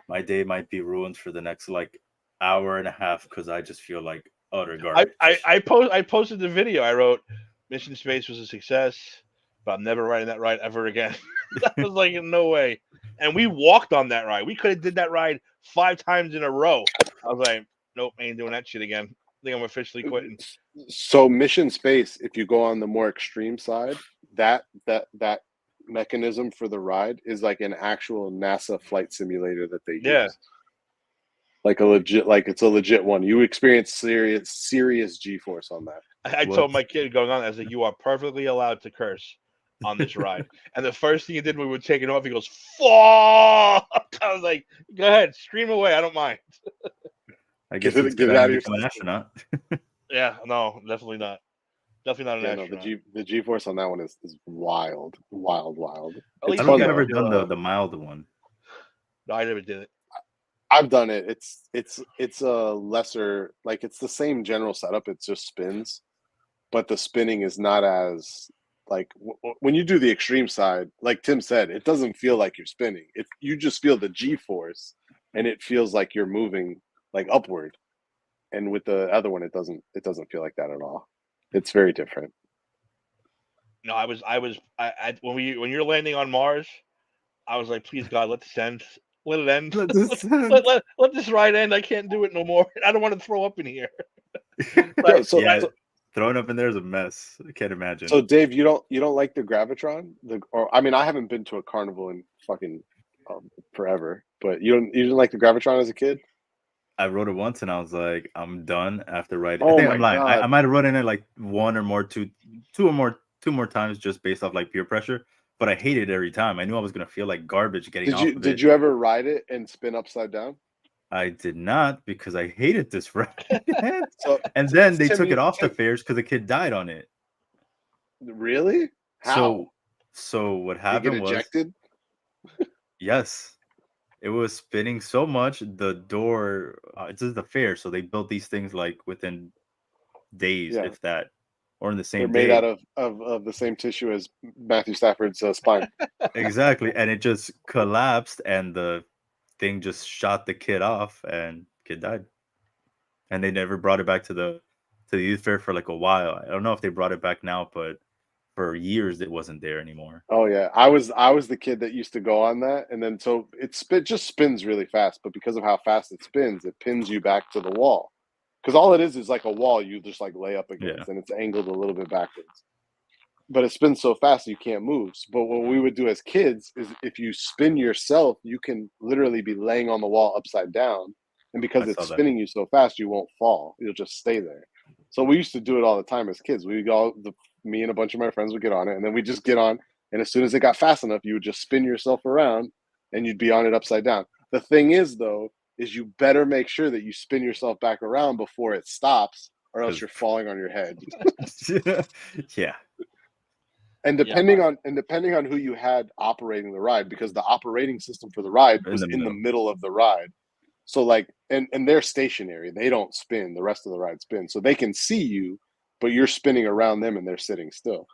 my day might be ruined for the next like hour and a half because I just feel like utter garbage. I posted the video. I wrote, Mission Space was a success, but I'm never riding that ride ever again. I was like, no way. And we walked on that ride. We could have did that ride 5 times in a row. I was like, nope, I ain't doing that shit again. I think I'm officially quitting. So Mission Space, if you go on the more extreme side, that mechanism for the ride is like an actual NASA flight simulator that they use. Yeah. Like it's a legit one. You experience serious G-force on that. I told my kid going on, I was like, you are perfectly allowed to curse on this ride. And the first thing he did when we were taking off, he goes, fuck! I was like, go ahead, scream away. I don't mind. I guess Get it's it good out I of your become an system. astronaut. Yeah, no, definitely not. Definitely not Yeah, an no, astronaut. the G force on that one is wild. At It's least I you don't think fun I've get ever though. done to, the mild one. No, I never did it. I've done it. It's a lesser, like it's the same general setup. It just spins, but the spinning is not as like when you do the extreme side. Like Tim said, it doesn't feel like you're spinning. You just feel the G force, and it feels like you're moving like upward. And with the other one, it doesn't feel like that at all. It's very different. No, when you're landing on Mars, I was like, please God, let this end. Let it end. Let this Let this ride end. I can't do it no more. I don't want to throw up in here. No, so, yeah, so throwing up in there is a mess. I can't imagine. so Dave, you don't like the Gravitron? Or I mean, I haven't been to a carnival in fucking forever, but you didn't like the Gravitron as a kid? I rode it once and I was like, I'm done after riding. I Oh think my I'm lying. I God. might have ridden it like two more times just based off like peer pressure. But I hated it every time. I knew I was gonna feel like garbage getting off of Did it. you ever ride it and spin upside down? I did not because I hated this ride. So And then they Tim, took it off the fairs because the kid died on it. really? How? So what Did you get happened was, ejected? yes, it was spinning so much. The door, this is the fair, so they built these things like within days, Yeah. if that, or in the They're same made day. out of the same tissue as Matthew Stafford's spine. Exactly, and it just collapsed, and the thing just shot the kid off, and kid died. And they never brought it back to the youth fair for like a while. I don't know if they brought it back now, but for years it wasn't there anymore. Oh yeah, I was the kid that used to go on that, and then so it just spins really fast, but because of how fast it spins, it pins you back to the wall. Because all it is like a wall you just like lay up against, and it's angled a little bit backwards. But it spins so fast you can't move. But what we would do as kids is if you spin yourself, you can literally be laying on the wall upside down, and because I it's saw that. spinning you so fast, you won't fall. You'll just stay there. So we used to do it all the time as kids. Me and a bunch of my friends would get on it, and then we just get on. And as soon as it got fast enough, you would just spin yourself around, and you'd be on it upside down. The thing is, though, is you better make sure that you spin yourself back around before it stops, or else 'Cause- you're falling on your head. Yeah. And depending on who you had operating the ride, because the operating system for the ride was in the middle of the ride. So like, and they're stationary. They don't spin. The rest of the ride spins. So they can see you, but you're spinning around them and they're sitting still.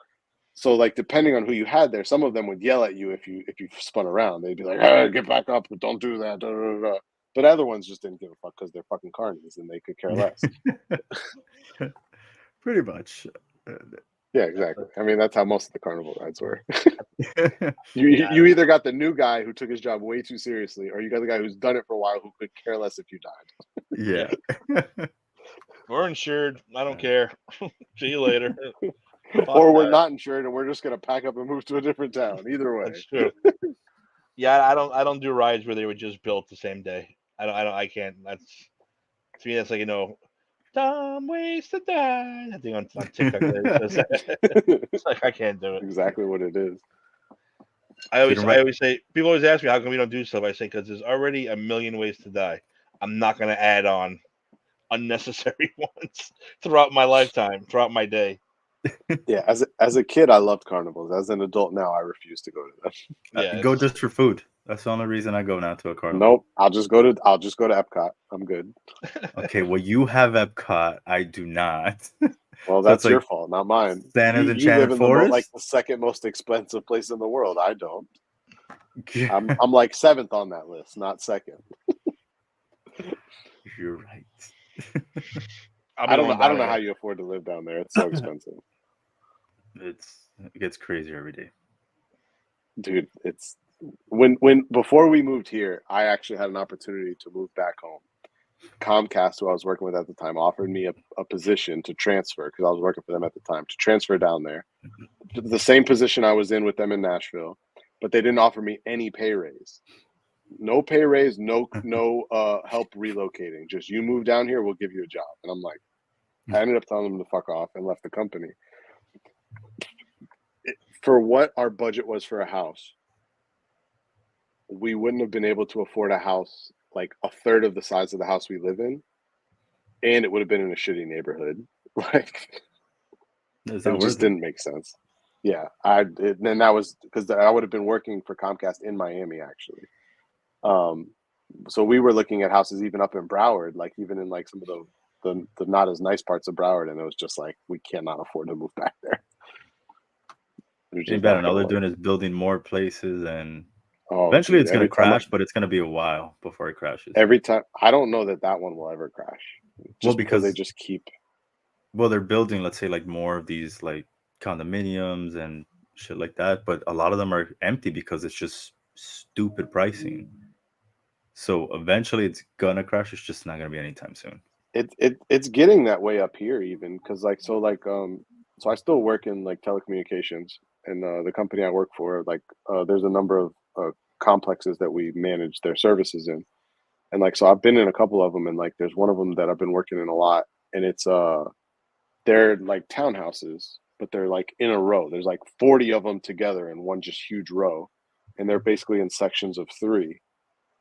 So like, depending on who you had there, some of them would yell at you if you spun around. They'd be like, "Hey, get back up! Don't do that!" Da, da, da. But other ones just didn't give a fuck because they're fucking carnies and they could care less. Pretty much. Yeah, exactly. I mean, that's how most of the carnival rides were. You either got the new guy who took his job way too seriously, or you got the guy who's done it for a while who could care less if you died. Yeah. We're insured. I don't care. See you later. Or we're that. not insured and we're just gonna pack up and move to a different town. Either way. That's true. Yeah, I don't do rides where they were just built the same day. I can't. That's to me. That's like dumb ways to die. I think on TikTok. It's like I can't do it. Exactly what it is. I always say, people always ask me how come we don't do stuff. I say because there's already a million ways to die. I'm not going to add on unnecessary ones throughout my lifetime, throughout my day. Yeah, as a kid, I loved carnivals. As an adult now, I refuse to go to them. Yeah, Go just for food. That's the only reason I go now to a carnival. Nope, I'll just go to Epcot. I'm good. Okay, well, you have Epcot. I do not. Well, So that's it's your like fault, not mine. Santa's You Enchanted live in Forest? like the second most expensive place in the world. I don't. I'm like seventh on that list, not second. You're right. I don't know how you afford to live down there. It's so expensive. It gets crazier every day. Dude, it's when before we moved here, I actually had an opportunity to move back home. Comcast, who I was working with at the time, offered me a position to transfer because I was working for them at the time to transfer down there. The same position I was in with them in Nashville, but they didn't offer me any pay raise. No pay raise, no help relocating. Just you move down here, we'll give you a job. And I'm like, I ended up telling them to fuck off and left the company. For what our budget was for a house, we wouldn't have been able to afford a house like a third of the size of the house we live in, and it would have been in a shitty neighborhood. Like, Is It that just worth it? didn't make sense. Yeah, then that was because I would have been working for Comcast in Miami actually. So we were looking at houses even up in Broward, like even in like some of the not as nice parts of Broward, and it was just like we cannot afford to move back there. There's Ain't just bad. not And all gonna they're work. doing is building more places, and Oh, eventually dude, it's gonna every time crash, but it's gonna be a while before it crashes. I don't know that one will ever crash. Just because they because just keep. well, they're building, let's say, like more of these like condominiums and shit like that, but a lot of them are empty because it's just stupid pricing. So eventually it's gonna crash. It's just not gonna be anytime soon. It's getting that way up here even because so I still work in like telecommunications and the company I work for there's a number of complexes that we manage their services in, and like so I've been in a couple of them, and like there's one of them that I've been working in a lot, and it's they're like townhouses, but they're like in a row. There's like 40 of them together in one just huge row, and they're basically in sections of 3,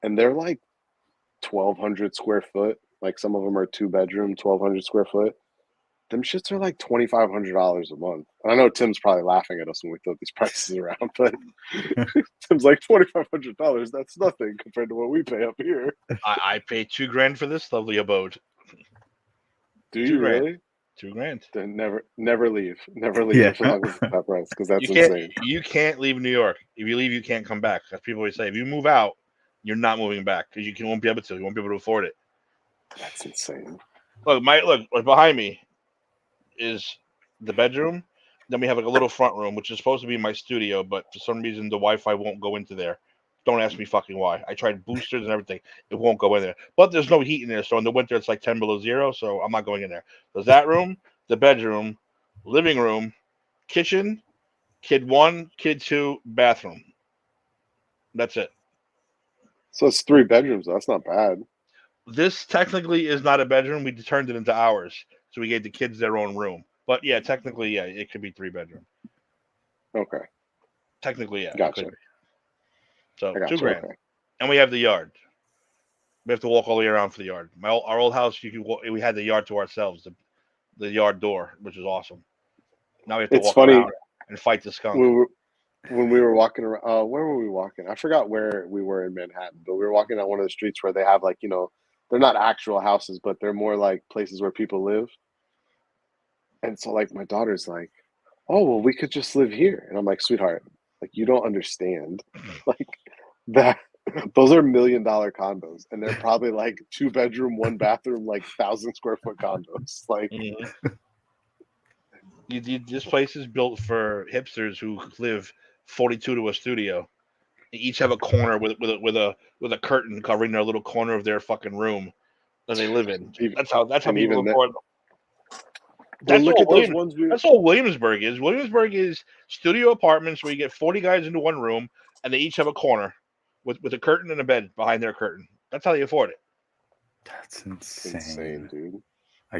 and they're like 1,200 square foot. Like some of them are 2-bedroom, 1,200 square foot. Them shits are like $2,500 a month. And I know Tim's probably laughing at us when we throw these prices around, but Tim's like $2,500. That's nothing compared to what we pay up here. I paid $2,000 for this lovely abode. Do $2,000. you really? $2,000. Then never leave Yeah. as long as it's that price because that's You can't. insane. You can't leave New York. If you leave, you can't come back. As people always say, if you move out, you're not moving back because won't be able to. You won't be able to afford it. That's insane. Look, right behind me is the bedroom. Then we have like a little front room, which is supposed to be my studio, but for some reason the Wi-Fi won't go into there. Don't ask me fucking why. I tried boosters and everything. It won't go in there. But there's no heat in there, so in the winter it's like 10 below zero, so I'm not going in there. There's that room, the bedroom, living room, kitchen, kid 1, kid 2, bathroom. That's it. So it's 3 bedrooms. That's not bad. This technically is not a bedroom. We turned it into ours, so we gave the kids their own room. But yeah, technically, yeah, it could be 3 bedroom. Okay. Technically, yeah. Gotcha. It could be. So I gotcha. $2,000, Okay. and we have the yard. We have to walk all the way around for the yard. Our old house, we had the yard to ourselves, the yard door, which is awesome. Now we have to It's walk funny. around and fight the skunk. When we were walking around, where were we walking? I forgot where we were in Manhattan, but we were walking on one of the streets where they have like, they're not actual houses, but they're more like places where people live. And so like my daughter's like, oh, well, we could just live here. And I'm like, sweetheart, like you don't understand. Like that those are $1 million condos, and they're probably like 2-bedroom, 1-bathroom, like 1,000 square foot condos. Like This place is built for hipsters who live 42 to a studio. They each have a corner with a curtain covering their little corner of their fucking room that they live in. That's how people afford them. That's all Williamsburg is. Williamsburg is studio apartments where you get 40 guys into one room and they each have a corner with a curtain and a bed behind their curtain. That's how they afford it. That's insane, dude. How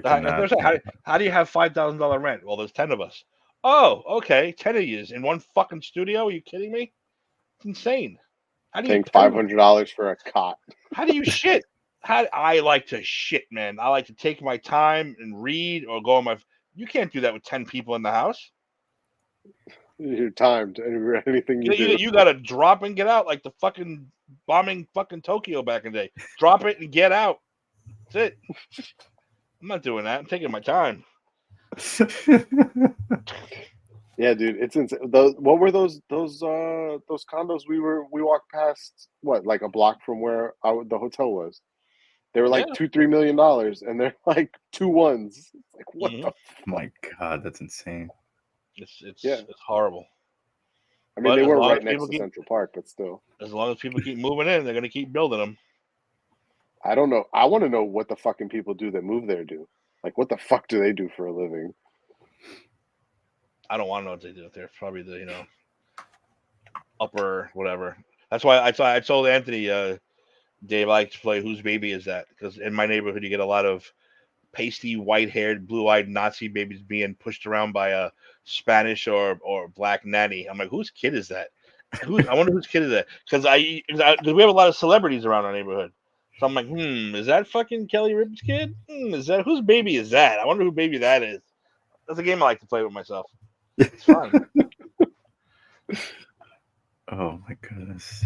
do you have $5,000 rent? Well, there's 10 of us. Oh, okay, 10 of you in one fucking studio. Are you kidding me? It's insane. How do you paying $500 for a cot? How do you shit? I like to shit, man. I like to take my time and read or go on my. You can't do that with 10 people in the house. You're timed. Anything you do. You got to drop and get out like the fucking bombing fucking Tokyo back in the day. Drop it and get out. That's it. I'm not doing that. I'm taking my time. Yeah, dude, it's insane. What were those condos we walked past? What, like a block from where the hotel was? They were like $2-3 million, and they're like 2 ones. It's like what the? My God, that's insane. It's horrible. I mean, they were right next to Central Park, but still. As long as people keep moving in, they're gonna keep building them. I don't know. I want to know what the fucking people do that move there do. Like, what the fuck do they do for a living? I don't want to know what they do. They're probably the upper whatever. That's why I told Anthony, Dave, I like to play Whose Baby Is That? Because in my neighborhood you get a lot of pasty, white-haired, blue-eyed Nazi babies being pushed around by a Spanish or black nanny. I'm like, whose kid is that? I wonder whose kid is that? Because we have a lot of celebrities around our neighborhood. So I'm like, is that fucking Kelly Ripa's kid? Whose baby is that? I wonder who baby that is. That's a game I like to play with myself. It's fun. Oh my goodness.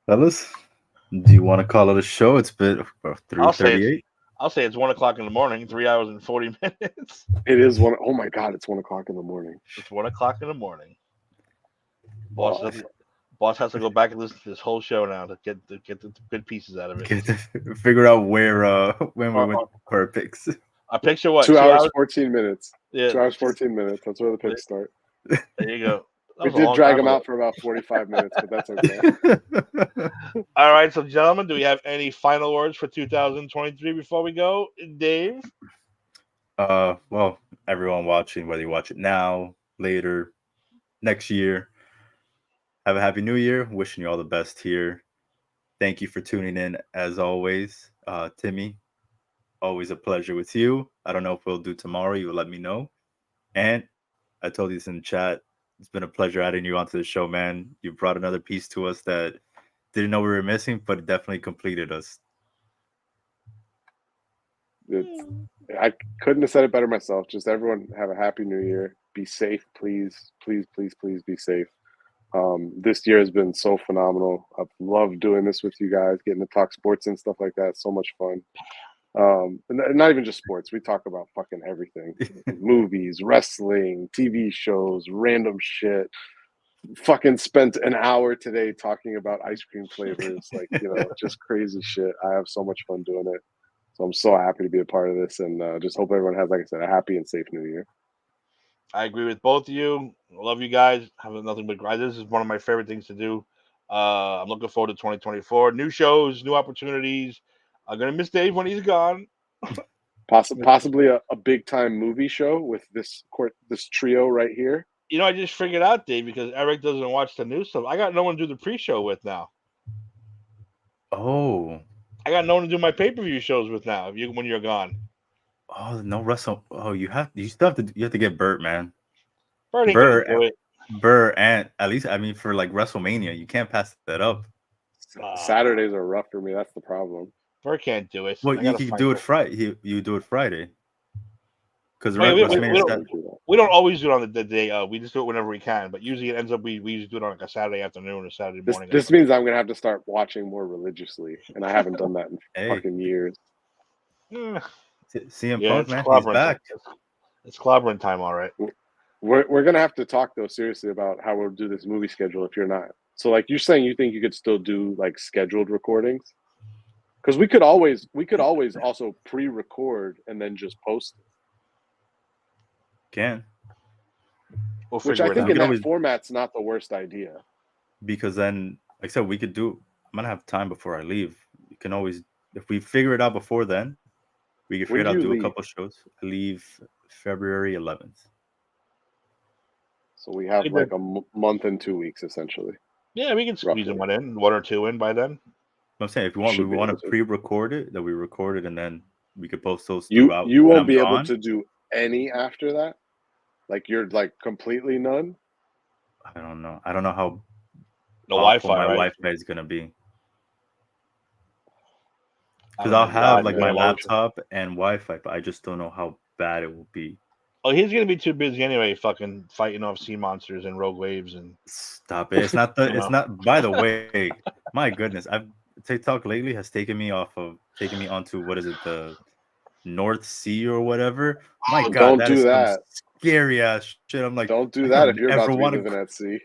Fellas, do you want to call it a show? It's been I'll say 3:38. I'll say it's 1:00 in the morning. 3 hours and 40 minutes. It is one. Oh my god, it's 1:00 in the morning. It's 1:00 in the morning. Oh, Boss has to go back and listen to this whole show now to get the good pieces out of it. Get to figure out where when we went for our picks. I picture what 2 hours 14 minutes. Yeah, 2 hours 14 minutes. That's where the picks start. there you go. That We was a did long drag time them ago. out for about 45 minutes, but that's okay. All right, so gentlemen, do we have any final words for 2023 before we go? Dave? Well, everyone watching, whether you watch it now, later, next year, have a happy new year. Wishing you all the best here. Thank you for tuning in as always. Timmy, always a pleasure with you. I don't know if we'll do tomorrow. You will let me know. And I told you this in the chat. It's been a pleasure adding you onto the show, man. You brought another piece to us that didn't know we were missing, but it definitely completed us. I couldn't have said it better myself. Just everyone have a happy new year. Be safe, please, please, please, please be safe. This year has been so phenomenal. I've loved doing this with you guys, getting to talk sports and stuff like that. So much fun. And not even just sports. We talk about fucking everything: movies, wrestling, TV shows, random shit. Fucking spent an hour today talking about ice cream flavors, like, just crazy shit. I have so much fun doing it. So I'm so happy to be a part of this, and just hope everyone has, like I said, a happy and safe new year. I agree with both of you. Love you guys. Have nothing but great. This is one of my favorite things to do. I'm looking forward to 2024. New shows, new opportunities. I'm gonna miss Dave when he's gone. Possibly a big time movie show with this trio right here. I just figured out, Dave, because Eric doesn't watch the new stuff. I got no one to do the pre-show with now. Oh. I got no one to do my pay-per-view shows with now. When you're gone. Oh, no Russell. Oh, you still have to get Burt, man. Burt ain't gonna do it. Burr, and at least for like WrestleMania, you can't pass that up. Saturdays are rough for me. That's the problem. Burt can't do it. Well, you can do it Friday. You do it Friday. Because we don't always do it on the day. We just do it whenever we can. But usually it ends up we usually do it on like a Saturday afternoon or Saturday morning. This means I'm gonna have to start watching more religiously, and I haven't done that in fucking years. CM Punk, man, he's back. It's clobbering time, all right. We're gonna have to talk though seriously about how we'll do this movie schedule if you're not. So like you're saying, you think you could still do like scheduled recordings? Because we could always also pre-record and then just post it. Can. Which I think in that format's not the worst idea. Because then, like I said, we could do. I'm gonna have time before I leave. You can always, if we figure it out before then, we can figure it out. Do a couple shows. I leave February 11th. So we have like a month and 2 weeks essentially. Yeah, we can squeeze one or two in by then. I'm saying if we want to pre-record it, that we record it and then we could post those throughout. You won't be able to do any after that. Like you're like completely none. I don't know. I don't know how the Wi-Fi my Wi-Fi is gonna be. Because I'll have like my laptop and Wi-Fi, but I just don't know how bad it will be. Oh, he's gonna be too busy anyway, fucking fighting off sea monsters and rogue waves and stop it. It's not the. It's not. By the way, my goodness, TikTok lately has taken me onto what is it, the North Sea or whatever. My God, don't do that. Scary ass shit. I'm like, don't do that if you're about to be living at sea.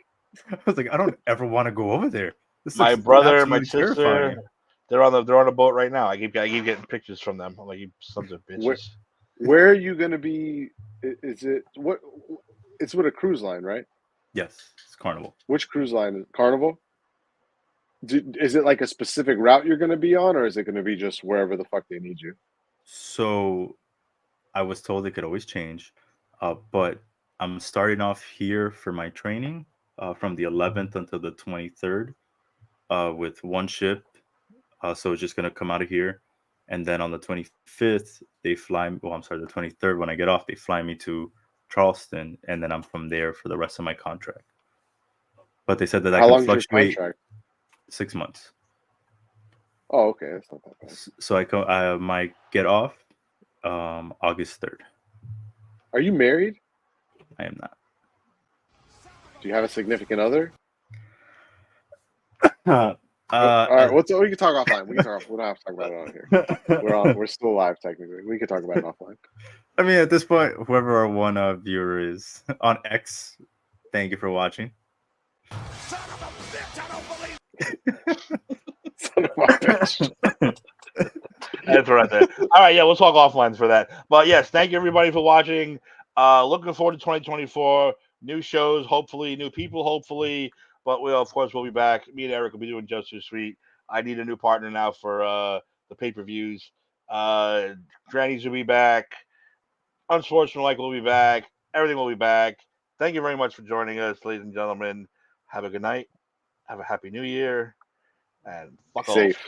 I was like, I don't ever want to go over there. My brother and my sister, they're on a boat right now. I keep getting pictures from them. I'm like, you sons of bitches. Where are you gonna be? Is it what? It's with a cruise line, right? Yes, it's Carnival. Which cruise line is Carnival? Is it like a specific route you're going to be on, or is it going to be just wherever the fuck they need you? So, I was told it could always change, but I'm starting off here for my training from the 11th until the 23rd with one ship. So it's just going to come out of here. And then on the 25th, they fly me. Well, I'm sorry, the 23rd, when I get off, they fly me to Charleston. And then I'm from there for the rest of my contract. But they said that I can fluctuate 6 months. Oh, okay. That's not that bad. So I might get off August 3rd. Are you married? I am not. Do you have a significant other? Uh, All right, we can talk offline. We don't have to talk about it on here. We're still live technically. We can talk about it offline. I mean, at this point, whoever our one viewer is on X, thank you for watching. Son of a bitch. That's right there. All right, yeah, we'll talk offline for that. But yes, thank you everybody for watching. Looking forward to 2024. New shows, hopefully, new people, hopefully. But of course, we'll be back. Me and Eric will be doing Just Too Sweet. I need a new partner now for the pay-per-views. Grannies will be back. Unsportsmanlike will be back. Everything will be back. Thank you very much for joining us, ladies and gentlemen. Have a good night. Have a happy new year. And fuck off. Safe.